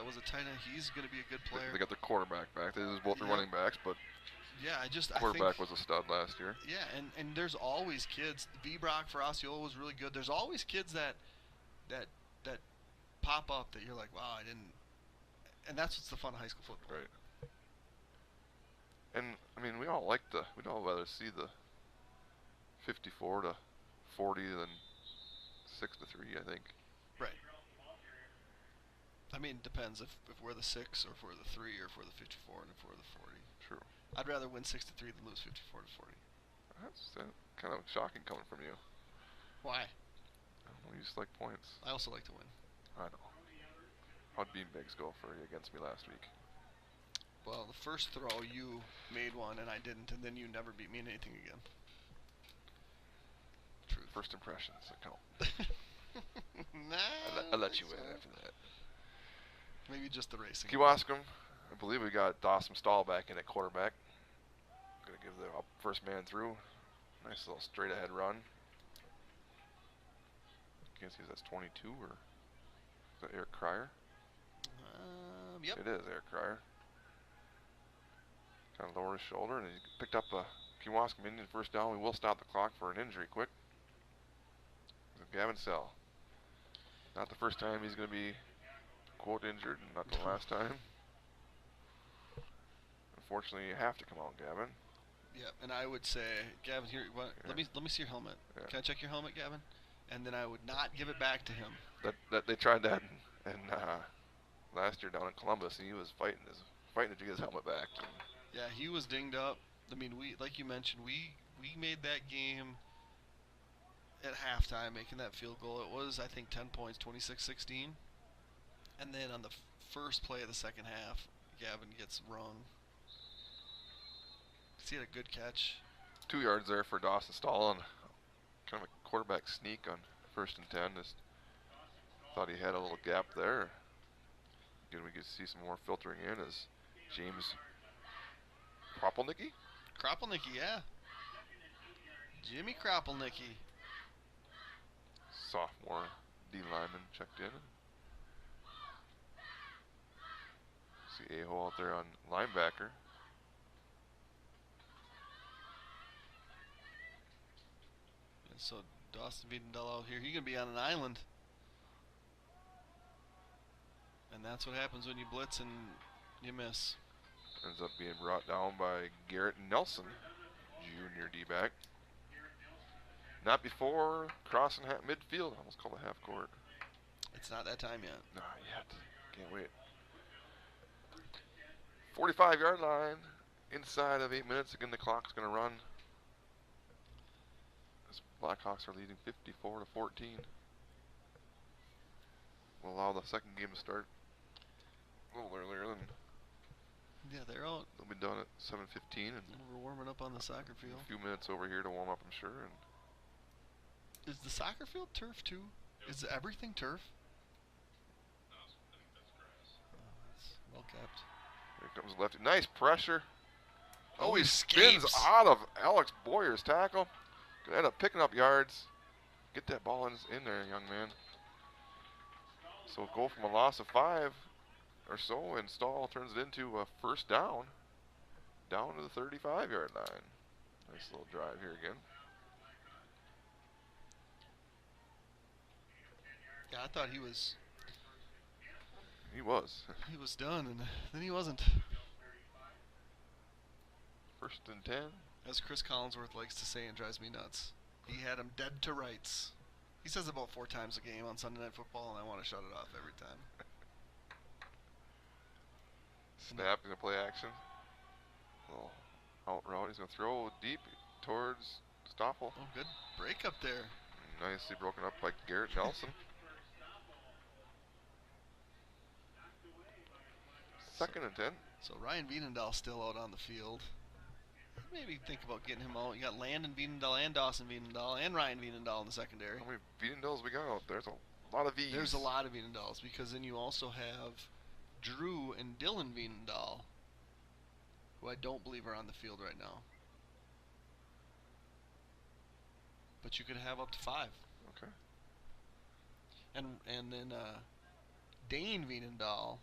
was a tight end. He's going to be a good player. They got the quarterback back. They was both the running backs, but quarterback was a stud last year. Yeah, and there's always kids. V-Brock for Osceola was really good. There's always kids that pop up that you're like, wow, I didn't. And that's what's the fun of high school football. Right. And I mean, we'd all rather see the 54 to 40 than 6 to 3, I think. Right. I mean, it depends if we're the 6 or if we're the 3 or if we're the 54 and if we're the 40. True. I'd rather win 6 to 3 than lose 54 to 40. That's kind of shocking coming from you. Why? I don't know, you just like points. I also like to win. I know. How'd beanbags go for you against me last week? Well, the first throw you made one and I didn't, and then you never beat me in anything again. Truth. First impressions count. Nah, I let you win after that. Maybe just the racing. Kewaskum, I believe we got Dawson Stahl back in at quarterback. Gonna give the first man through. Nice little straight ahead run. Can't see if that's 22 or is that Eric Cryer? Yep. It is Eric Cryer. Kind of lowered his shoulder and he picked up a Kewaskum Indian first down. We will stop the clock for an injury quick. Gavin Sell. Not the first time he's going to be, quote, injured, and not the last time. Unfortunately, you have to come out, Gavin. Yeah, and I would say, Gavin, here, let me see your helmet. Yeah. Can I check your helmet, Gavin? And then I would not give it back to him. That they tried that in last year down in Columbus, and he was fighting to get his helmet back. Yeah, he was dinged up. I mean, like you mentioned, we made that game at halftime, making that field goal. It was, I think, 10 points, 26-16. And then on the first play of the second half, Gavin gets rung. He had a good catch. 2 yards there for Dawson Stahl, and kind of a quarterback sneak on 1st and 10. Just thought he had a little gap there. Again, we could see some more filtering in as James Kropelnicki? Kropelnicki, yeah. Jimmy Kropelnicki. Sophomore D lineman checked in. See Aho out there on linebacker. And so Dawson Wiedendahl out here, he's going to be on an island. And that's what happens when you blitz and you miss. Ends up being brought down by Garrett Nelson, junior D-back. Not before crossing midfield. I almost called a half court. It's not that time yet. Not yet. Can't wait. 45-yard line. Inside of 8 minutes. Again, the clock's going to run. As Blackhawks are leading 54-14. We'll allow the second game to start a little earlier than. Yeah, they're out. They'll be done at 7:15, and we're warming up on the soccer field. A few minutes over here to warm up, I'm sure. And is the soccer field turf too? Is everything turf? No, I think that's grass. Oh, that's well kept. Here comes lefty. Nice pressure. Oh, he spins escapes. out of Alex Boyer's tackle. Gonna end up picking up yards. Get that ball in there, young man. So go from a loss of 5 or so, and Stahl turns it into a first down. Down to the 35-yard line. Nice little drive here again. Yeah, I thought he was. He was. He was done, and then he wasn't. First and 10. As Chris Collinsworth likes to say and drives me nuts, he had him dead to rights. He says it about 4 times a game on Sunday Night Football, and I want to shut it off every time. Snap, gonna play action. Little out route. He's gonna throw deep towards Stoffel. Oh, good break up there. Nicely broken up by Garrett Nelson. Second and 10. So Ryan Veenendahl still out on the field. Maybe think about getting him out. You got Landon Veenendahl and Dawson Veenendahl and Ryan Veenendahl in the secondary. How many Veenendahls we got out there? There's a lot of V's. There's a lot of Veenendahls because then you also have Drew and Dylan Veenendahl, who I don't believe are on the field right now. But you could have up to 5. Okay. And then Dane Veenendahl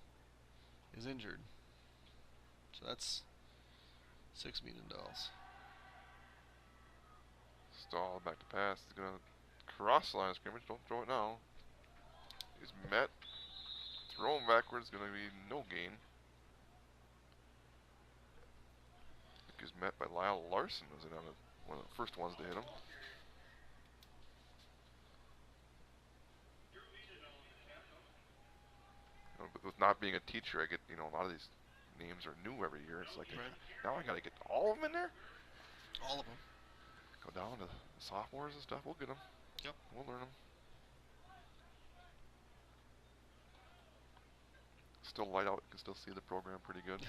is injured. So that's 6 Veenendahls. Stahl back to pass. He's going to cross the line of scrimmage. Don't throw it now. He's met. Throw him backwards. Going to be no gain. I think he's met by Lyle Larson. Was it one of the first ones to hit him? But with not being a teacher, I get, a lot of these names are new every year. It's like, now I got to get all of them in there? All of them. Go down to the sophomores and stuff. We'll get them. Yep. We'll learn them. Still light out. You can still see the program pretty good.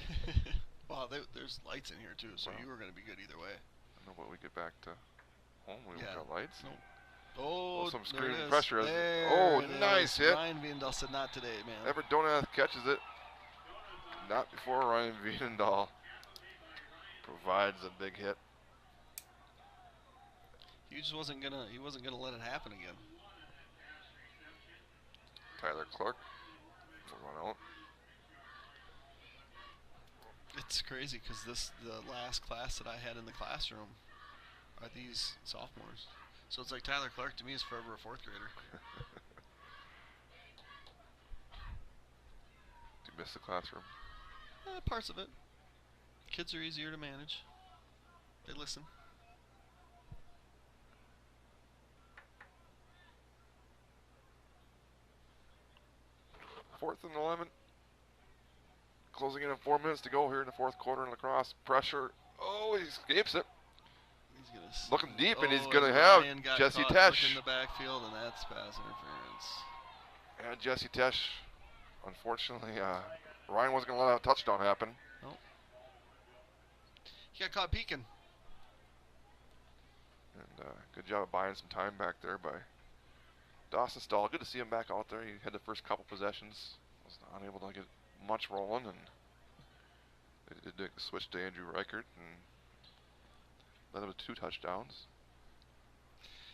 Wow, there's lights in here too, so Wow. you were going to be good either way. I know, but we get back to home. We won't got lights. Nope. Oh, some there screen it is. pressure. There Oh, it nice is. hit. Ryan Veenendahl said not today, man. Everett Donath catches it. Not before Ryan Veenendahl provides a big hit. He just wasn't gonna let it happen again. Tyler Clark will run out. It's crazy because the last class that I had in the classroom are these sophomores. So it's like Tyler Clark to me is forever a 4th grader. Do you miss the classroom? Parts of it. Kids are easier to manage. They listen. Fourth and 11. Closing in on 4 minutes to go here in the fourth quarter in lacrosse. Pressure. Oh, he escapes it. He's gonna Looking deep, and he's and going to have Ryan got Jesse caught Tesh. in the backfield, and that's pass interference. And Jesse Tesh, unfortunately, Ryan wasn't going to let a touchdown happen. Nope. He got caught peeking. And good job of buying some time back there by Dawson Stahl. Good to see him back out there. He had the first couple possessions. Was unable to get much rolling, and they did switch to Andrew Reichert and led him to 2 touchdowns.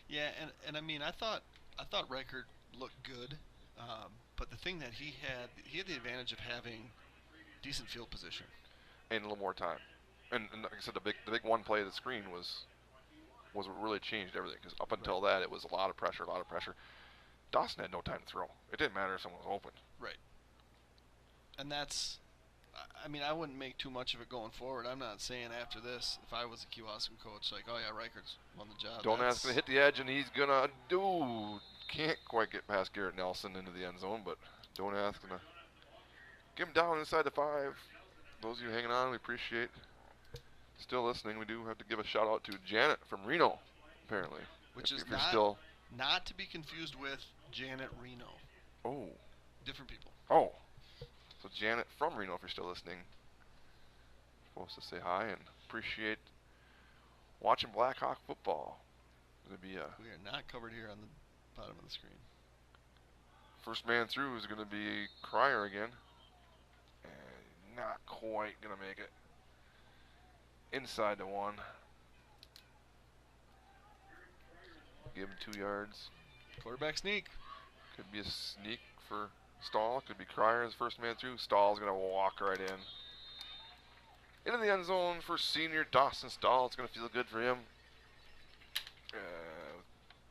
Yeah, and I mean, I thought Reichert looked good, but the thing that he had the advantage of having decent field position And a little more time. And like I said, the big one play of the screen was what really changed everything, because up until that it was a lot of pressure. Dawson had no time to throw. It didn't matter if someone was open. Right. And that's, I mean, I wouldn't make too much of it going forward. I'm not saying after this, if I was a Kewaskum coach, like, oh yeah, Reichert's won the job. Donat's going to hit the edge, and he's going to can't quite get past Garrett Nelson into the end zone, but Donath's going to get him down inside the 5. those of you hanging on, we appreciate still listening. We do have to give a shout out to Janet from Reno, apparently. Which is if you're still not to be confused with Janet Reno. Oh. Different people. Oh. So Janet from Reno, if you're still listening, supposed to say hi and appreciate watching Blackhawk football. We are not covered here on the bottom of the screen. First man through is going to be Cryer again. And not quite going to make it. Inside the 1. Give him 2 yards. Quarterback sneak. Could be a sneak for Stahl. Could be Cryer as first man through. Stahl's going to walk right in. Into the end zone for senior Dawson Stahl. It's going to feel good for him.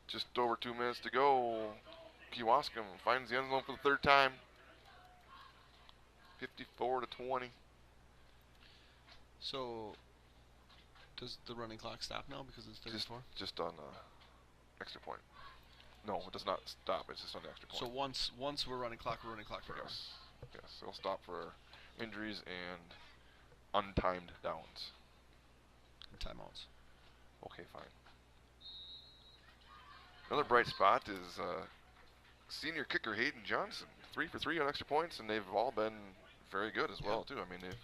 Just over 2 minutes to go. Kewaskum finds the end zone for the 3rd time. 54-20. So, does the running clock stop now because it's 34? Just on extra point. No, it does not stop. It's just on the extra point. So once we're running clock forever. Yes, it'll stop for injuries and untimed downs. And timeouts. Okay, fine. Another bright spot is senior kicker Hayden Johnson. 3 for 3 on extra points, and they've all been very good as well, too. I mean, they've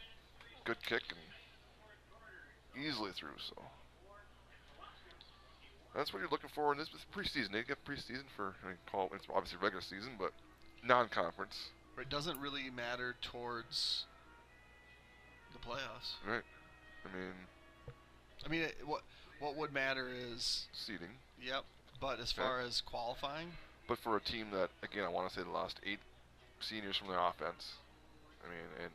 good kick and easily through, so. That's what you're looking for in this preseason. They get preseason for, it's obviously regular season, but non-conference. It doesn't really matter towards the playoffs. Right. I mean, what would matter is seeding. Yep. But as far as qualifying, but for a team that, again, I want to say they lost 8 seniors from their offense. I mean, and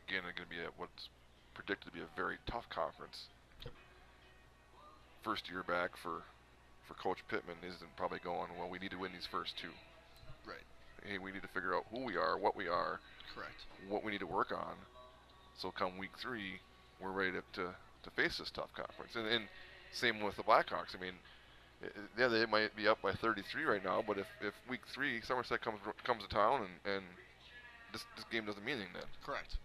again, it's going to be what's predicted to be a very tough conference. Yep. First year back for Coach Pittman isn't probably going, well, we need to win these first 2. Right. Hey, we need to figure out who we are, what we are. Correct. What we need to work on. So come week 3, we're ready to face this tough conference. And same with the Blackhawks. I mean, yeah, they might be up by 33 right now, but if week 3 Somerset comes to town and this game doesn't mean anything then. Correct.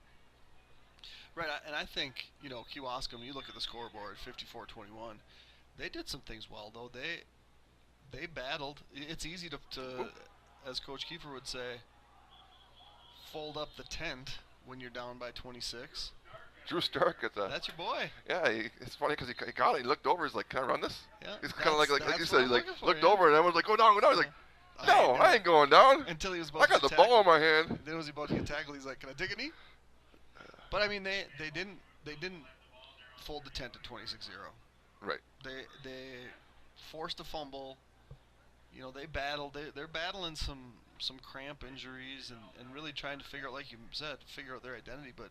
Right, and I think, Kewaskum, you look at the scoreboard, 54-21. They did some things well, though. They battled. It's easy to as Coach Kiefer would say, fold up the tent when you're down by 26. Drew Stark at the. That's your boy. Yeah, it's funny because he got it. He looked over. He's like, "Can I run this?" Yeah. He's kind of like you said. He looked yeah. over and everyone's like, "Go down, go down." He's like, "No, I ain't going down." Until he was about I got to the ball in my hand. Then was he about to get tackled? He's like, "Can I take a knee?" But I mean, they didn't fold the tent at 26-0. Right. They forced a fumble. They battled. They're battling some cramp injuries and really trying to figure out, like you said, figure out their identity. But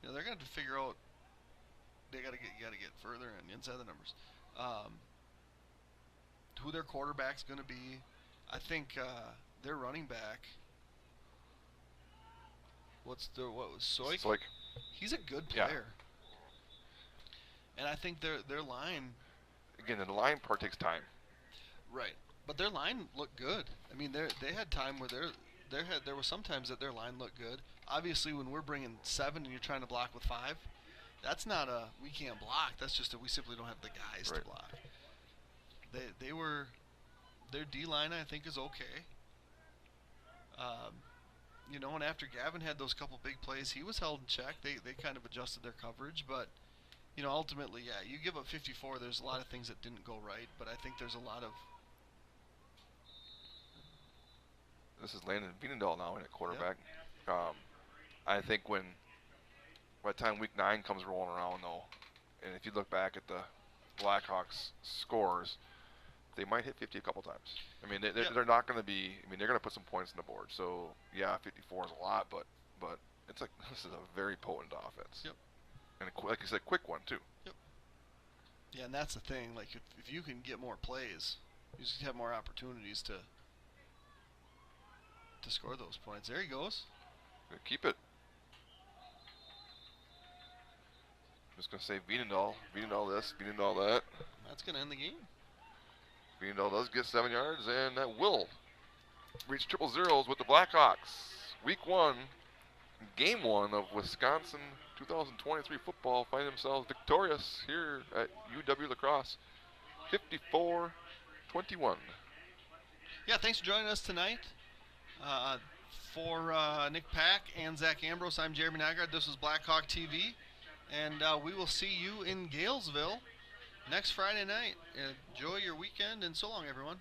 they're going to have to figure out. You got to get further and inside the numbers. Who their quarterback's going to be. I think their running back. What was Soik? Soik. He's a good player. Yeah. And I think their line. Again, the line part takes time. Right. But their line looked good. I mean, they had time where there were some times that their line looked good. Obviously, when we're bringing 7 and you're trying to block with 5, that's not a we can't block. That's just that we simply don't have the guys to block. Their D line I think is okay. And after Gavin had those couple big plays, he was held in check. They kind of adjusted their coverage, but ultimately, yeah, you give up 54. There's a lot of things that didn't go right, but I think there's a lot of. This is Landon Bienendahl now in at quarterback. Yep. I think by the time week 9 comes rolling around, though, and if you look back at the Blackhawks scores, they might hit 50 a couple times. I mean, they're not going to be. I mean, they're going to put some points on the board. So yeah, 54 is a lot, but it's like this is a very potent offense. Yep. And like you said, quick one too. Yep. Yeah, and that's the thing. Like if you can get more plays, you just have more opportunities to score those points. There he goes. Keep it. I'm just gonna say Bienendahl this, Bienendahl that. That's gonna end the game. Bienendahl does get 7 yards, and that will reach triple zeros with the Blackhawks. Week 1, Game 1 of Wisconsin 2023 football find themselves victorious here at UW La Crosse, 54-21. Yeah, thanks for joining us tonight. For Nick Pack and Zach Ambrose, I'm Jeremy Nygaard. This was Blackhawk TV, and we will see you in Galesville next Friday night. Enjoy your weekend, and so long, everyone.